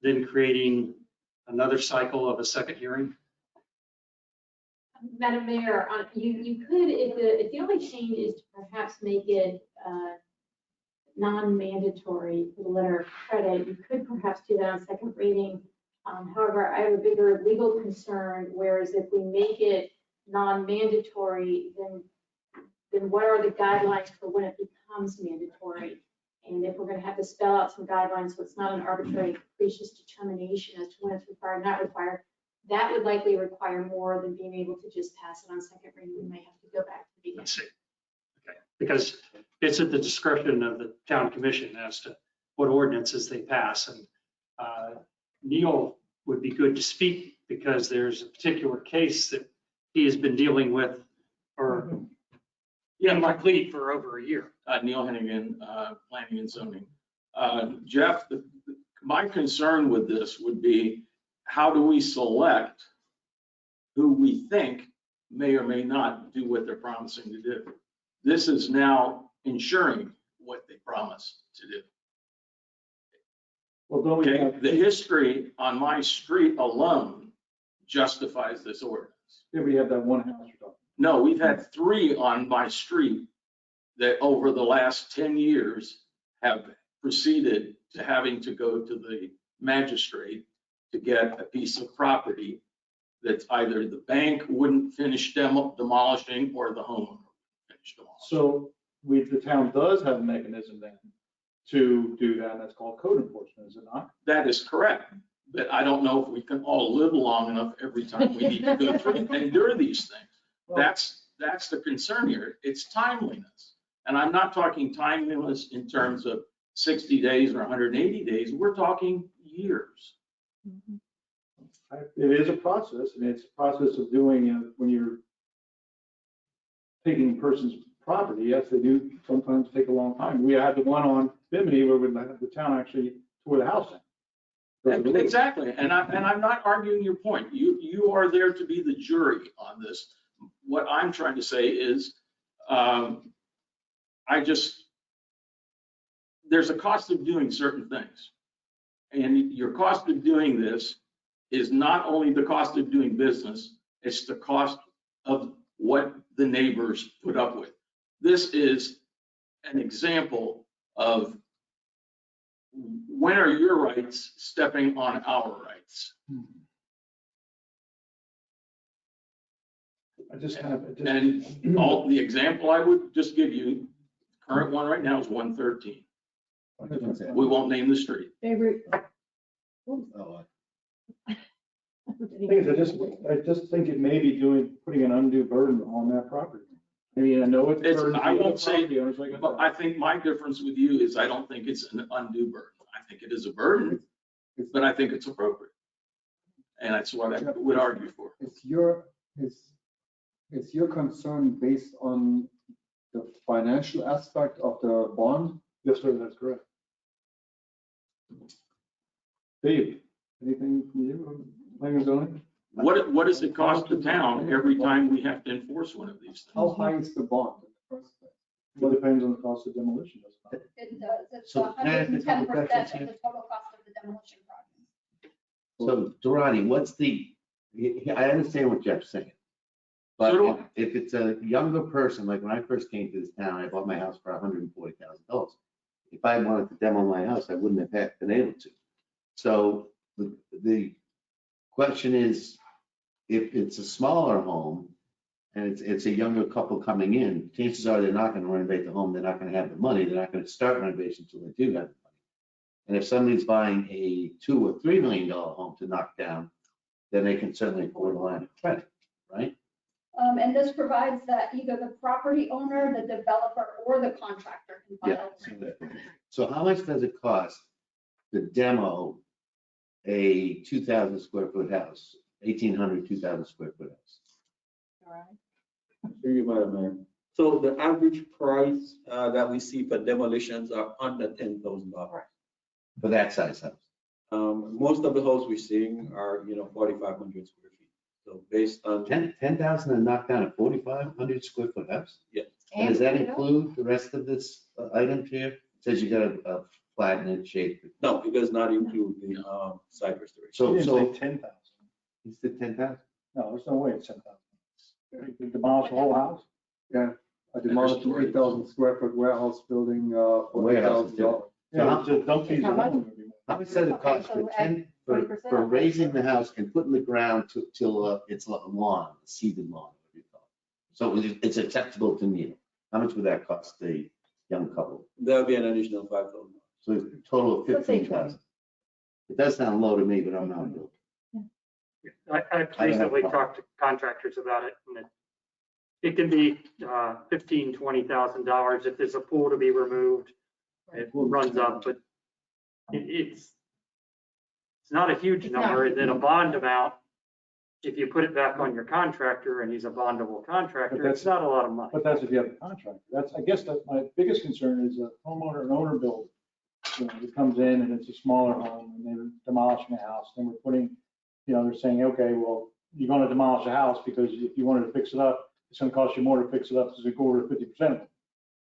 then creating another cycle of a second hearing? Madam Mayor, you could, if the only change is to perhaps make it non-mandatory for the letter of credit, you could perhaps do that on second reading. However, I have a bigger legal concern, whereas if we make it non-mandatory, then what are the guidelines for when it becomes mandatory? And if we're going to have to spell out some guidelines so it's not an arbitrary capricious determination as to when it's required, not required, that would likely require more than being able to just pass it on second reading. We may have to go back to the beginning. Let's see. Okay, because it's at the discretion of the town commission as to what ordinances they pass. And Neil would be good to speak because there's a particular case that he has been dealing with for, complete for over a year. Neil Hennigan, Planning and Zoning. Jeff, my concern with this would be, how do we select who we think may or may not do what they're promising to do? This is now ensuring what they promised to do. Well, don't we Okay, have, the history on my street alone justifies this ordinance. here we have that one house you're talking. No, we've had 3 on my street that over the last 10 years have proceeded to having to go to the magistrate to get a piece of property that either the bank wouldn't finish demolishing or the homeowner wouldn't finish demolishing. So the town does have a mechanism then to do that, and that's called code enforcement, is it not? That is correct, but I don't know if we can all live long enough every time we need to go through and endure these things. That's the concern here. It's timeliness. And I'm not talking timeliness in terms of 60 days or 180 days. We're talking years. It is a process, and it's a process of doing, when you're taking a person's property, yes, they do sometimes take a long time. We had the one on Bimini where the town actually tore the house down. Exactly, and I'm not arguing your point. You are there to be the jury on this. What I'm trying to say is, there's a cost of doing certain things. And your cost of doing this is not only the cost of doing business, it's the cost of what the neighbors put up with. This is an example of when are your rights stepping on our rights? And all the example I would just give you, current one right now is 113. We won't name the street. Favorite. The thing is, I just think it may be putting an undue burden on that property. I mean, I know it's. I won't say, but I think my difference with you is I don't think it's an undue burden. I think it is a burden, but I think it's appropriate. And that's what I would argue for. Is your concern based on the financial aspect of the bond Yes, sir, that's correct. Dave, anything from you, planning and zoning? What does it cost the town every time we have to enforce one of these things? How high is the bond in the first place? Well, it depends on the cost of demolition, doesn't it? It does, it's So can I ask a couple 110% questions of here? the total cost of the demolition project. So Durrani, I understand what Jeff's saying. But So do I. if it's a younger person, like when I first came to this town, I bought my house for $140,000. If I wanted to demo my house, I wouldn't have been able to. So the question is, if it's a smaller home and it's a younger couple coming in, chances are they're not going to renovate the home. They're not going to have the money. They're not going to start renovation until they do have the money. And if somebody's buying a $2 or $3 million home to knock down, then they can certainly afford a line of credit, right? And this provides that either the property owner, the developer, or the contractor can Yeah. file. So how much does it cost to demo a 2,000 square foot house, 1,800, 2,000 square foot house? All right. Through you, Madam Mayor. So the average price that we see for demolitions are under $10,000. For that size house? Most of the houses we're seeing are, 4,500 square feet. So based on. 10,000 to knock down a 4,500 square foot house? Yeah. And does that include the rest of this item here? It says you got a flatten it, shape it. No, it does not include the site restoration. So, He didn't so say 10,000. he said 10,000? No, there's no way it's 10,000. You demolish the whole house? Yeah, I demolished an 8,000 square foot warehouse building for Warehouse, $8,000. Yeah, it's just dump fees How much? alone would be more. How much does it cost for so add 20% for on raising the house and putting the ground till it's like a lawn, seeded lawn, whatever you call it? So it's acceptable to me. How much would that cost a young couple? There'll be an additional $5,000. So it's a total of Let's say 15,000. It does sound low to me, but I'm not a builder. I've recently talked to contractors about it, and it can be $15,000, $20,000 if there's a pool to be removed. It runs up, but it's not a huge It's not. number. And then a bond amount, if you put it back on your contractor and he's a bondable contractor, that's- it's not a lot of money. But that's if you have a contractor. I guess that my biggest concern is a homeowner, an owner builder. Who comes in and it's a smaller home and they're demolishing a house, and we're putting, they're saying, okay, well, you're gonna demolish a house because if you wanted to fix it up, it's gonna cost you more to fix it up, because we go over 50% of it.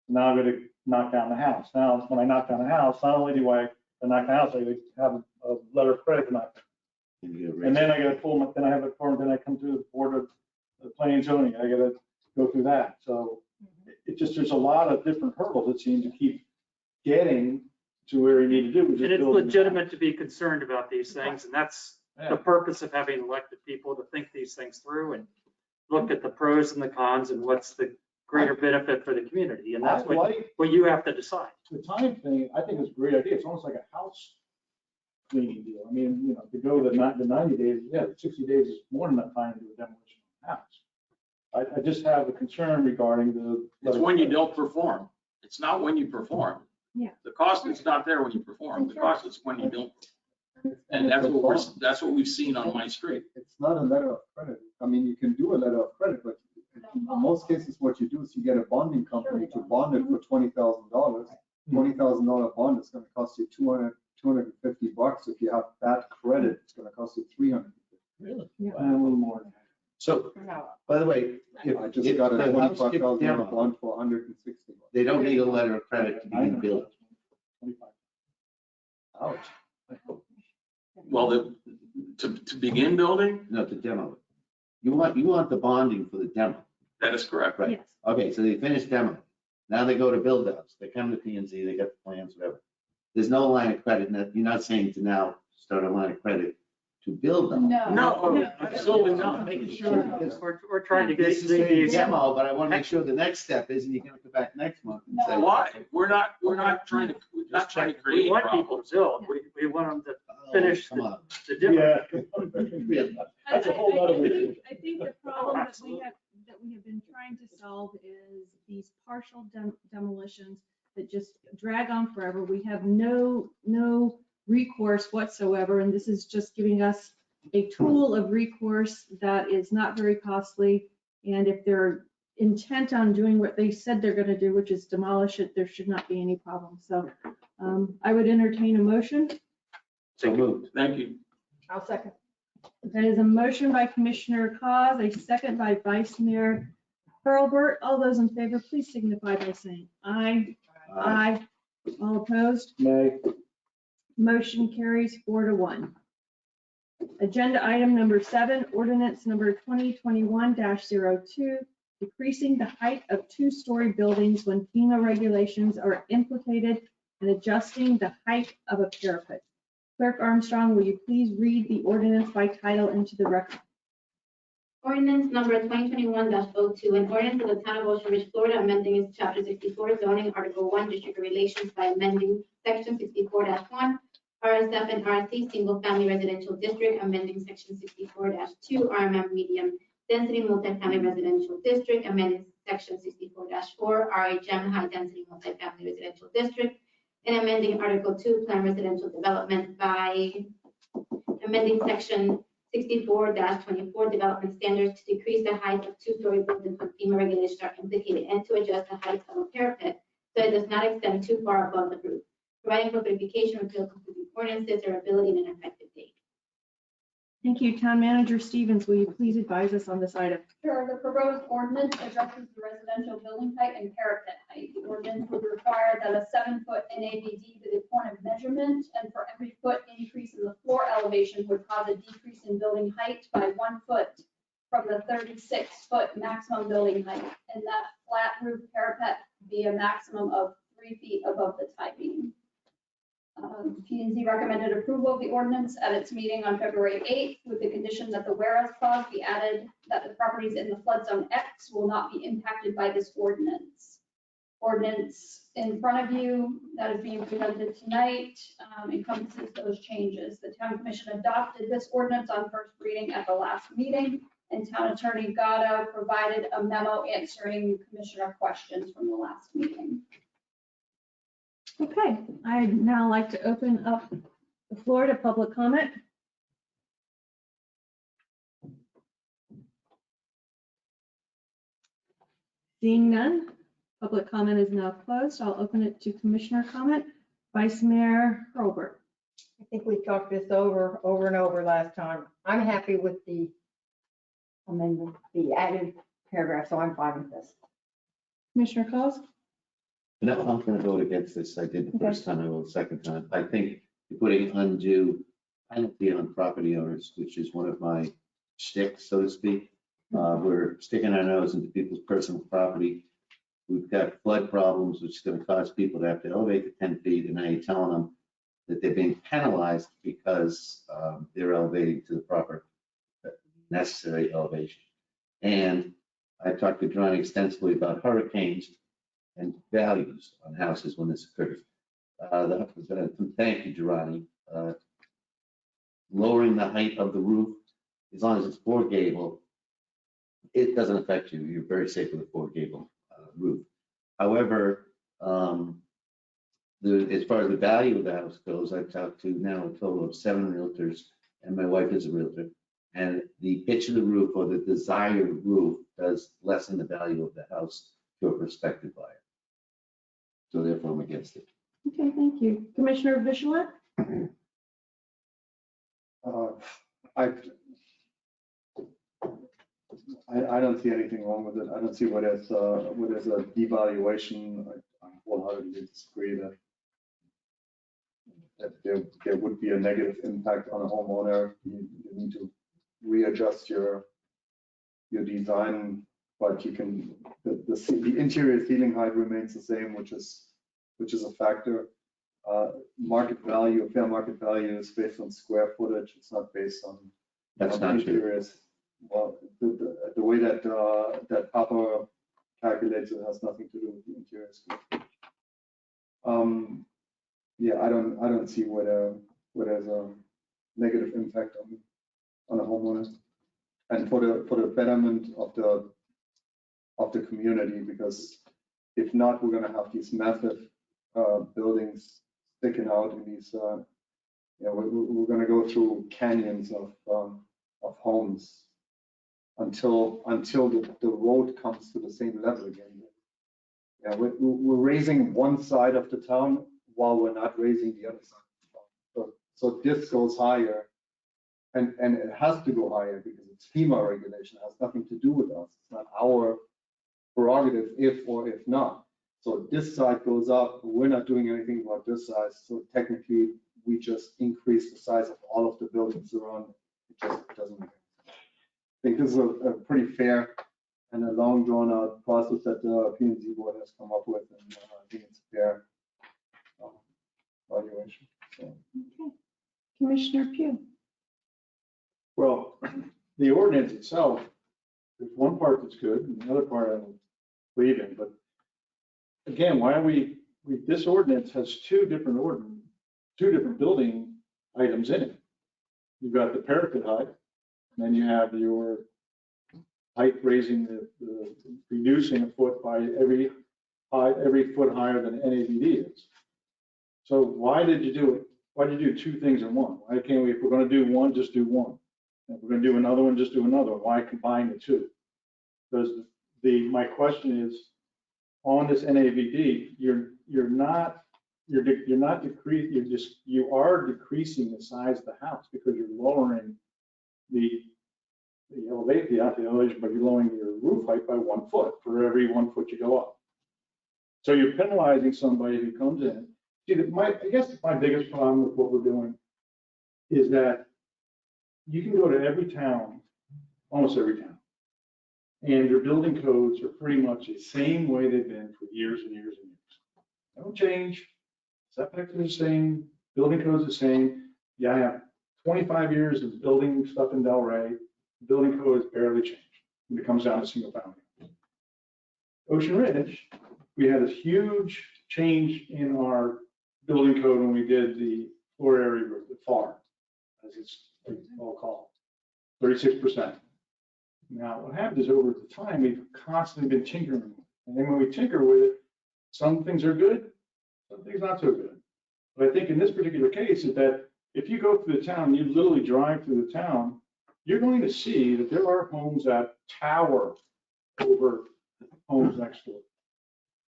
Now I'm gonna knock down the house. Now, when I knock down the house, not only do I knock the house, I have a letter of credit to knock down. And then I gotta then I have a form, then I come to the board of planning and zoning, I gotta go through that. So there's a lot of different hurdles that seem to keep getting to where you need to do. And it's legitimate to be concerned about these things, and that's the purpose of having elected people, to think these things through and look at the pros and the cons and what's the greater benefit for the community. And that's what you have to decide. The time thing, I think is a great idea. It's almost like a house cleaning deal. I mean, to go the 90 days, 60 days is more than enough time to do a demolition of the house. I just have a concern regarding the. It's when you don't perform. It's not when you perform. Yeah. The cost is not there when you perform. The cost is when you don't. And that's what we've seen on my street. It's not a letter of credit. I mean, you can do a letter of credit, but in most cases, what you do is you get a bonding company to bond it for $20,000. $20,000 bond is gonna cost you $250. If you have that credit, it's gonna cost you $350. Really? And a little more. So, by the way, if I just if got a the house gets $25,000 demoed, bond for $160. they don't need a letter of credit to begin building. Ouch. Well, to begin building, No, to demo it. You want the bonding for the demo, that is correct. right? Okay, so they finish demo. Now they go to build outs. They come to P and Z, they got the plans, whatever. There's no line of credit. You're not saying to now start a line of credit to build them. No, absolutely not. Making sure. because We're trying to get This is a these. demo, but I want to make sure the next step isn't you're gonna come back next month and say. Why? We're not trying to We create want people problems. to build. We want them to Oh, finish come on. the difference. That's a whole lot of I think the problem that we have been trying to solve is these partial demolitions that just drag on forever. We have no recourse whatsoever, and this is just giving us a tool of recourse that is not very costly. And if there are intent on doing what they said they're gonna do, which is demolish it, there should not be any problem. So I would entertain a motion. So moved. Thank you. I'll second. That is a motion by Commissioner Cos, a second by Vice Mayor Hurlbert. All those in favor, please signify by saying aye. Aye. All opposed? Nay. Motion carries 4-1. Agenda item number 7, ordinance number 2021-02, decreasing the height of 2-story buildings when FEMA regulations are implicated and adjusting the height of a parapet. Clerk Armstrong, will you please read the ordinance by title into the record? Ordinance number 2021-02, an ordinance of the Town of Ocean Ridge, Florida, amending its Chapter 64 zoning, Article 1, District Relations by amending Section 64-1, RS7 and RC, Single Family Residential District, amending Section 64-2, RMM Medium Density Multifamily Residential District, amending Section 64-4, RHM High Density Multifamily Residential District, and amending Article 2, Plan Residential Development by amending Section 64-24, Development Standards to decrease the height of 2-story buildings when FEMA regulations are implicated and to adjust the height of a parapet so it does not extend too far above the roof, providing for verification, repeal conflicting ordinances, or ability and an effective date. Thank you. Town Manager Stevens, will you please advise us on this item? Sure, the proposed ordinance addresses the residential building height and parapet height. The ordinance would require that a 7-foot NAVD be the point of measurement, and for every foot increase in the floor elevation would cause a decrease in building height by 1 foot from the 36-foot maximum building height, and that flat roof parapet be a maximum of 3 feet above the tie beam. P&Z recommended approval of the ordinance at its meeting on February 8th with the condition that the whereas clause be added that the properties in the flood zone X will not be impacted by this ordinance. Ordinance in front of you that is being presented tonight encompasses those changes. The Town Commission adopted this ordinance on first reading at the last meeting, and Town Attorney Gatto provided a memo answering Commissioner questions from the last meeting. Okay, I'd now like to open up the floor to public comment. Seeing none, public comment is now closed. I'll open it to Commissioner comment. Vice Mayor Hurlbert. I think we talked this over and over last time. I'm happy with the amendment, the added paragraph, so I'm fine with this. Commissioner Cos? No, I'm going to vote against this. I did the first time, I will the second time. I think you're putting undue penalty on property owners, which is one of my shticks, so to speak. We're sticking our nose into people's personal property. We've got flood problems, which is going to cause people to have to elevate to 10 feet, and now you're telling them that they're being penalized because they're elevating to the proper necessary elevation. And I talked to John extensively about hurricanes and values on houses when this occurs. Thank you, Girani. Lowering the height of the roof, as long as it's floor gable, it doesn't affect you. You're very safe with a floor gable roof. However, as far as the value of the house goes, I've talked to now a total of 7 realtors, and my wife is a realtor. And the pitch of the roof or the desired roof does lessen the value of the house to a prospective buyer. So therefore, I'm against it. Okay, thank you. Commissioner Vigilant? I don't see anything wrong with it. I don't see what is a devaluation. I wholeheartedly disagree that there would be a negative impact on a homeowner. You need to readjust your design, but you can, the interior ceiling height remains the same, which is a factor. Market value, fair market value is based on square footage. It's not based on interiors. Well, the way that that Papa calculates it has nothing to do with the interiors. Yeah, I don't see where there's a negative impact on a homeowner, and for the betterment of the community, because if not, we're going to have these massive buildings sticking out in these. We're going to go through canyons of homes. until the road comes to the same level again. Yeah, we're raising one side of the town while we're not raising the other side of the town. So this goes higher, and it has to go higher because it's FEMA regulation. It has nothing to do with us. It's not our prerogative if or if not. So this side goes up, we're not doing anything about this side. So technically, we just increase the size of all of the buildings around. It just doesn't make sense. I think this is a pretty fair and a long drawn out process that the P&Z board has come up with, and I think it's a fair valuation. So. Okay. Commissioner Pugh. Well, the ordinance itself, there's one part that's good and the other part I don't believe in, but again, why are this ordinance has two different building items in it. You've got the parapet height, and then you have your height raising reducing a foot by every foot higher than NAVD is. So why did you do it? Why did you do two things in one? Why can't we, if we're going to do one, just do one? If we're going to do another one, just do another one. Why combine the two? Because my question is, on this NAVD, you are decreasing the size of the house because you're lowering the elevation, but you're lowering your roof height by 1 foot for every 1 foot you go up. So you're penalizing somebody who comes in. See, I guess my biggest problem with what we're doing is that you can go to every town, almost every town, and their building codes are pretty much the same way they've been for years and years and years. They don't change. Setbacks are the same. Building codes are the same. Yeah, I have 25 years of building stuff in Delray. The building code has barely changed when it comes down to single family. Ocean Ridge, we had this huge change in our building code when we did the floor area roof, the FAR, as it's all called, 36%. Now, what happened is over the time, we've constantly been tinkering with it. And then when we tinker with it, some things are good, some things not so good. But I think in this particular case is that if you go through the town, you literally drive through the town, you're going to see that there are homes that tower over homes next door.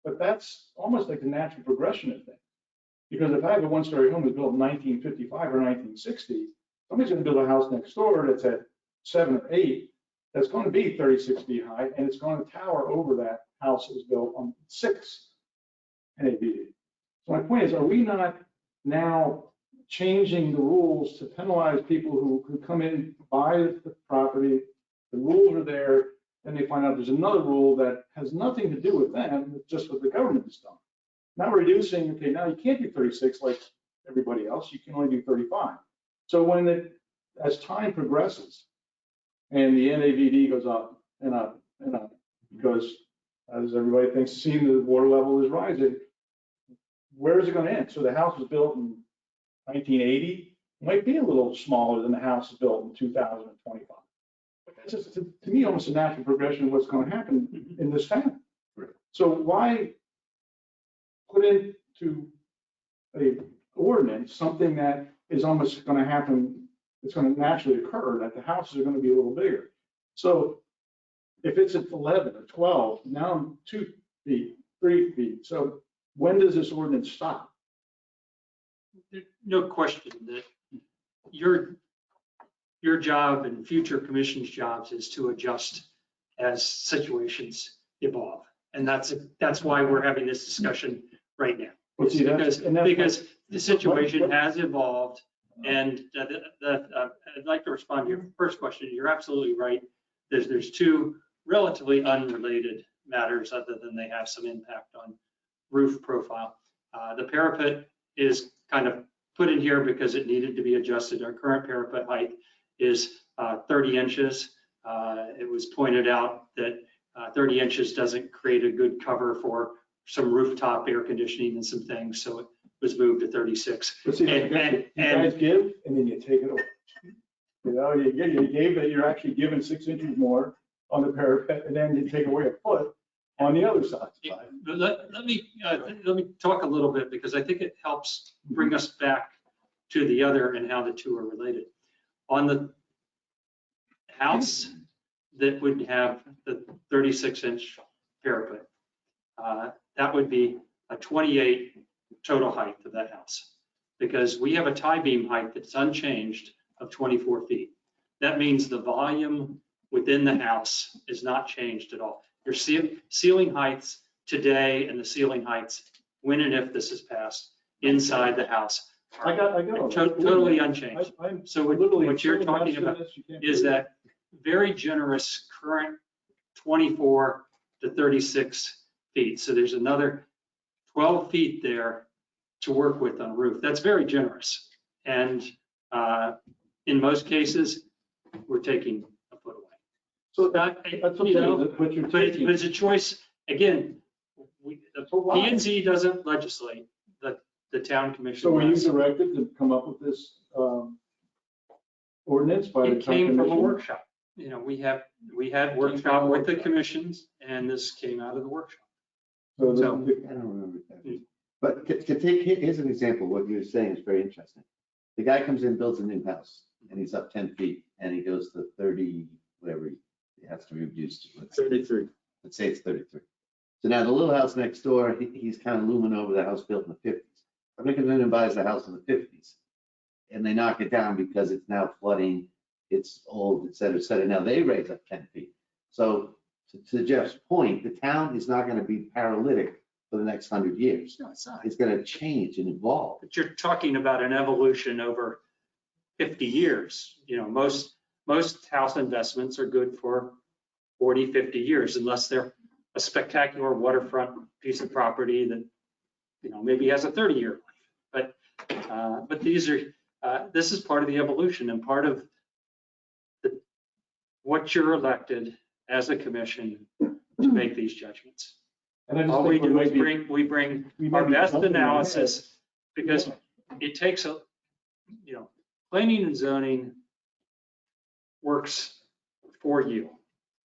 But that's almost like the natural progression of things. Because if I have a one-story home that's built in 1955 or 1960, somebody's going to build a house next door that's at 7 or 8, that's going to be 36 feet high, and it's going to tower over that house that was built on 6 NAVD. So my point is, are we not now changing the rules to penalize people who come in, buy the property, the rules are there, then they find out there's another rule that has nothing to do with them, it's just what the government has done. Now we're reducing, okay, now you can't do 36 like everybody else, you can only do 35. So as time progresses and the NAVD goes up and up and up, because as everybody thinks, seeing the water level is rising, where is it going to end? So the house was built in 1980, might be a little smaller than the house is built in 2025. That's just, to me, almost a natural progression of what's going to happen in this town. So why put into a ordinance something that is almost going to happen, it's going to naturally occur, that the houses are going to be a little bigger. So if it's at 11 or 12, now I'm 2 feet, 3 feet. So when does this ordinance stop? No question that your job and future commission's jobs is to adjust as situations evolve. And that's why we're having this discussion right now. Because the situation has evolved, and I'd like to respond to your first question. You're absolutely right. There's two relatively unrelated matters other than they have some impact on roof profile. The parapet is kind of put in here because it needed to be adjusted. Our current parapet height is 30 inches. It was pointed out that 30 inches doesn't create a good cover for some rooftop air conditioning and some things, so it was moved to 36. But see, you guys give and then you take it away. You know, you gave that, you're actually giving 6 inches more on the parapet, and then you take away a foot on the other side. But let me talk a little bit, because I think it helps bring us back to the other and how the two are related. On the house, that would have the 36-inch parapet. That would be a 28 total height of that house, because we have a tie beam height that's unchanged of 24 feet. That means the volume within the house is not changed at all. Your ceiling heights today and the ceiling heights, when and if this is passed, inside the house I got all that. totally unchanged. I'm So literally what you're so talking invested in about this, you can't is believe it. that very generous current 24 to 36 feet. So there's another 12 feet there to work with on a roof. That's very generous. And in most cases, we're taking a foot away. So That's okay, but you're taking. But it's a choice. Again, the P&Z doesn't legislate, the town commission So were you does. directed to come up with this ordinance by the It town came from a commission? workshop. You know, we had workshop with the commissions, and this came out of the workshop. So So- I don't remember that. But to take, here's an example, what you're saying is very interesting. The guy comes in, builds a new house, and he's up 10 feet, and he goes to 30, whatever he has to be reduced to. 33. Let's say it's 33. So now the little house next door, he's kind of looming over the house built in the 50s. Somebody comes in and buys the house in the 50s, and they knock it down because it's now flooding, it's old, et cetera, et cetera. Now they raise up 10 feet. So to Jeff's point, the town is not going to be paralytic for the next 100 years. No, it's not. It's going to change and evolve. But you're talking about an evolution over 50 years. You know, most house investments are good for 40, 50 years, unless they're a spectacular waterfront piece of property that, you know, maybe has a 30-year life. But these are, this is part of the evolution and part of what you're elected as a commission to make these judgments. And I just All we think do is might be- we bring we might our be best jumping ahead. analysis, because it takes a, you know, planning and zoning works for you.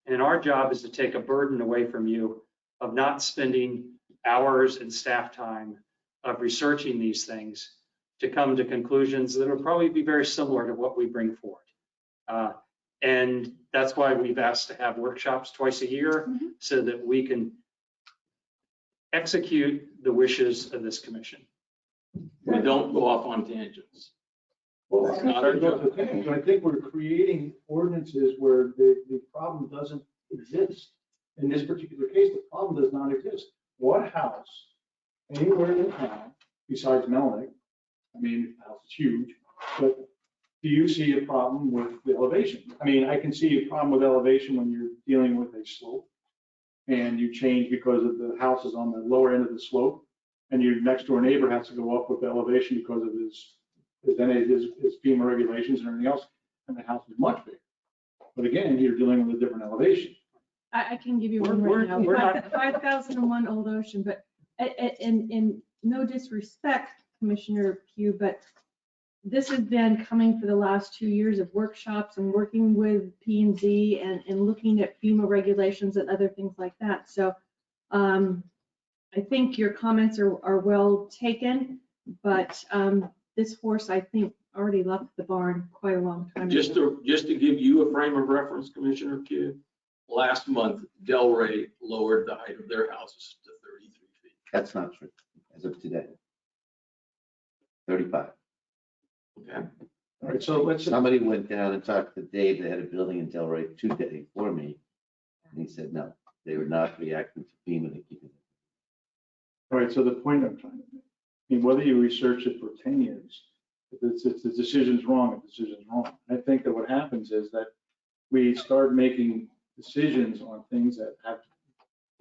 And our job is to take a burden away from you of not spending hours and staff time of researching these things to come to conclusions that will probably be very similar to what we bring forward. And that's why we've asked to have workshops twice a year so that we can execute the wishes of this commission. We don't go off on tangents. Well, That's not our job. I think we're creating ordinances where the problem doesn't exist. In this particular case, the problem does not exist. What house anywhere in town besides Melnick, I mean, the house is huge, but do you see a problem with the elevation? I mean, I can see a problem with elevation when you're dealing with a slope and you change because of the house is on the lower end of the slope and your next door neighbor has to go up with the elevation because of his FEMA regulations and everything else, and the house is much bigger. But again, you're dealing with a different elevation. I can give you one right now. We're not- 5001 Old Ocean, but in no disrespect, Commissioner Pugh, but this has been coming for the last 2 years of workshops and working with P&Z and looking at FEMA regulations and other things like that. So I think your comments are well taken, but this horse, I think, already left the barn quite a long time ago. Just to give you a frame of reference, Commissioner Q, last month, Delray lowered the height of their houses to 33 feet. That's not true as of today. 35. Okay. All right, so let's, Somebody went down and talked to Dave, they had a building in Delray 2 days for me. And he said, no, they were not reacting to FEMA to keep it. all right, so the point I'm trying to make, I mean, whether you research it for 10 years, if the decision's wrong, the decision's wrong. I think that what happens is that we start making decisions on things that have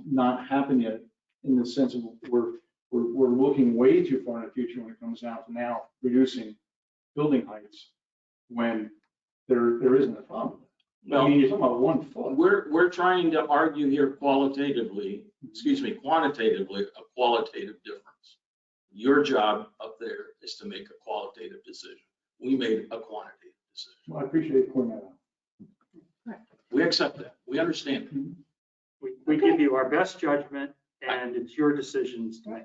not happened yet, in the sense of we're looking way too far in the future when it comes down to now reducing building heights when there isn't a problem. I mean, you're talking about 1 foot. We're trying to argue here quantitatively, a qualitative difference. Your job up there is to make a qualitative decision. We made a quantitative decision. Well, I appreciate you pointing that out. We accept that. We understand. We give you our best judgment, and it's your decisions to make.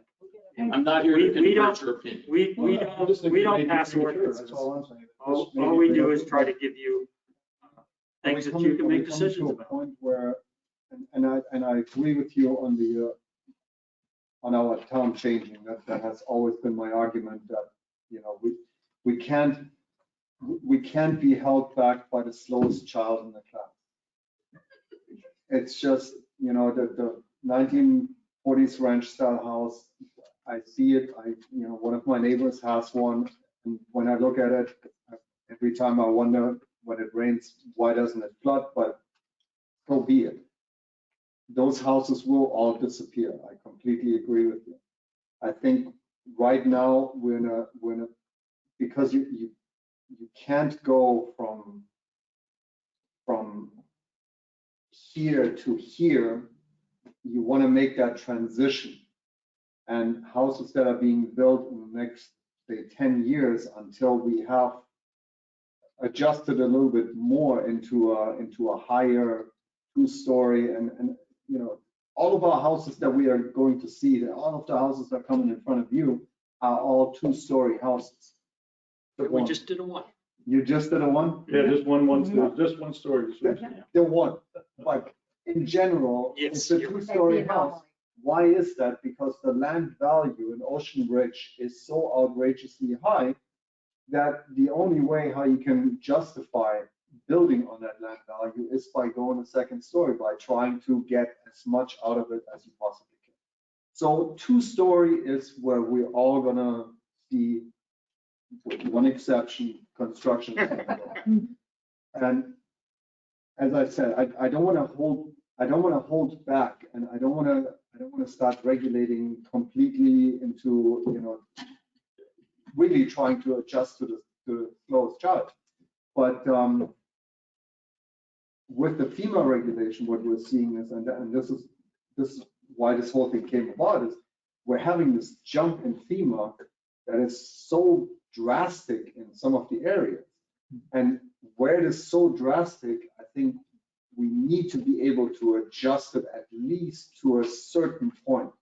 I'm not here to We convert your opinion. We don't pass ordinances. That's all I'm saying. All we do is try to give you things that We're you can make coming to decisions a about. point where, and I agree with you on on our town changing. That has always been my argument that, you know, we can't be held back by the slowest child in the class. It's just, you know, the 1940s ranch style house. I see it. You know, one of my neighbors has one. And when I look at it, every time I wonder when it rains, why doesn't it flood? But so be it. Those houses will all disappear. I completely agree with you. I think right now we're in a because you can't go from here to here. You want to make that transition, and houses that are being built in the next, say, 10 years until we have adjusted a little bit more into a higher 2-story, and you know, all of our houses that we are going to see, all of the houses that are coming in front of you are all 2-story houses. But we just did a one. You just did a one? Yeah, just one story. The one, but in general, Yes, it's a you're right. 2-story house. Why is that? Because the land value in Ocean Ridge is so outrageously high that the only way how you can justify building on that land value is by going a 2nd story, by trying to get as much out of it as you possibly can. So 2-story is where we're all gonna see, with one exception, construction. And as I said, I don't want to hold back, and I don't want to start regulating completely into, you know, really trying to adjust to the slowest child. But with the FEMA regulation, what we're seeing is, and this is why this whole thing came about, is we're having this jump in FEMA that is so drastic in some of the areas. And where it is so drastic, I think we need to be able to adjust it at least to a certain point.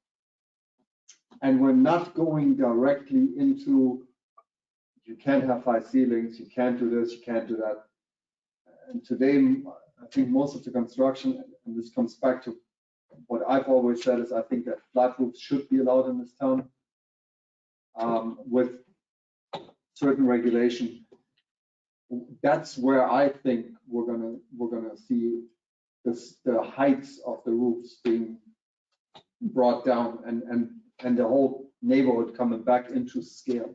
And we're not going directly into, you can't have high ceilings, you can't do this, you can't do that. And today, I think most of the construction, and this comes back to what I've always said, is I think that flat roofs should be allowed in this town with certain regulation. That's where I think we're gonna see the heights of the roofs being brought down, and the whole neighborhood coming back into scale.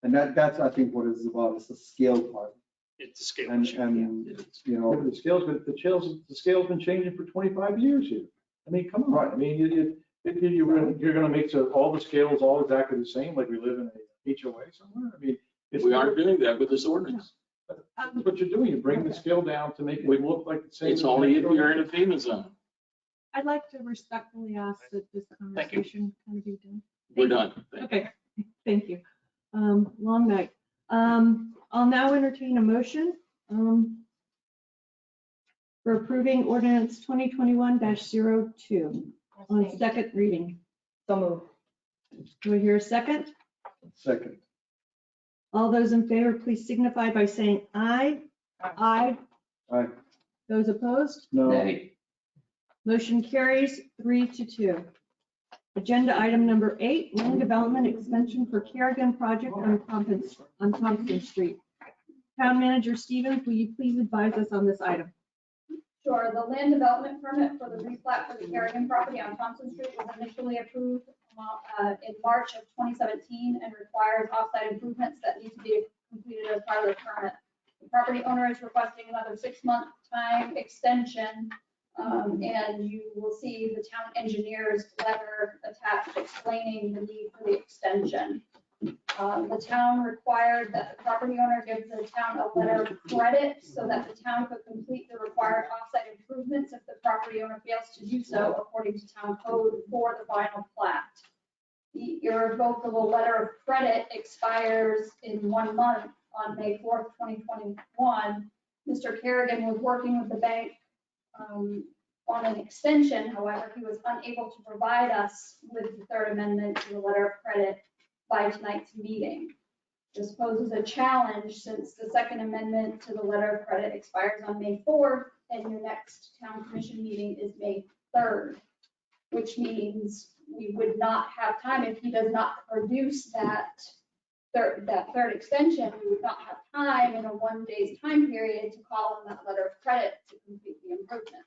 And that's I think what it's about, is the scale part. It's a scale. And you know, The scale's been changing for 25 years here. I mean, come on. Right. I mean, you're gonna make so all the scales all exactly the same, like we live in a HOA somewhere? I mean, We aren't doing that with this ordinance. That's what you're doing. You're bringing the scale down to make it look like the same. It's only if you're in a FEMA zone. I'd like to respectfully ask that this conversation kind of be done. We're done. Okay, thank you. Long night. I'll now entertain a motion for approving ordinance 2021-02 on 2nd reading. So moved. Do we hear a second? Second. All those in favor, please signify by saying aye. Aye. Aye. Those opposed? No. Motion carries 3-2. Agenda item number 8, land development extension for Kerrigan project on Thompson Street. Town Manager Stevens, will you please advise us on this item? Sure, the land development permit for the replat for the Kerrigan property on Thompson Street was initially approved in March of 2017 and requires offsite improvements that need to be completed as part of the permit. The property owner is requesting another 6-month time extension, and you will see the town engineer's letter attached explaining the need for the extension. The town required that the property owner give the town a letter of credit so that the town could complete the required offsite improvements if the property owner fails to do so according to town code for the final plat. The irrevocable letter of credit expires in 1 month on May 4th, 2021. Mr. Kerrigan was working with the bank on an extension. However, he was unable to provide us with the 3rd amendment to the letter of credit by tonight's meeting. This poses a challenge since the second amendment to the letter of credit expires on May 4th and your next town commission meeting is May 3rd, which means we would not have time if he does not produce that third extension. We would not have time in a 1 day's time period to call on that letter of credit to complete the improvement.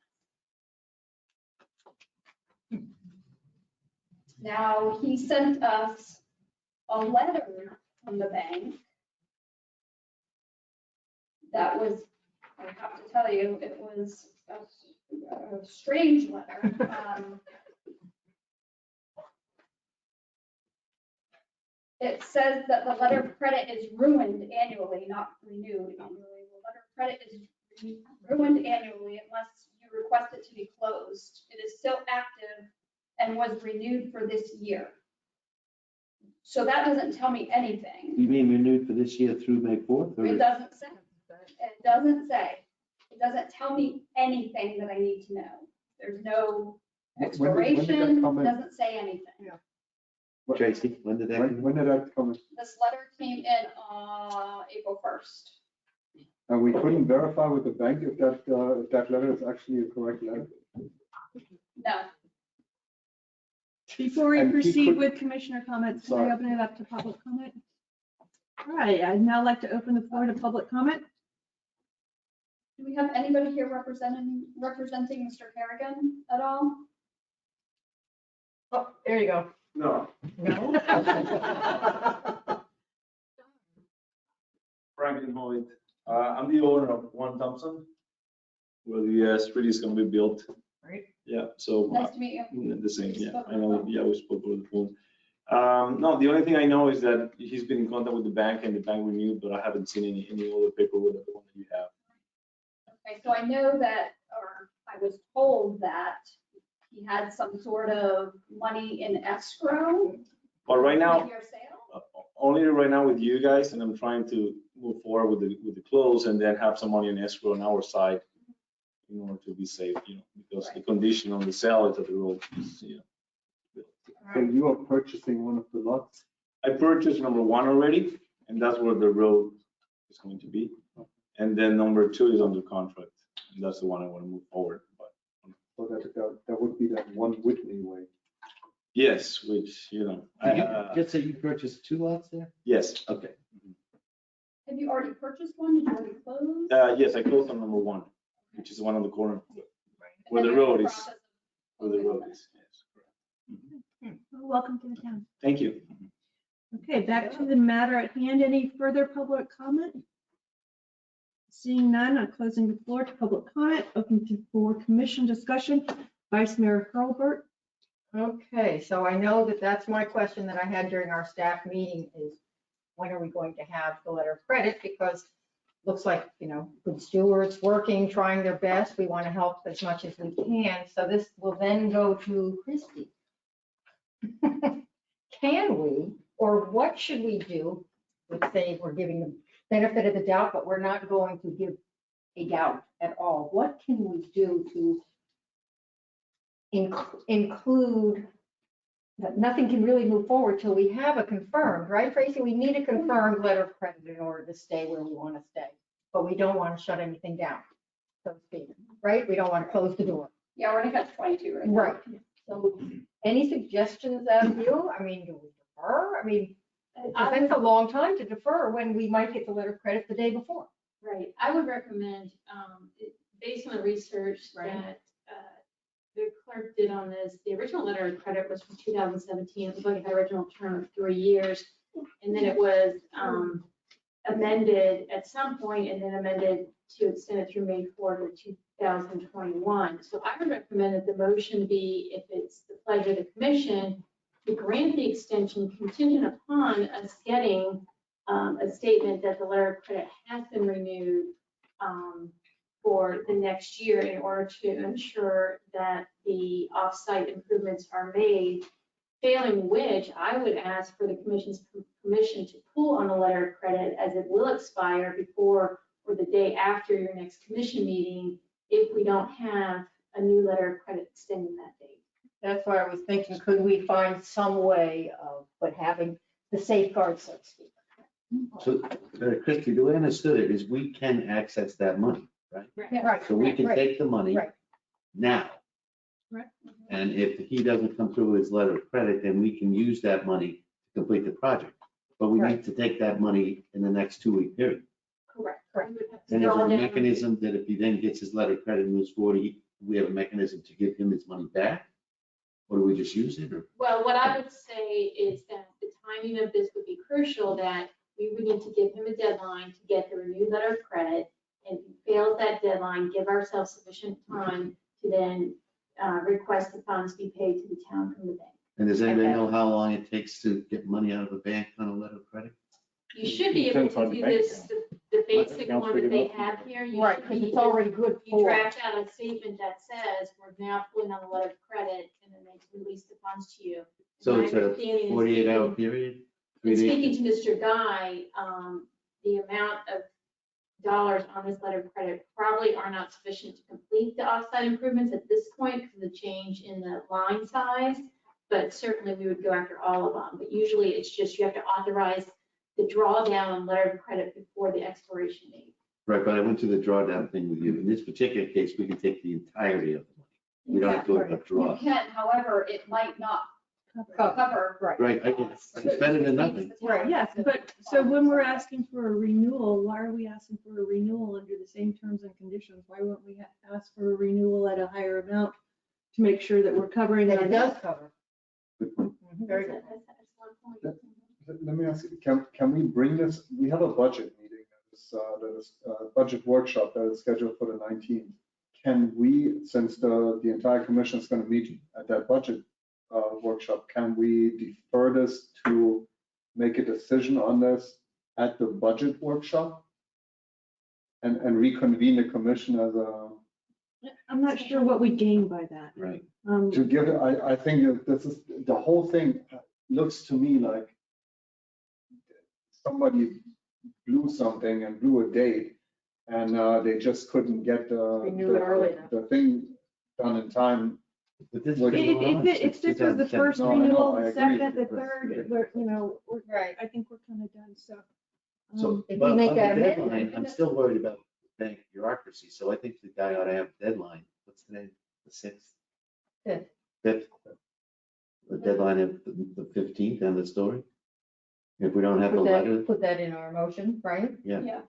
Now, he sent us a letter from the bank that was, I have to tell you, it was a strange letter. It says that the letter of credit is ruined annually, not renewed annually. The letter of credit is ruined annually unless you request it to be closed. It is still active and was renewed for this year. So that doesn't tell me anything. You mean renewed for this year through May 4th? It doesn't say. It doesn't say. It doesn't tell me anything that I need to know. There's no expiration, doesn't say anything. Tracy, when did that? When did that come in? This letter came in April 1st. And we couldn't verify with the bank if that letter is actually a correct letter? No. Before we And he proceed could- with commissioner comments, can Sorry. I open it up to public comment? All right, I'd now like to open the floor to public comment. Do we have anybody here representing Mr. Kerrigan at all? Oh, there you go. No. No? Franklin Hoyt. I'm the owner of One Thompson, where the street is gonna be built. Right. Yeah, so. Nice to meet you. The same, We yeah. spoke I know, yeah, we spoke over the phone. No, the only thing I know is that he's been in contact with the bank and the bank renewed, but I haven't seen any other paperwork than the one that you have. Okay, so I know that, or I was told that he had some sort of money in escrow. But right now, with your sale? only right now with you guys, and I'm trying to move forward with the close and then have some money in escrow on our side in order to be safe, because the condition on the sale is that the road is, So you are purchasing one of the lots? I purchased number 1 already, and that's where the road is going to be. And then number 2 is under contract, and that's the one I want to move forward. But So that would be that one Whitney way. yes, which, Just say you purchased 2 lots there? yes. Okay. Have you already purchased one? Did you already close? Yes, I closed on number 1, which is the one on the corner where And the you're in road is. process of Where the closing road on is, yes. Well, welcome to the town. Thank you. Okay, back to the matter at hand. Any further public comment? Seeing none, I'm closing the floor to public comment, open for commission discussion. Vice Mayor Hurlbert. Okay, so I know that that's my question that I had during our staff meeting is when are we going to have the letter of credit? Because looks like, good stewards working, trying their best. We want to help as much as we can. So this will then go to Christie. Can we, or what should we do? Let's say we're giving the benefit of the doubt, but we're not going to give a doubt at all. What can we do to include that nothing can really move forward till we have a confirmed, right, Tracy? We need a confirmed letter of credit in order to stay where we want to stay, but we don't want to shut anything down, so to speak, right? We don't want to close the door. Yeah, we're gonna catch 22 right now. Right. So any suggestions out of you? I mean, do we defer? I mean, that's a long time to defer when we might get the letter of credit the day before. Right, I would recommend, based on the research that the clerk did on this, the original letter of credit was from 2017. It was like an original term of 3 years. And then it was amended at some point and then amended to extend it through May 4th of 2021. So I would recommend that the motion be, if it's the pleasure of the commission, to grant the extension contingent upon us getting a statement that the letter of credit has been renewed for the next year in order to ensure that the off-site improvements are made, failing which I would ask for the commission's permission to pull on the letter of credit as it will expire before or the day after your next commission meeting if we don't have a new letter of credit extending that date. That's why I was thinking, could we find some way of, but having the safeguards, so to speak? So, Christie, the way I understood it is we can access that money, right? Right. So we can right, take the money Right. now. Right. And if he doesn't come through with his letter of credit, then we can use that money to complete the project. But we need to take that money in the next 2-week period. Correct. Correct. And there's a mechanism that if he then gets his letter of credit and moves forward, we have a mechanism to give him his money back? Or do we just use it, or? Well, what I would say is that the timing of this would be crucial, that we would need to give him a deadline to get the renewed letter of credit. And if he fails that deadline, give ourselves sufficient time to then request the funds be paid to the town from the bank. And does anybody know how long it takes to get money out of a bank on a letter of credit? You should be able to do this, the basic one that they have here. You Right, should because be it's able- already good You for. draft out a statement that says, we're now pulling on the letter of credit, and then they release the funds to you. So My it's a understanding is 48-hour speaking- period? 3 In days? speaking to Mr. Guy, the amount of dollars on this letter of credit probably are not sufficient to complete the offsite improvements at this point because of the change in the line size. But certainly we would go after all of them. But usually it's just you have to authorize the drawdown on letter of credit before the expiration date. Right, but I went through the drawdown thing with you. In this particular case, we can take the entirety of the money. We don't have to do a You draw. can, however, it might not cover. Right, I get it. It's better than nothing. Right, yes, but so when we're asking for a renewal, why are we asking for a renewal under the same terms and conditions? Why wouldn't we ask for a renewal at a higher amount to make sure that we're covering That our it does cover. Very good. Let me ask you, can we bring this, we have a budget meeting, that is budget workshop that is scheduled for the 19th. Can we, since the entire commission is going to meet at that budget workshop, can we defer this to make a decision on this at the budget workshop? And reconvene the commission as a, I'm not sure what we gain by that. Right. to give, I think that this is, the whole thing looks to me like somebody blew something and blew a date, and they just couldn't get Renew it early enough. the thing done in time. But this If this was the first No, I know, renewal, I the agree. second, the third, Right. I think we're kind of done, so. So, If but we on make the that deadline, amendment- I'm still worried about bank bureaucracy, so I think the guy ought to have a deadline. What's today, the 6th? Fifth. 5th? The deadline of the 15th on the story? If we don't have the letter, Put that in our motion, right? yeah. Yeah,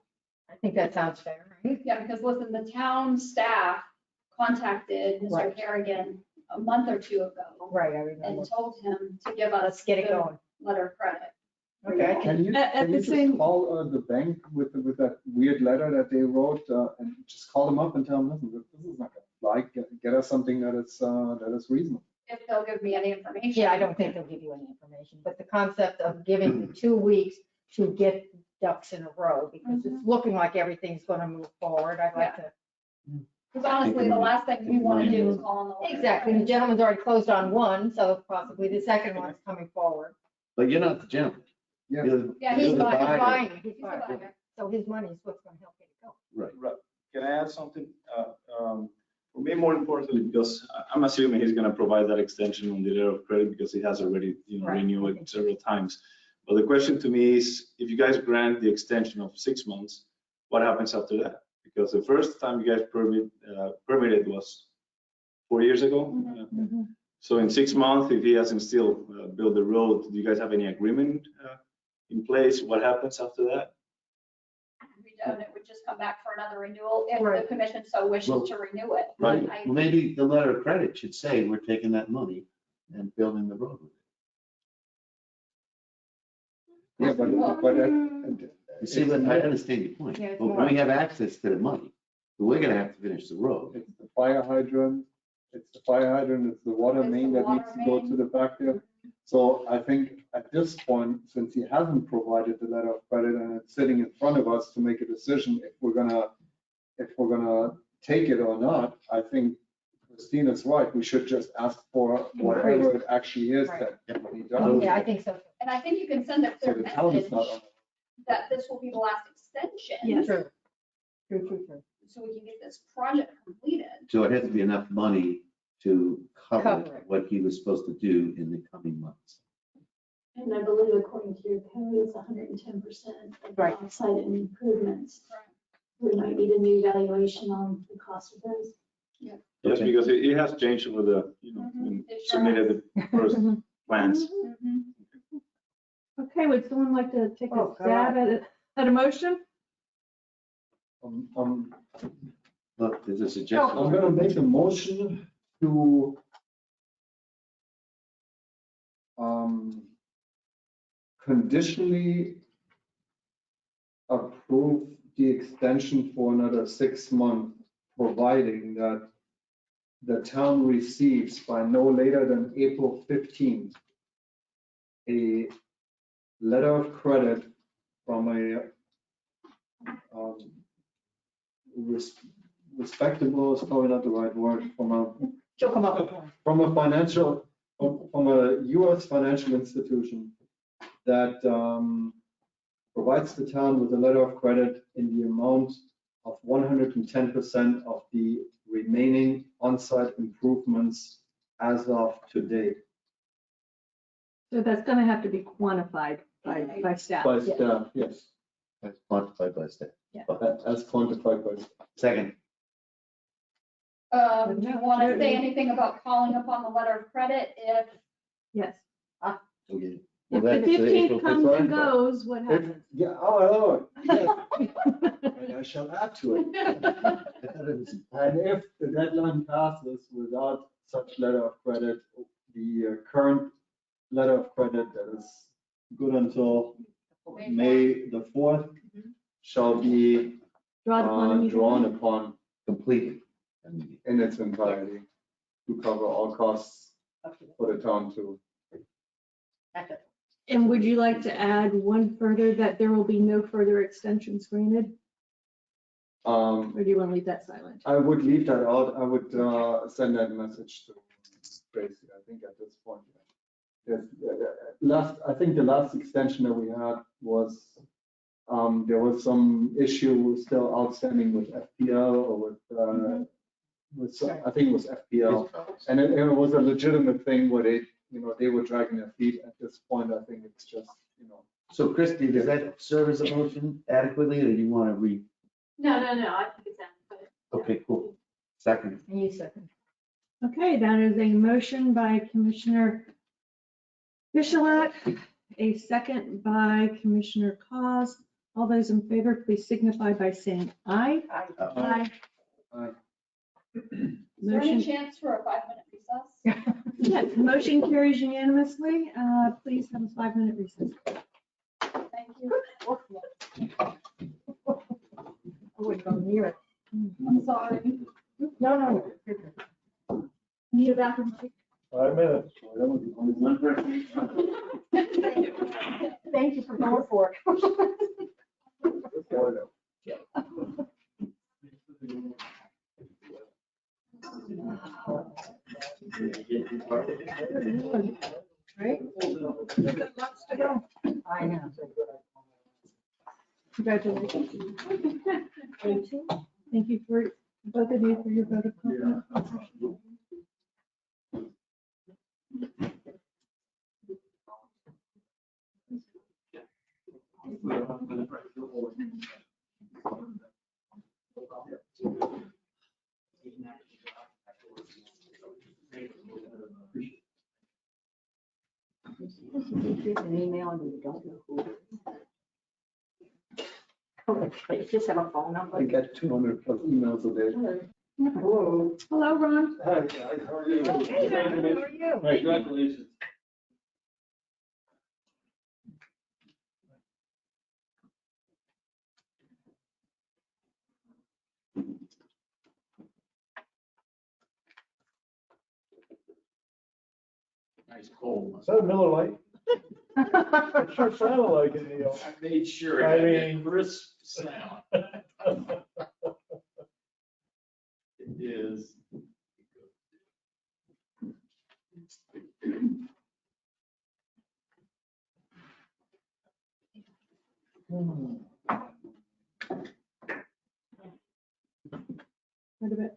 I think that sounds fair, right? yeah, because listen, the town staff contacted Mr. Right. Harrigan a month or two ago Right, I remember. and told him to give us Let's get it the going. letter of credit. Okay. Can you, At can the you same- just call the bank with that weird letter that they wrote and just call them up and tell them, listen, this is not gonna fly, get us something that is reasonable. If they'll give me any information. Yeah, I don't think they'll give you any information, but the concept of giving the 2 weeks to get ducks in a row, because it's looking like everything's gonna move forward. I'd like to. Because honestly, the last thing we want to do is call on the. letter of Exactly, the credit. gentleman's already closed on one, so possibly the second one's coming forward. But you're not the gentleman. Yeah. Yeah, He's You're the buyer. buying, he's He's the buying, buyer. so his money is what's gonna help get it going. Right. Can I add something? For me, more importantly, because I'm assuming he's gonna provide that extension on the letter of credit because he has already, Right. renewed it several times. But the question to me is, if you guys grant the extension of 6 months, what happens after that? Because the first time you guys permitted was 4 years ago. So in 6 months, if he hasn't still built the road, do you guys have any agreement in place? What happens after that? We don't, it would just come back for another renewal if the Right. commission so wishes Well, to renew it. Right, I- well, maybe the letter of credit should say we're taking that money and building the road with it. Yeah, but You see, but I understand your point, Yeah, it's but more- we have access to the money, but we're gonna have to finish the road. it's the fire hydrant, it's the water It's the main that water needs to go to the back there. So I think at this point, since he hasn't provided the letter of credit and it's sitting in front of us to make a decision if we're gonna take it or not, I think Christina's right. We should just ask for whatever it actually is that can be done. Yeah, I think so. And I think you can send a So clear the town is message not on. that this will be the last extension. Yes. True. True. So we can get this project completed. So it has to be enough money to cover Cover it. what he was supposed to do in the coming months. And I believe according to your code, it's 110% of the Right. offsite improvements. We might need a new valuation on the cost of those. Yes, because it has changed over the, when It sure submitted the first plans. Okay, would someone like to take a Oh, stab at a motion? Look, there's a I'm suggestion. gonna make a motion to conditionally approve the extension for another 6 months, providing that the town receives by no later than April 15th a letter of credit from a respectable is probably not the right word, She'll come up with one. from a US financial institution that provides the town with a letter of credit in the amount of 110% of the remaining on-site improvements as of today. So that's gonna have to be quantified by staff. By staff, yes, That's quantified by staff. as quantified by staff. Second, Do you want to say anything about calling upon the letter of credit if Yes. okay. If Well, the that's April 15th comes 5th. and goes, what happens? Yeah, oh, yes. And I shall add to it. And if the deadline passes without such letter of credit, the current letter of credit that is good until May the 4th shall be drawn upon Completely. in its entirety to cover all costs for the town too. And would you like to add one further, that there will be no further extensions granted? Or do you want to leave that silent? I would leave that out. I would send that message to Tracy, I think at this point. Yes, I think the last extension that we had was, there was some issue still outstanding with FPL or I think it was FPL. And it was a legitimate thing where they were dragging their feet. At this point, I think it's just, So Christie, does that serve as a motion adequately, or do you want to read? No, I think it's adequate. Okay, cool. Second. And you second. Okay, that is a motion by Commissioner Michelak, a second by Commissioner Cos. All those in favor, please signify by saying aye. Aye. Is there any Motion, chance for a 5-minute recess? yeah, motion carries unanimously. Please have a 5-minute recess. Thank you. I wouldn't go near it. I'm sorry. No. Need a bathroom break? 5 minutes. Thank you for going for it. Right? Lots to go. I know. Congratulations. Thank you for both of you for your vote of confidence. An email and you don't know who it is. Okay, just have a phone number. I get 200 plus emails a day. Hello. Hello, Ron. Hi, guys, how are you? Hey, how are you? Congratulations. Nice cold. Is that a Miller Lite? It sure sounded like it, Neil. I made sure I it had a mean- crisp sound. It is. What about?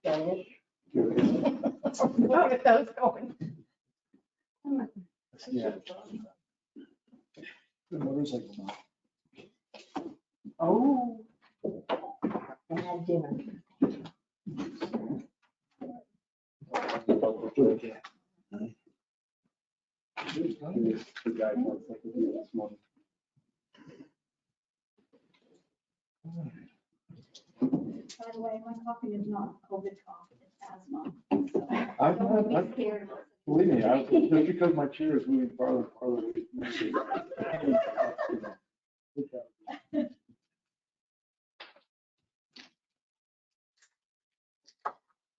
Dang it. Look at those going. Yeah. The motorcycle. Oh. Bad dinner. By the way, my coffee is not COVID coffee, it's asthma. So I've don't had- be scared. Believe me, just because my chair is moving farther and farther.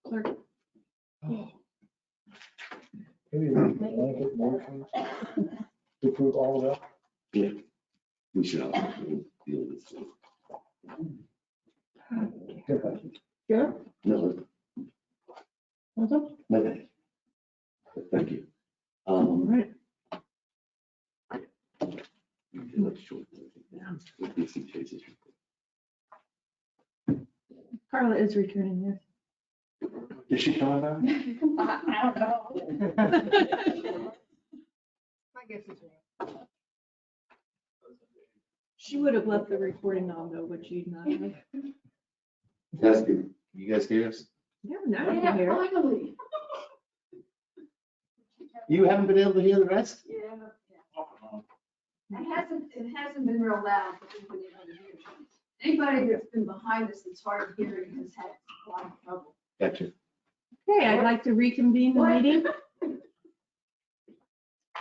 Clerk. Maybe want to get motion to approve all of that? Yeah. We should all deal with this. Sure. No, no, thank you. Thank you. Right. Let's short it down. We'll do some cases. Carla is returning, yes. Is she coming back? I don't know. I guess it's me. She would have left the recording on though, but she'd not have. You guys hear us? Yeah, now I can hear. Finally. You haven't been able to hear the rest? Yeah. It hasn't been real loud, but we've been able to hear it. Anybody that's been behind us that's hard of hearing has had a lot of trouble. Gotcha. Okay, I'd like to reconvene the meeting.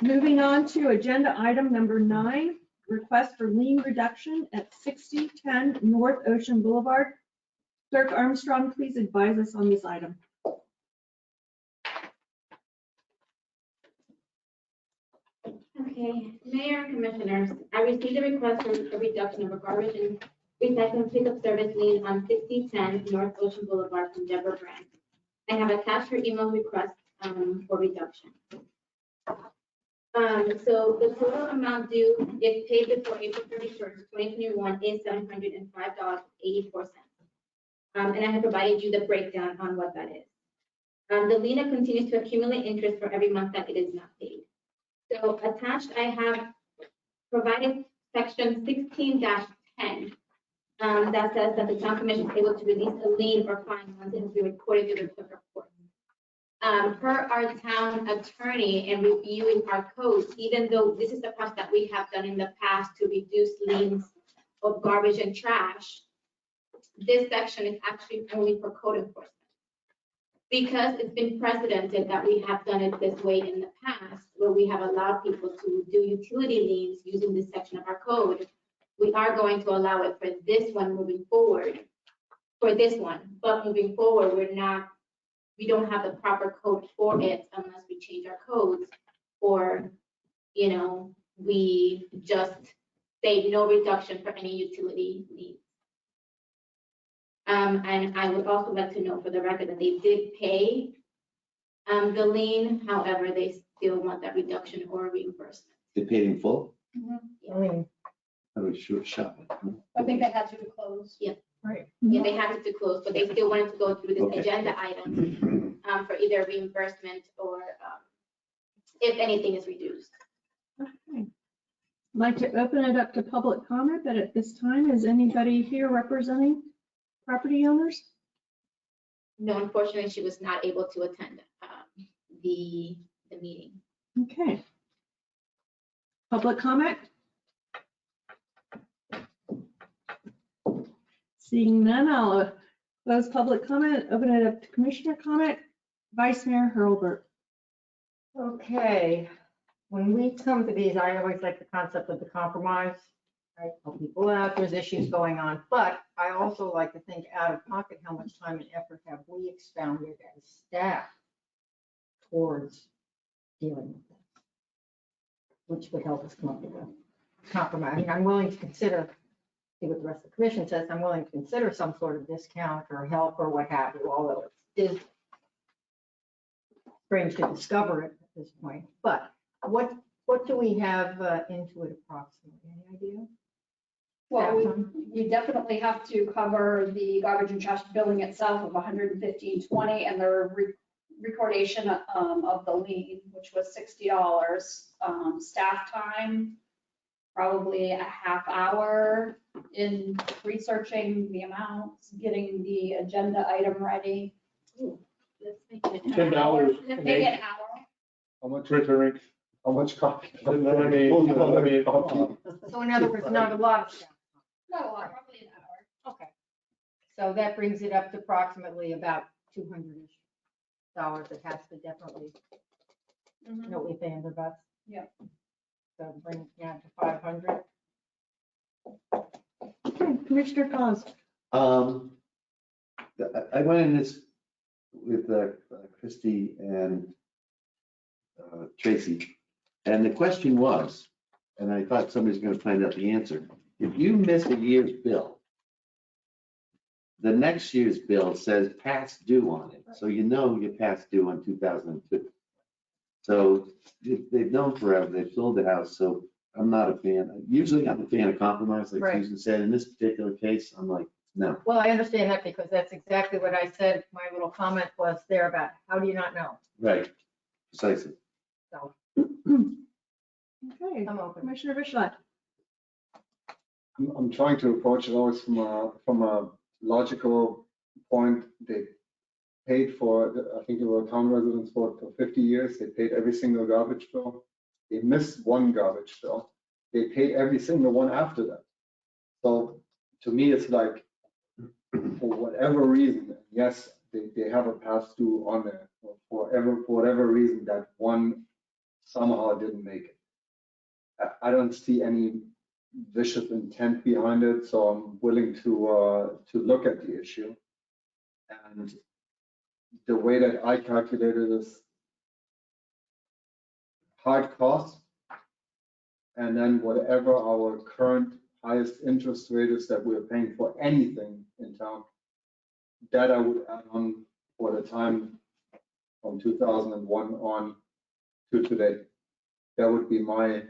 Moving on to agenda item number 9, request for lien reduction at 6010 North Ocean Boulevard. Clerk Armstrong, please advise us on this item. Okay, Mayor and Commissioners, I received a request for a reduction of a garbage and recycling pickup service lien on 6010 North Ocean Boulevard from Deborah Brand. I have attached her email request for reduction. So the total amount due, if paid before April 31st, 2021, is $705.84. And I have provided you the breakdown on what that is. The lien continues to accumulate interest for every month that it is not paid. So attached, I have provided section 16-10 that says that the town commission is able to release a lien or fine once it has been recorded through the clerk of court. Per our town attorney and reviewing our codes, even though this is the process that we have done in the past to reduce liens of garbage and trash, this section is actually only for code enforcement. Because it's been precedented that we have done it this way in the past, where we have allowed people to do utility liens using this section of our code, we are going to allow it for this one moving forward, for this one. But moving forward, we don't have the proper code for it unless we change our codes or, we just say no reduction for any utility liens. And I would also like to know for the record that they did pay the lien, however, they still want that reduction or reimbursement. They paid in full? I mean, I was sure shot. I think they had to close. Yeah. Right. Yeah, they had it to close, but they still wanted to go through this Okay. agenda item for either reimbursement or if anything is reduced. Okay. I'd like to open it up to public comment, but at this time, is anybody here representing property owners? No, unfortunately, she was not able to attend the meeting. Okay. Public comment? Seeing none, I'll close public comment, open it up to commissioner comment. Vice Mayor Hurlbert. okay, when we come to these, I always like the concept of the compromise. I help people out, there's issues going on, but I also like to think out of pocket, how much time and effort have we expounded as staff towards dealing with this, which would help us come up with a compromise. I mean, I'm willing to consider, see what the rest of the commission says, I'm willing to consider some sort of discount or help or what have you, although it is strange to discover it at this point. But what do we have into it approximately? Any idea? Well, we definitely have to cover the garbage and trash billing itself of $115.20 and the recordation of the lien, which was $60. Staff time, probably a half hour in researching the amounts, getting the agenda item ready. Let's make it $10. Maybe an hour. How much, Drink. how much coffee? I mean, So in other words, not a lot of staff. No, probably an hour. Okay. So that brings it up to approximately about $200-ish. It has to definitely, you know, what we pay in the bus. Yep. So bring it down to 500. Okay, Commissioner Cos. I went in this with Christie and Tracy, and the question was, and I thought somebody's going to find out the answer. If you miss a year's bill, the next year's bill says past due on it, so you know you're past due on 2002. So they've known forever, they've sold the house, so I'm not a fan. Usually I'm a fan of compromise, like Right. Susan said. In this particular case, I'm like, no. Well, I understand that because that's exactly what I said. My little comment was there about, how do you not know? Right, precisely. So Okay, I'm open. Commissioner Bichette. I'm trying to approach it always from a logical point. They paid for, I think it were town residents for 50 years. They paid every single garbage bill. They missed one garbage bill. They paid every single one after that. So to me, it's like, for whatever reason, yes, they have a past due on there. For whatever reason, that one somehow didn't make it. I don't see any vicious intent behind it, so I'm willing to look at the issue. And the way that I calculated is hard cost, and then whatever our current highest interest rate is that we're paying for anything in town, that I would add on for the time from 2001 on to today. That would be my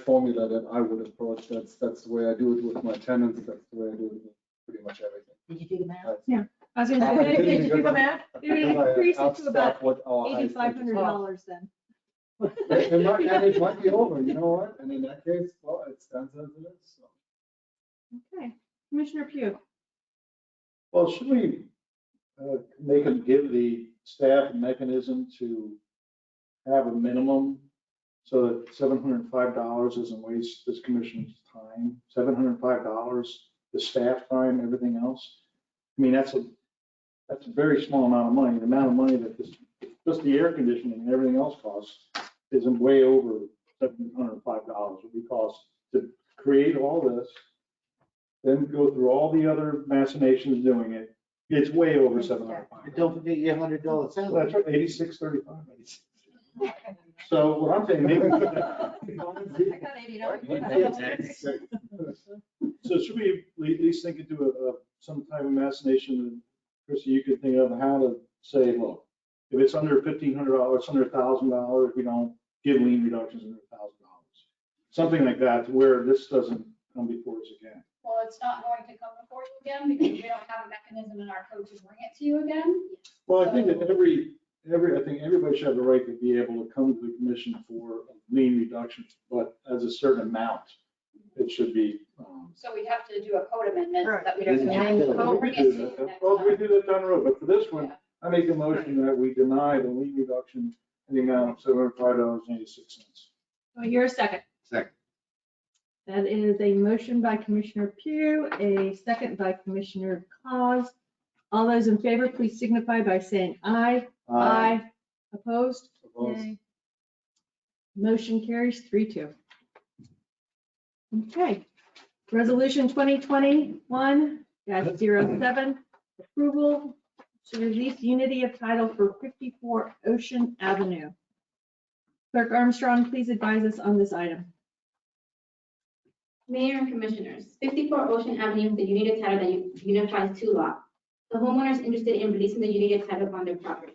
formula that I would approach. That's the way I do it with my tenants. That's the way I do it with pretty much everything. Did you do the math? Yeah, I was gonna say, did you do the math? It would increase it to about $8,500 then. It might be over, you know what? And in that case, well, it stands as it is. So. Okay, Commissioner Pugh. Well, should we make them give the staff a mechanism to have a minimum so that $705 doesn't waste this commission's time? $705, the staff time, everything else. I mean, that's a very small amount of money. The amount of money that just the air conditioning and everything else costs isn't way over $705. It would cost to create all this, then go through all the other machinations doing it. It's way over $705. Don't forget your $100 salary. That's right, $86.35. So what I'm saying, maybe. So should we at least think into some type of machination, and Chrissy, you could think of how to say, look, if it's under $1,500, it's under $1,000, we don't give lien reductions under $1,000. Something like that, to where this doesn't come before us again. Well, it's not going to come before you again because we don't have a mechanism in our code to bring it to you again. Well, I think that I think everybody should have the right to be able to come to the commission for a lien reduction, but as a certain amount, it should be. So we'd have to do a code amendment that we Isn't don't. that We'll bring it to you next Well, we time. do that down the road, but for this one, I make a motion that we deny the lien reduction in the amount of $705.86. Oh, you're a second. Second. That is a motion by Commissioner Pugh, a second by Commissioner Cos. All those in favor, please signify by saying aye. Aye. Opposed? Nay. Motion carries 3-2. Okay. Resolution 2021-07, approval to release unity of title for 54 Ocean Avenue. Clerk Armstrong, please advise us on this item. Mayor and Commissioners, 54 Ocean Avenue is the unit title that unifies two lots. The homeowner is interested in releasing the unit title on their property.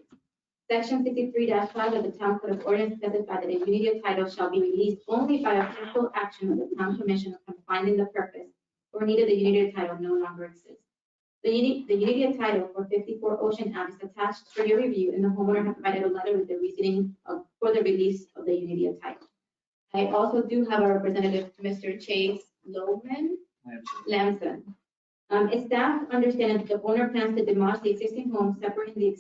Section 63-5 of the Town Code of Ordinance specifies that a unit title shall be released only by official action of the Town Commission upon finding the purpose or need of the unity of title no longer exists. The unity of title for 54 Ocean Ave is attached for your review, and the homeowner has provided a letter with the reasoning for the release of the unity of title. I also do have a representative, Mr. Chase Lamson. Staff understands that the owner plans to demolish the existing home, separating the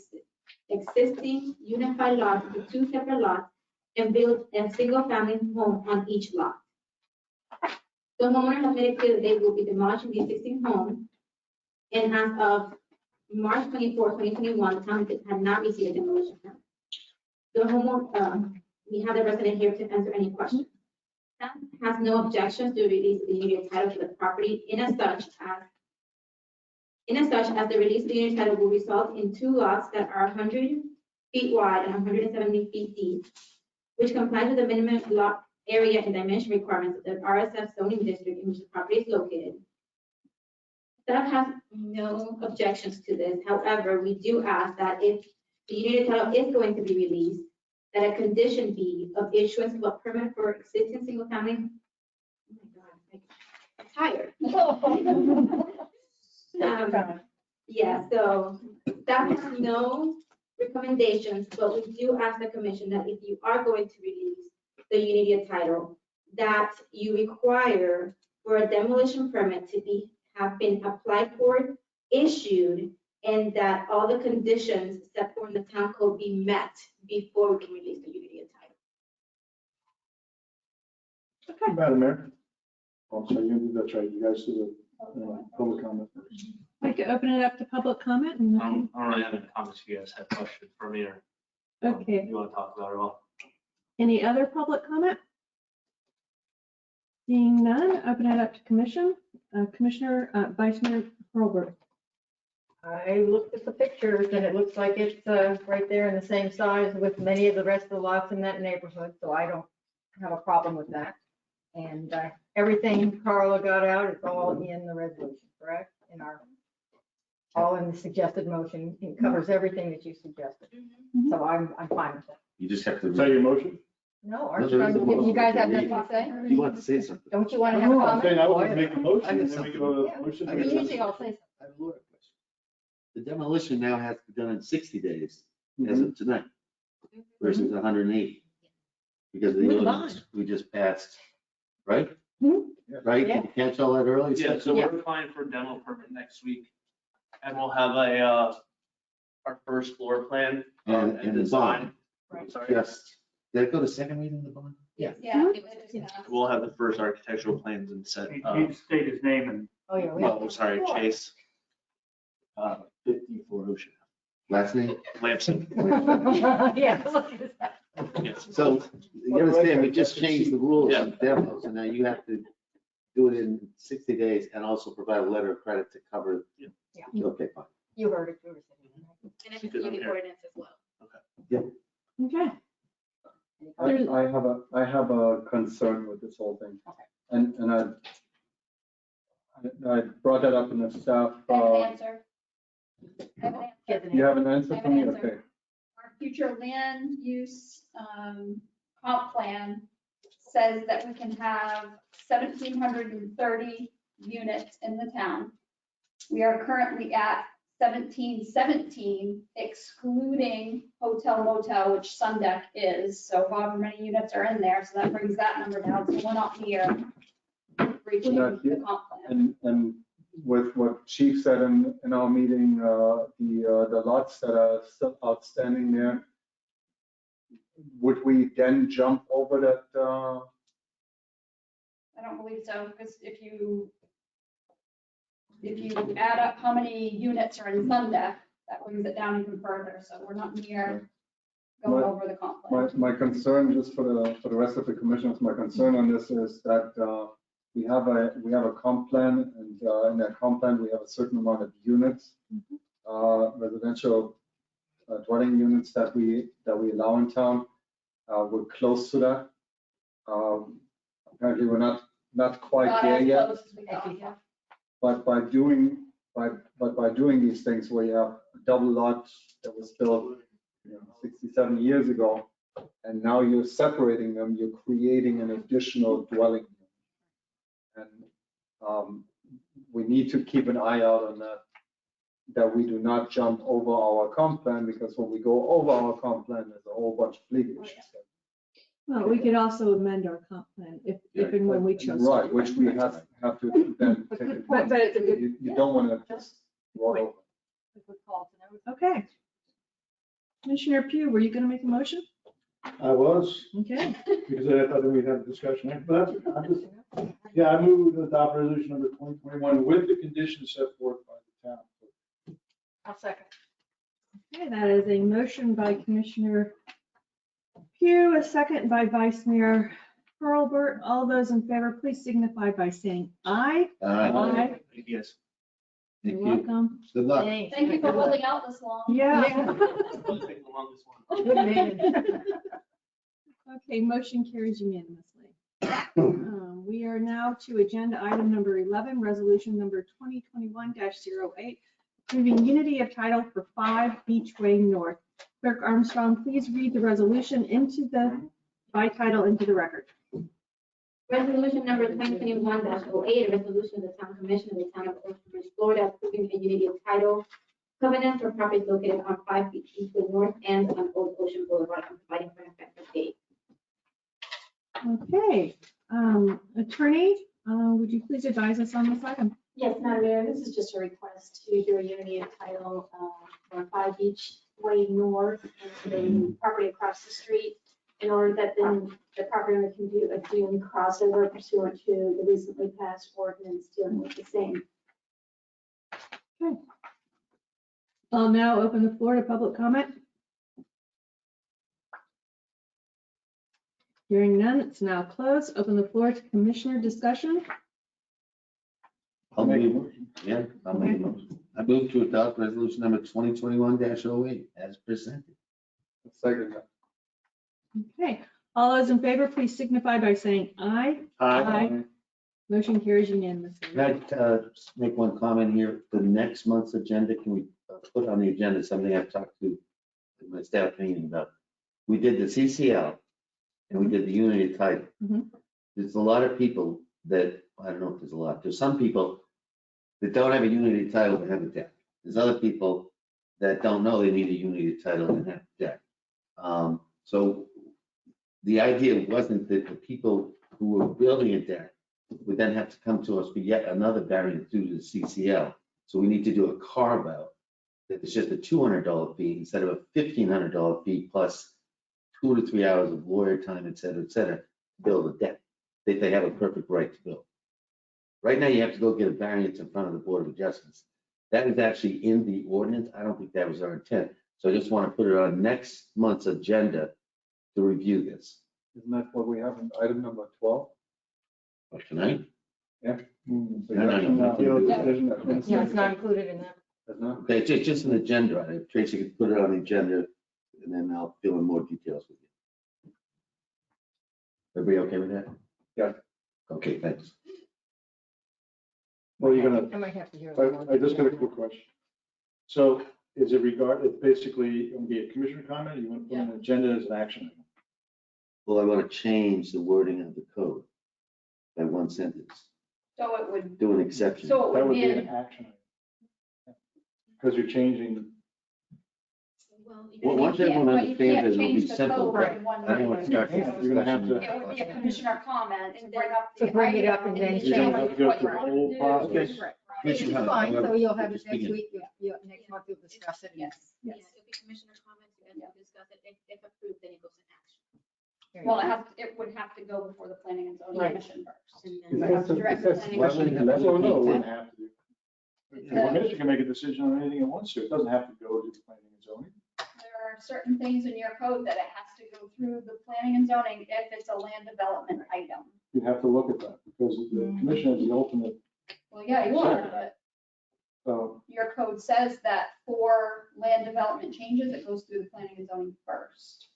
existing unified lot into 2 separate lots and build a single-family home on each lot. The homeowner has made it clear that they will be demolishing the existing home, and as of March 24, 2021, the town had not received a demolition permit. The homeowner, we have the resident here to answer any questions. Staff has no objections to the release of the unity of title to the property in as such as the release of the unity title will result in 2 lots that are 100 feet wide and 170 feet deep, which complies with the minimum lot area and dimension requirements of the RSF zoning district in which the property is located. Staff has no objections to this. However, we do ask that if the unity title is going to be released, that a condition be of issuance of a permit for existing single family. Oh my God, I'm tired. Yeah, so staff has no recommendations, but we do ask the commission that if you are going to release the unity of title, that you require for a demolition permit to have been applied for, issued, and that all the conditions set forth in the town code be met before we can release the unity of title. Madam Mayor. Oh, I'm sorry, that's right. You guys do the public comment first. I'd like to open it up to public comment. And I don't really have any comments. If you guys have questions for me or okay. You want to talk about it all? Any other public comment? Seeing none, open it up to commission. Commissioner Vice Mayor Hurlbert. I looked at the pictures and it looks like it's right there in the same size with many of the rest of the lots in that neighborhood, so I don't have a problem with that. And everything Carla got out is all in the resolution, correct? All in the suggested motion. It covers everything that you suggested. So I'm fine with that. You just have to. Is that your motion? No, aren't you guys have nothing to say? You want to say something? Don't you want to have a I'm comment? saying I would make a motion and then we go to Yeah, motion. usually I'll say something. I have a lawyer question. The demolition now has to be done in 60 days as of tonight versus 180. Because of the ordinance we just passed, right? Right? Did you catch all that early? Yeah, so we're applying for a demo permit next week. And we'll have our first floor plan And the design. bond. Sorry. Yes. Did it go to second reading, the bond? Yeah. We'll have the first architectural plans and set. He need to state his name and. Oh, yeah. Oh, sorry, Chase. 54 Ocean. Last name? Lamson. Yeah, look at that. Yes. So you understand, we just changed the rules of demos, and now you have to do it in 60 days and also provide a letter of credit to cover. Yeah. Okay, fine. You heard it. You were saying it. And it's a unit ordinance as well. Okay. I have a concern with this whole thing. And I brought that up in the staff. I have an answer. I have an answer. You have an answer I have for an me? answer. Okay. Our future land use comp plan says that we can have 1,730 units in the town. We are currently at 1,717, excluding hotel motel, which Sundeck is. So however many units are in there, so that brings that number down. So we're not near reaching the comp plan. And with what Chief said in our meeting, the lots that are still outstanding there, would we then jump over that? I don't believe so, because if you add up how many units are in Sundeck, that brings it down even further. So we're not near going over the comp plan. My concern, just for the rest of the commissioners, my concern on this is that we have a comp plan, and in that comp plan we have a certain amount of units, residential dwelling units that we allow in town. We're close to that. Apparently, we're not quite there yet. But by doing these things where you have a double lot that was built 67 years ago, and now you're separating them, you're creating an additional dwelling. And we need to keep an eye out on that we do not jump over our comp plan, because when we go over our comp plan, there's a whole bunch of legal issues. Well, we could also amend our comp plan if and when we chose. to. Right, which we have to then take into But it's a good. You don't want to just roll over. Okay. Commissioner Pugh, were you going to make a motion? I was, Okay. because I thought that we'd have a discussion, but I'm just, yeah, I move to adopt resolution number 2021 with the conditions set forth by the town. I'll second. Okay, that is a motion by Commissioner Pugh, a second by Vice Mayor Hurlbert. All those in favor, please signify by saying aye. Aye. Yes. You're Thank you. welcome. Good luck. Thank you for holding out this long. Yeah. Good man. Okay, motion carries unanimously. We are now to agenda item number 11, resolution number 2021-08, approving unity of title for 5 Beachway North. Clerk Armstrong, please read the resolution by title into the record. Resolution number 2021-08, a resolution of the Town Commission of the Town of Ocean Ridge, Florida, approving a unity of title covenant for properties located on 5 Beachway North and on Old Ocean Boulevard, and providing for an effective date. Okay, attorney, would you please advise us on this item? Yes, Madam Mayor, this is just a request to do a unity of title for 5 Beachway North and the property across the street, in order that then the property owner can do a dune crossover pursuant to the recently passed ordinance dealing with the same. Okay. I'll now open the floor to public comment. Hearing none, it's now closed. Open the floor to commissioner discussion. I'll make a motion. Yeah, I'll make a motion. I move to adopt resolution number 2021-08 as presented. Second. Okay, all those in favor, please signify by saying aye. Aye. Motion carries unanimously. Can I make one comment here? The next month's agenda, can we put on the agenda something I've talked to my staff meeting about? We did the CCL and we did the unity title. There's a lot of people that, I don't know if there's a lot, there's some people that don't have a unity title and have a deck. There's other people that don't know they need a unity title and have a deck. So the idea wasn't that the people who were building a deck would then have to come to us for yet another variance due to the CCL. So we need to do a carve out that it's just a $200 fee instead of a $1,500 fee plus 2 to 3 hours of lawyer time, et cetera, to build a deck that they have a perfect right to build. Right now, you have to go get a variance in front of the Board of Adjustments. That is actually in the ordinance. I don't think that was our intent. So I just want to put it on next month's agenda to review this. Isn't that what we have in item number 12? What, tonight? Yeah. No. Yeah, it's not included in that. Okay, it's just an agenda. item. Tracy could put it on the agenda and then I'll fill in more details with you. Everybody okay with that? Yeah. Okay, thanks. Well, you're gonna, I might have to hear. I just got a quick question. So is it it's basically going to be a commissioner comment, or you want to put an agenda as an action item? Well, I want to change the wording of the code by one sentence, So it would, do an exception. so it That would would be be in an action item. Because you're changing, Well, once everyone understands it, it'll be simple. Right. I don't want to start. you're gonna have to, It would be a commissioner comment and bring up To the bring it up item and then and you don't have to go what through you the want whole to do. process. Right. Which is fine, so you'll have it Just next begin. week, next month you'll discuss it. Yes. Yeah, it'll be commissioner comments, you guys will discuss it, if approved, then it goes in action. Well, it would have to go before the planning and zoning Right. commission first. And You then have to direct the planning. Why and would it zoning. have Well, no, it to wouldn't be? have to. The commissioner can make a decision on anything it wants to. It doesn't have to go to the planning and zoning. There are certain things in your code that it has to go through the planning and zoning if it's a land development item. You have to look at that because the commission is the ultimate. Well, yeah, you are, but So your code says that for land development changes, it goes through the planning and zoning first.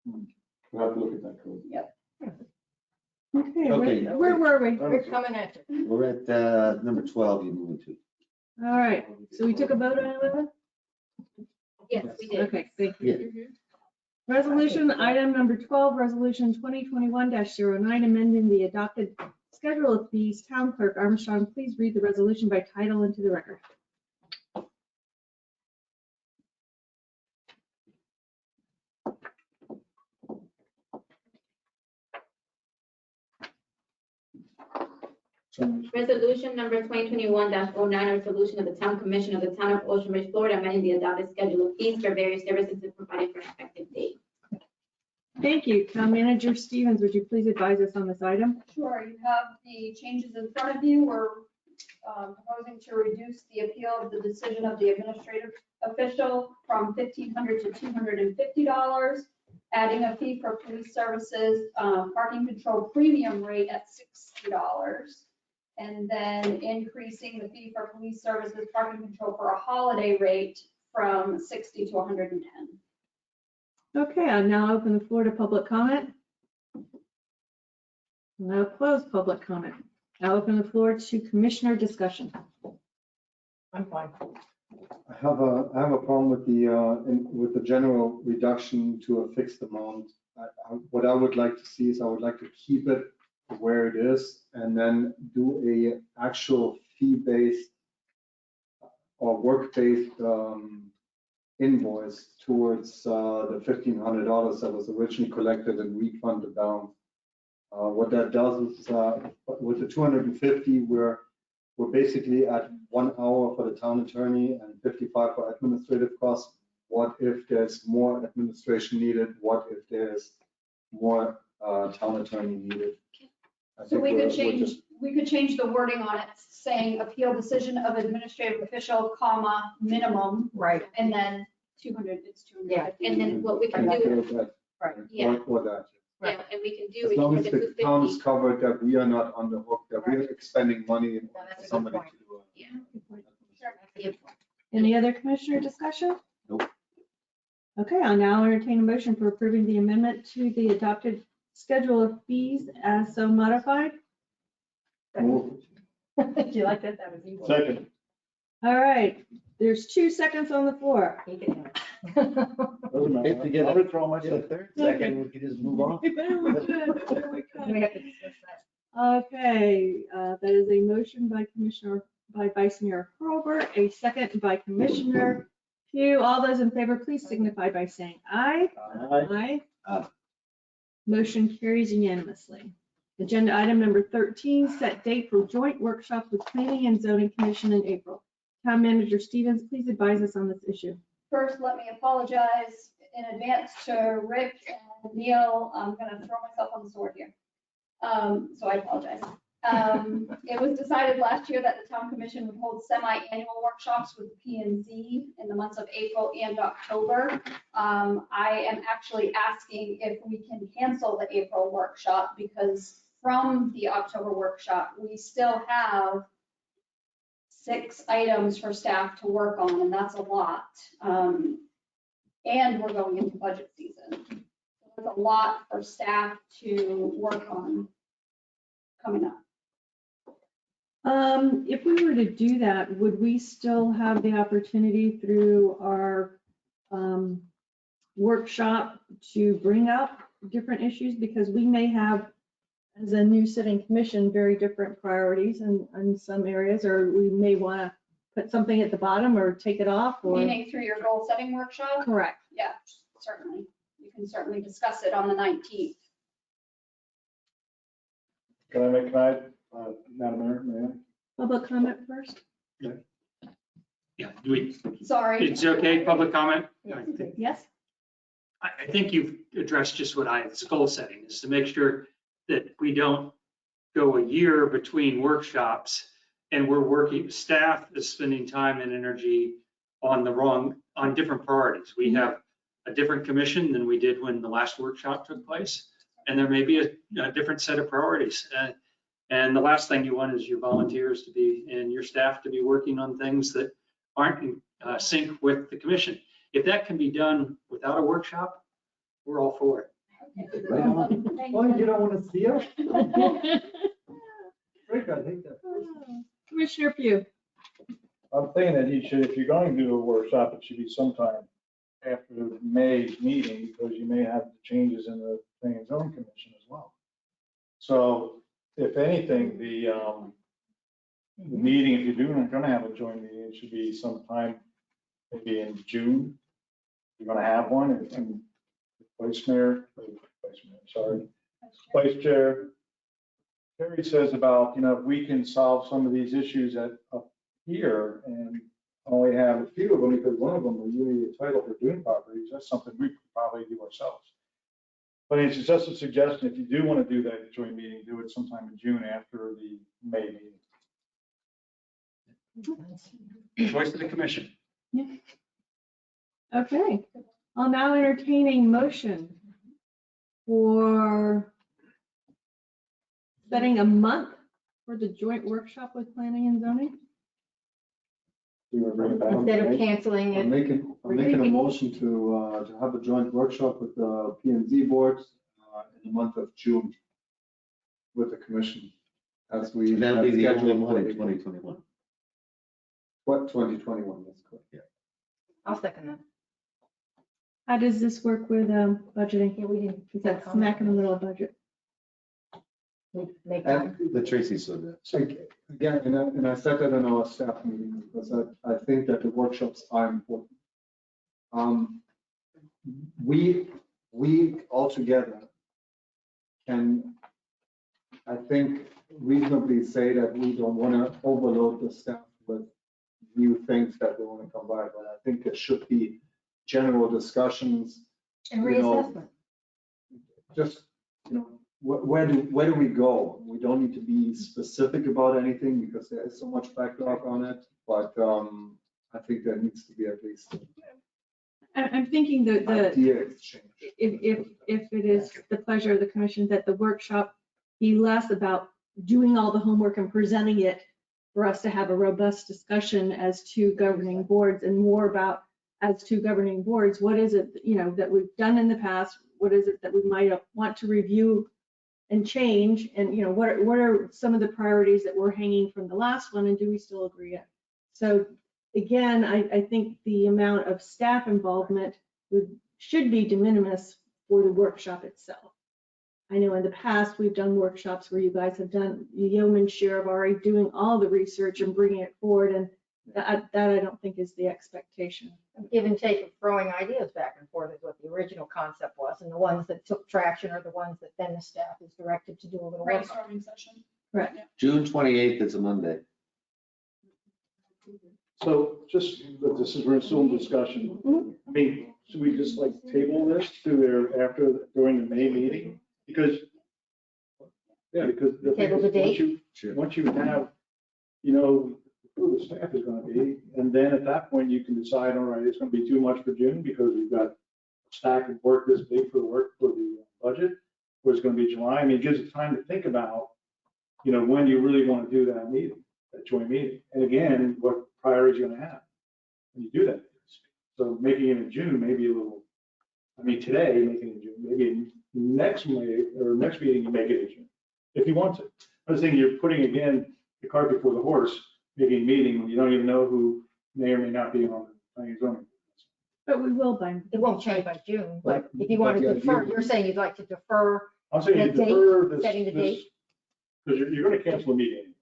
you have to look at that code. Yep. Okay, Okay. where were we? We're coming at you. We're at number 12 you're moving to. All right, so we took a vote on 11? Yes, we did. Okay, thank you. Yeah. Resolution, item number 12, resolution 2021-09, amending the adopted schedule of fees, Town Clerk Armstrong, please read the resolution by title into the record. Resolution number 2021-09, a resolution of the Town Commission of the Town of Ocean Ridge, Florida, amending the adopted schedule of fees for various services and providing for an effective date. Thank you. Town Manager Stevens, would you please advise us on this item? Sure, you have the changes in front of you. We're proposing to reduce the appeal of the decision of the administrative official from $1,500 to $250, adding a fee for police services, parking control premium rate at $60, and then increasing the fee for police services, parking control for a holiday rate from 60 to 110. Okay, I'll now open the floor to public comment. Now close public comment. Now open the floor to commissioner discussion. I'm fine. I have a problem with the general reduction to a fixed amount. What I would like to see is I would like to keep it where it is and then do a actual fee-based or work-based invoice towards the $1,500 that was originally collected and refund the balance. What that does is with the 250, we're basically at 1 hour for the town attorney and 55 for administrative costs. What if there's more administration needed? What if there's more town attorney needed? So we could change the wording on it, saying appeal decision of administrative official, comma, minimum. Right. And then 200, it's 200. Yeah, and then what we can do, Right. Yeah. For that. yeah, and we can do. As we long can as put the the town 250. is covered, that we are not on the hook, that we're expending money in order for somebody to do it. Yeah. Any other commissioner discussion? Nope. Okay, I'll now entertain a motion for approving the amendment to the adopted schedule of fees as so modified. Move. Do you like that? That was easy. Second. All right, there's 2 seconds on the floor. Doesn't matter. If to get I'll a withdraw myself. Get a third second, we could just move on. There we go, there we go. We have to discuss that. Okay, that is a motion by Vice Mayor Hurlbert, a second by Commissioner Pugh. All those in favor, please signify by saying aye. Aye. Aye. Motion carries unanimously. Agenda item number 13, set date for joint workshop with Planning and Zoning Commission in April. Town Manager Stevens, please advise us on this issue. First, let me apologize in advance to Rick and Neil. I'm going to throw myself on the sword here. So I apologize. It was decided last year that the town commission would hold semi-annual workshops with P&Z in the months of April and October. I am actually asking if we can cancel the April workshop because from the October workshop, we still have 6 items for staff to work on, and that's a lot. And we're going into budget season. So it's a lot for staff to work on coming up. If we were to do that, would we still have the opportunity through our workshop to bring up different issues? Because we may have, as a new sitting commission, very different priorities in some areas, or we may want to put something at the bottom or take it off or. Meaning through your goal setting workshop? Correct. Yeah, certainly. You can certainly discuss it on the 19th. Can I, Madam Mayor, may I? Public comment first? Yeah, Sorry. it's okay, public comment? Yes? I think you've addressed just what it's goal setting, is to make sure that we don't go a year between workshops and staff is spending time and energy on different priorities. We have a different commission than we did when the last workshop took place, and there may be a different set of priorities. And the last thing you want is your volunteers to be and your staff to be working on things that aren't in sync with the commission. If that can be done without a workshop, we're all for it. Right on. Oh, you don't want to see us? Rick, I think that. Commissioner Pugh. I'm thinking that you should, if you're going to do a workshop, it should be sometime after May's meeting, because you may have the changes in the Planning and Zoning Commission as well. So if anything, the meeting, if you're gonna have a joint meeting, it should be sometime maybe in June. You're gonna have one, and Vice Chair, Terry says about, if we can solve some of these issues up here and only have a few of them, because one of them is really a title for Dune properties, that's something we could probably do ourselves. But it's just a suggestion, if you do want to do that joint meeting, do it sometime in June after the May meeting. Choice of the commission. Okay, I'll now entertain a motion for setting a month for the joint workshop with planning and zoning. Do you want to bring it back? Instead of canceling it. I'm making a motion to have a joint workshop with the P and Z board in the month of June with the commission. As we. That'll be the have only scheduled one in for 2021. What, 2021, that's correct, yeah. I'll second that. How does this work with budgeting? Yeah, we didn't. Is that smack in the middle of budget? Make And time. The Tracy said that. so again, and I said that in our staff meeting, because I think that the workshops are important. We all together can, I think, reasonably say that we don't want to overload the staff with new things that we want to come by, but I think there should be general discussions. And you know, reassessment. Just, where do we go? We don't need to be specific about anything because there is so much backlog on it, but I think there needs to be at least I'm thinking that the, idea exchange. if it is the pleasure of the commission, that the workshop be less about doing all the homework and presenting it for us to have a robust discussion as to governing boards, and more about, as to governing boards, what is it, that we've done in the past? What is it that we might want to review and change? And, what are some of the priorities that were hanging from the last one, and do we still agree on? So again, I think the amount of staff involvement should be de minimis for the workshop itself. I know in the past, we've done workshops where you guys have done yeoman's share of already doing all the research and bringing it forward, and that I don't think is the expectation. Give and take of throwing ideas back and forth is what the original concept was, and the ones that took traction are the ones that then the staff is directed to do a little work on. Brainstorming session. Correct. June 28th is a Monday. So just, we're in still in discussion. I mean, should we just table this to during the May meeting? Because the thing Table the is, date? once you have, who the staff is gonna be, and then at that point, you can decide, all right, it's gonna be too much for June because we've got a stack of work this big for the budget, or it's gonna be July. I mean, it gives you time to think about, when you really wanna do that meeting, that joint meeting. And again, what priorities you're gonna have when you do that. So making it in June may be a little, today, making it in June, maybe next May or next meeting, you make it in June, if you want to. I was thinking you're putting, again, the cart before the horse, making a meeting when you don't even know who may or may not be on the planning and zoning. But we will by. It won't change by June, but if you But want the to defer, idea- you're saying you'd like to defer I'm saying you the date, defer this, setting the date? because you're gonna cancel the meeting,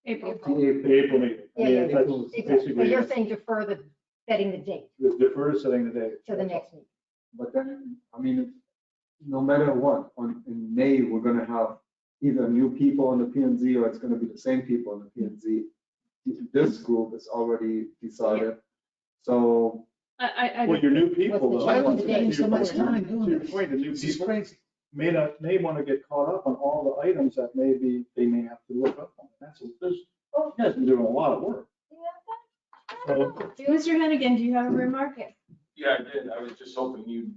April. the April meeting. Yeah, yeah, That's Exactly. But basically, you're saying defer the setting the date defer setting the date. to the next meeting. But then, no matter what, in May, we're gonna have either new people on the P and Z or it's gonna be the same people on the P and Z. This group is already decided, so. Well, your new people, What's though. the change today? To So much time To your point, the new people may want to get caught up on all the items that they may have to look up on. You guys been doing a lot of work. So, Mr. Hennigan, do you have a remark? Yeah, I did. I was just hoping you'd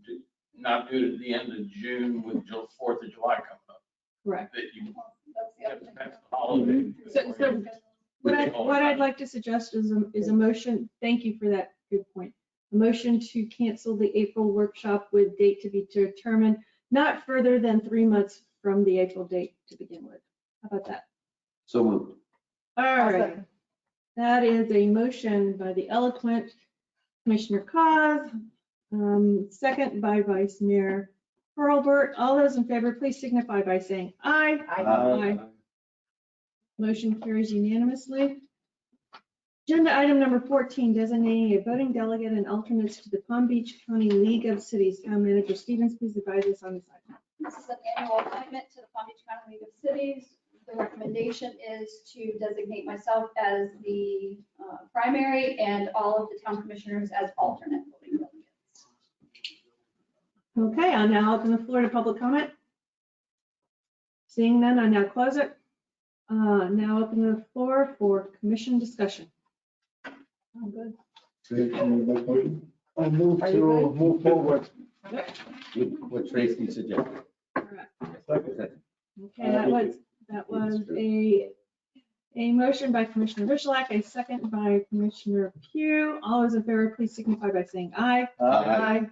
not do it at the end of June with 4th of July coming up. Correct. That you, that's the holiday. So what I'd like to suggest is a motion, thank you for that good point. A motion to cancel the April workshop with date to be determined, not further than 3 months from the April date to begin with. How about that? So moved. All right. That is a motion by the eloquent Commissioner Cos, second by Vice Mayor Hurlbert. All those in favor, please signify by saying aye. Aye. Motion carries unanimously. Agenda item number 14, designating a voting delegate and alternates to the Palm Beach County League of Cities. Town Manager Stevens, please advise us on this item. This is an annual appointment to the Palm Beach County League of Cities. The recommendation is to designate myself as the primary and all of the town commissioners as alternate voting delegates. Okay, I'll now open the floor to public comment. Seeing none, I now close it. Now open the floor for commission discussion. Oh, good. I move Are to you good? move forward. What Tracy suggested. Okay, that was a motion by Commissioner Vishalak, a second by Commissioner Pugh. All those in favor, please signify by saying aye. Aye.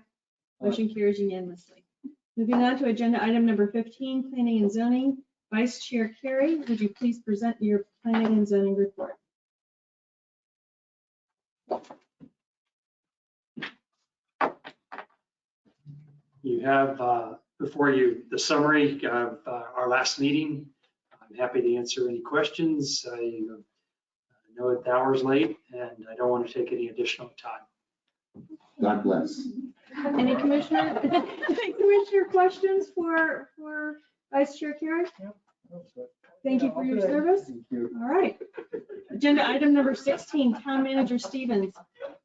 Motion carries unanimously. Moving on to agenda item number 15, planning and zoning. Vice Chair Carey, would you please present your planning and zoning report? You have before you the summary of our last meeting. I'm happy to answer any questions. I know the hour's late and I don't want to take any additional time. God bless. Any commissioner questions for Vice Chair Carey? Thank you for your service. All right. Agenda item number 16, Town Manager Stevens.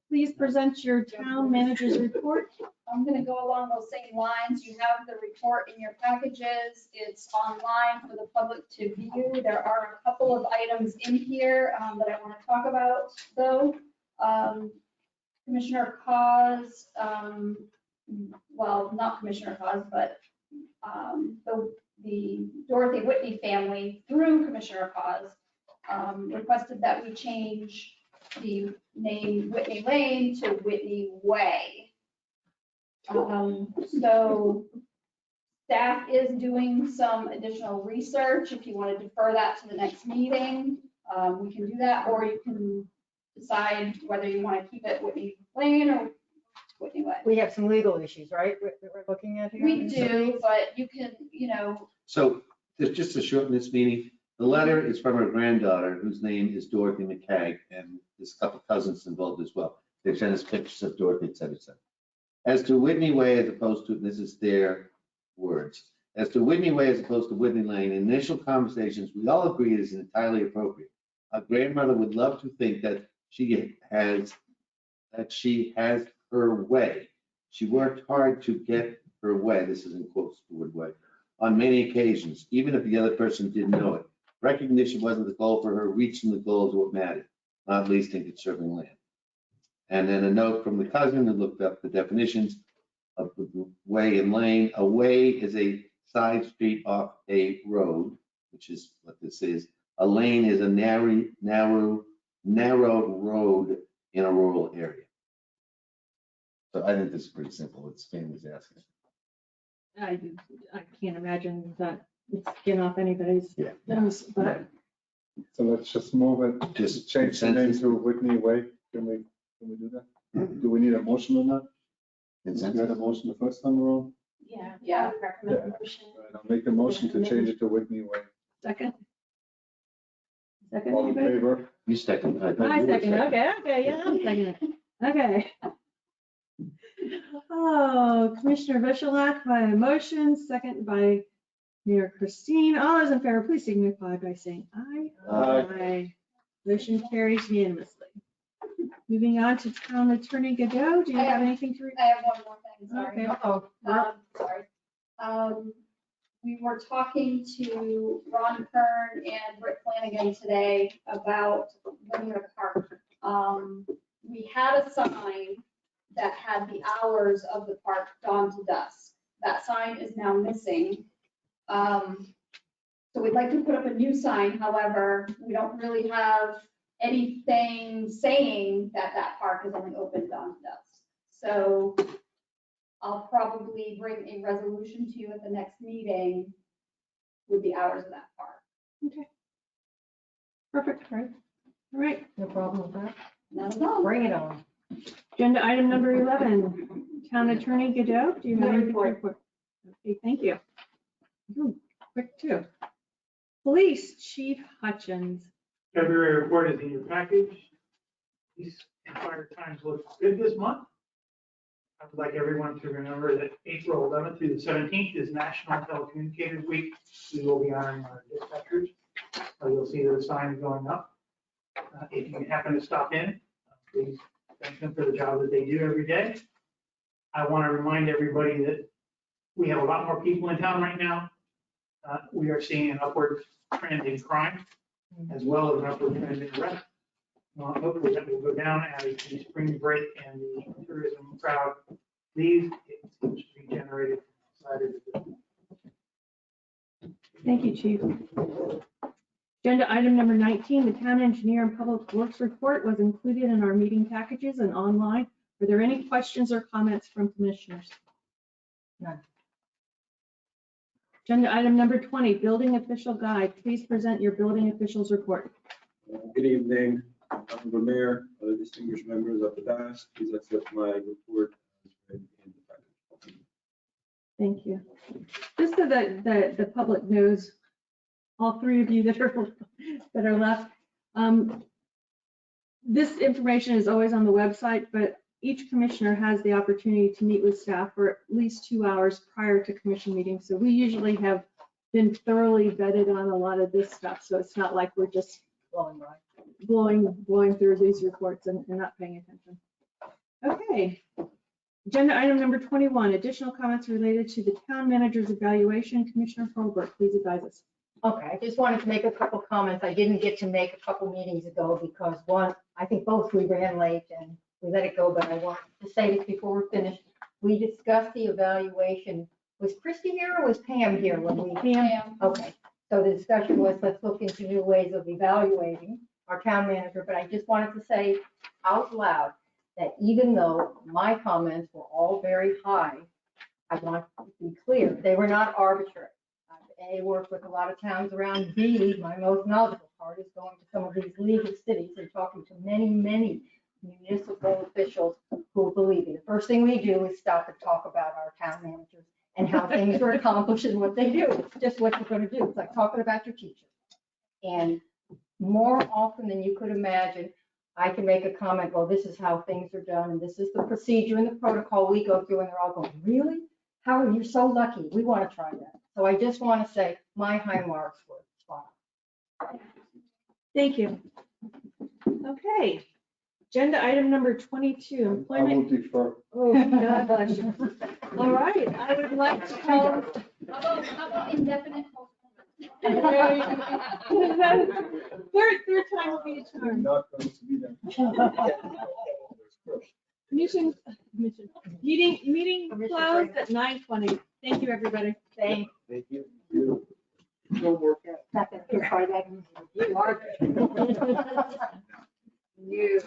Please present your town manager's report. I'm going to go along those same lines. You have the report in your packages. It's online for the public to view. There are a couple of items in here that I want to talk about, though. Commissioner Cos, well, not Commissioner Cos, but the Dorothy Whitney family, through Commissioner Cos, requested that we change the name Whitney Lane to Whitney Way. So staff is doing some additional research. If you want to defer that to the next meeting, we can do that, or you can decide whether you want to keep it Whitney Lane or Whitney Way. We have some legal issues, right, that we're looking at here? We do, but you can, So just to shorten this meeting, the letter is from her granddaughter, whose name is Dorothy McCagg, and there's a couple cousins involved as well. They sent us pictures of Dorothy, et cetera, et cetera. As to Whitney Way as opposed to, this is their words, as to Whitney Way as opposed to Whitney Lane, in initial conversations, we all agree it is entirely appropriate. Our grandmother would love to think that she has her way. She worked hard to get her way. This is in quotes, the word way, on many occasions, even if the other person didn't know it. Recognition wasn't the goal for her. Reaching the goal is what mattered, not least in conserving land. And then a note from the cousin who looked up the definitions of the way and lane. A way is a side street off a road, which is what this is. A lane is a narrow road in a rural area. So I think this is pretty simple. It's family's asking. I can't imagine that it's getting off anybody's nose, but So let's just move it, Just change the name to Whitney Way. Can we do that? Do we need a motion on that? You had a motion the first time around? Yeah. I would recommend a motion. Right, I'll make the motion to change it to Whitney Way. second. All in favor? You second. I second, okay, yeah, I'm second. Okay. Oh, Commissioner Vishalak by a motion, second by Mayor Christine. All those in favor, please signify by saying aye. Aye. Motion carries unanimously. Moving on to Town Attorney Godot, do you have anything to? I have one more thing, sorry. Okay. Sorry. We were talking to Ron Kern and Rick Flanagan today about Linear Park. We had a sign that had the hours of the park dawn to dusk. That sign is now missing. So we'd like to put up a new sign. However, we don't really have anything saying that that park is only open dawn to dusk. So I'll probably bring a resolution to you at the next meeting with the hours of that park. Okay. Perfect, all right. All right. No problem with that. Not at all. Bring it on. Agenda item number 11, Town Attorney Godot, do you have anything to report? Okay, thank you. Ooh, quick too. Police Chief Hutchins. February report is in your package. These Fire Times look good this month. I would like everyone to remember that April 11th through the 17th is National Telecommunicators Week. We will be honoring our dispatchers. You'll see those signs going up. If you happen to stop in, please thank them for the job that they do every day. I want to remind everybody that we have a lot more people in town right now. We are seeing an upward trend in crime as well as an upward trend in arrest. Hopefully that will go down as the spring break and the tourism crowd leaves. It seems to be generated from the side of the Thank you, Chief. Agenda item number 19, the town engineer and public works report was included in our meeting packages and online. Are there any questions or comments from commissioners? None. Agenda item number 20, building official guide. Please present your building officials report. Good evening, Honorable Mayor, other distinguished members of the dais. Please accept my report as read in the package. Thank you. Just so that the public knows, all three of you that are left, this information is always on the website, but each commissioner has the opportunity to meet with staff for at least 2 hours prior to commission meetings. So we usually have been thoroughly vetted on a lot of this stuff. So it's not like we're just blowing through these reports and not paying attention. Okay. Agenda item number 21, additional comments related to the town manager's evaluation. Commissioner Colbert, please advise us. Okay, I just wanted to make a couple comments I didn't get to make a couple meetings ago because one, I think both we ran late and we let it go, but I want to say this before we're finished. We discussed the evaluation. Was Christy here or was Pam here when we? Pam. Okay, so the discussion was let's look into new ways of evaluating our town manager, but I just wanted to say out loud that even though my comments were all very high, I want to be clear, they were not arbitrary. A, worked with a lot of towns around. B, my most knowledgeable part is going to some of these legal cities and talking to many, many municipal officials who believe it. The first thing we do is stop and talk about our town managers and how things are accomplished and what they do. It's just what you're going to do. It's like talking about your teacher. And more often than you could imagine, I can make a comment, well, this is how things are done, and this is the procedure and the protocol we go through, and they're all going, really? How are you so lucky? We want to try that. So I just want to say my high marks were spot on. Thank you. Okay. Agenda item number 22, I will employment. defer. Oh, God bless you. All right, I would like to call. How about indefinite Third time will be a charm. Not going to be there. Meeting closed at 9:20. Thank you, everybody. Thank you. No work out. Not that you're part of that. You are. You.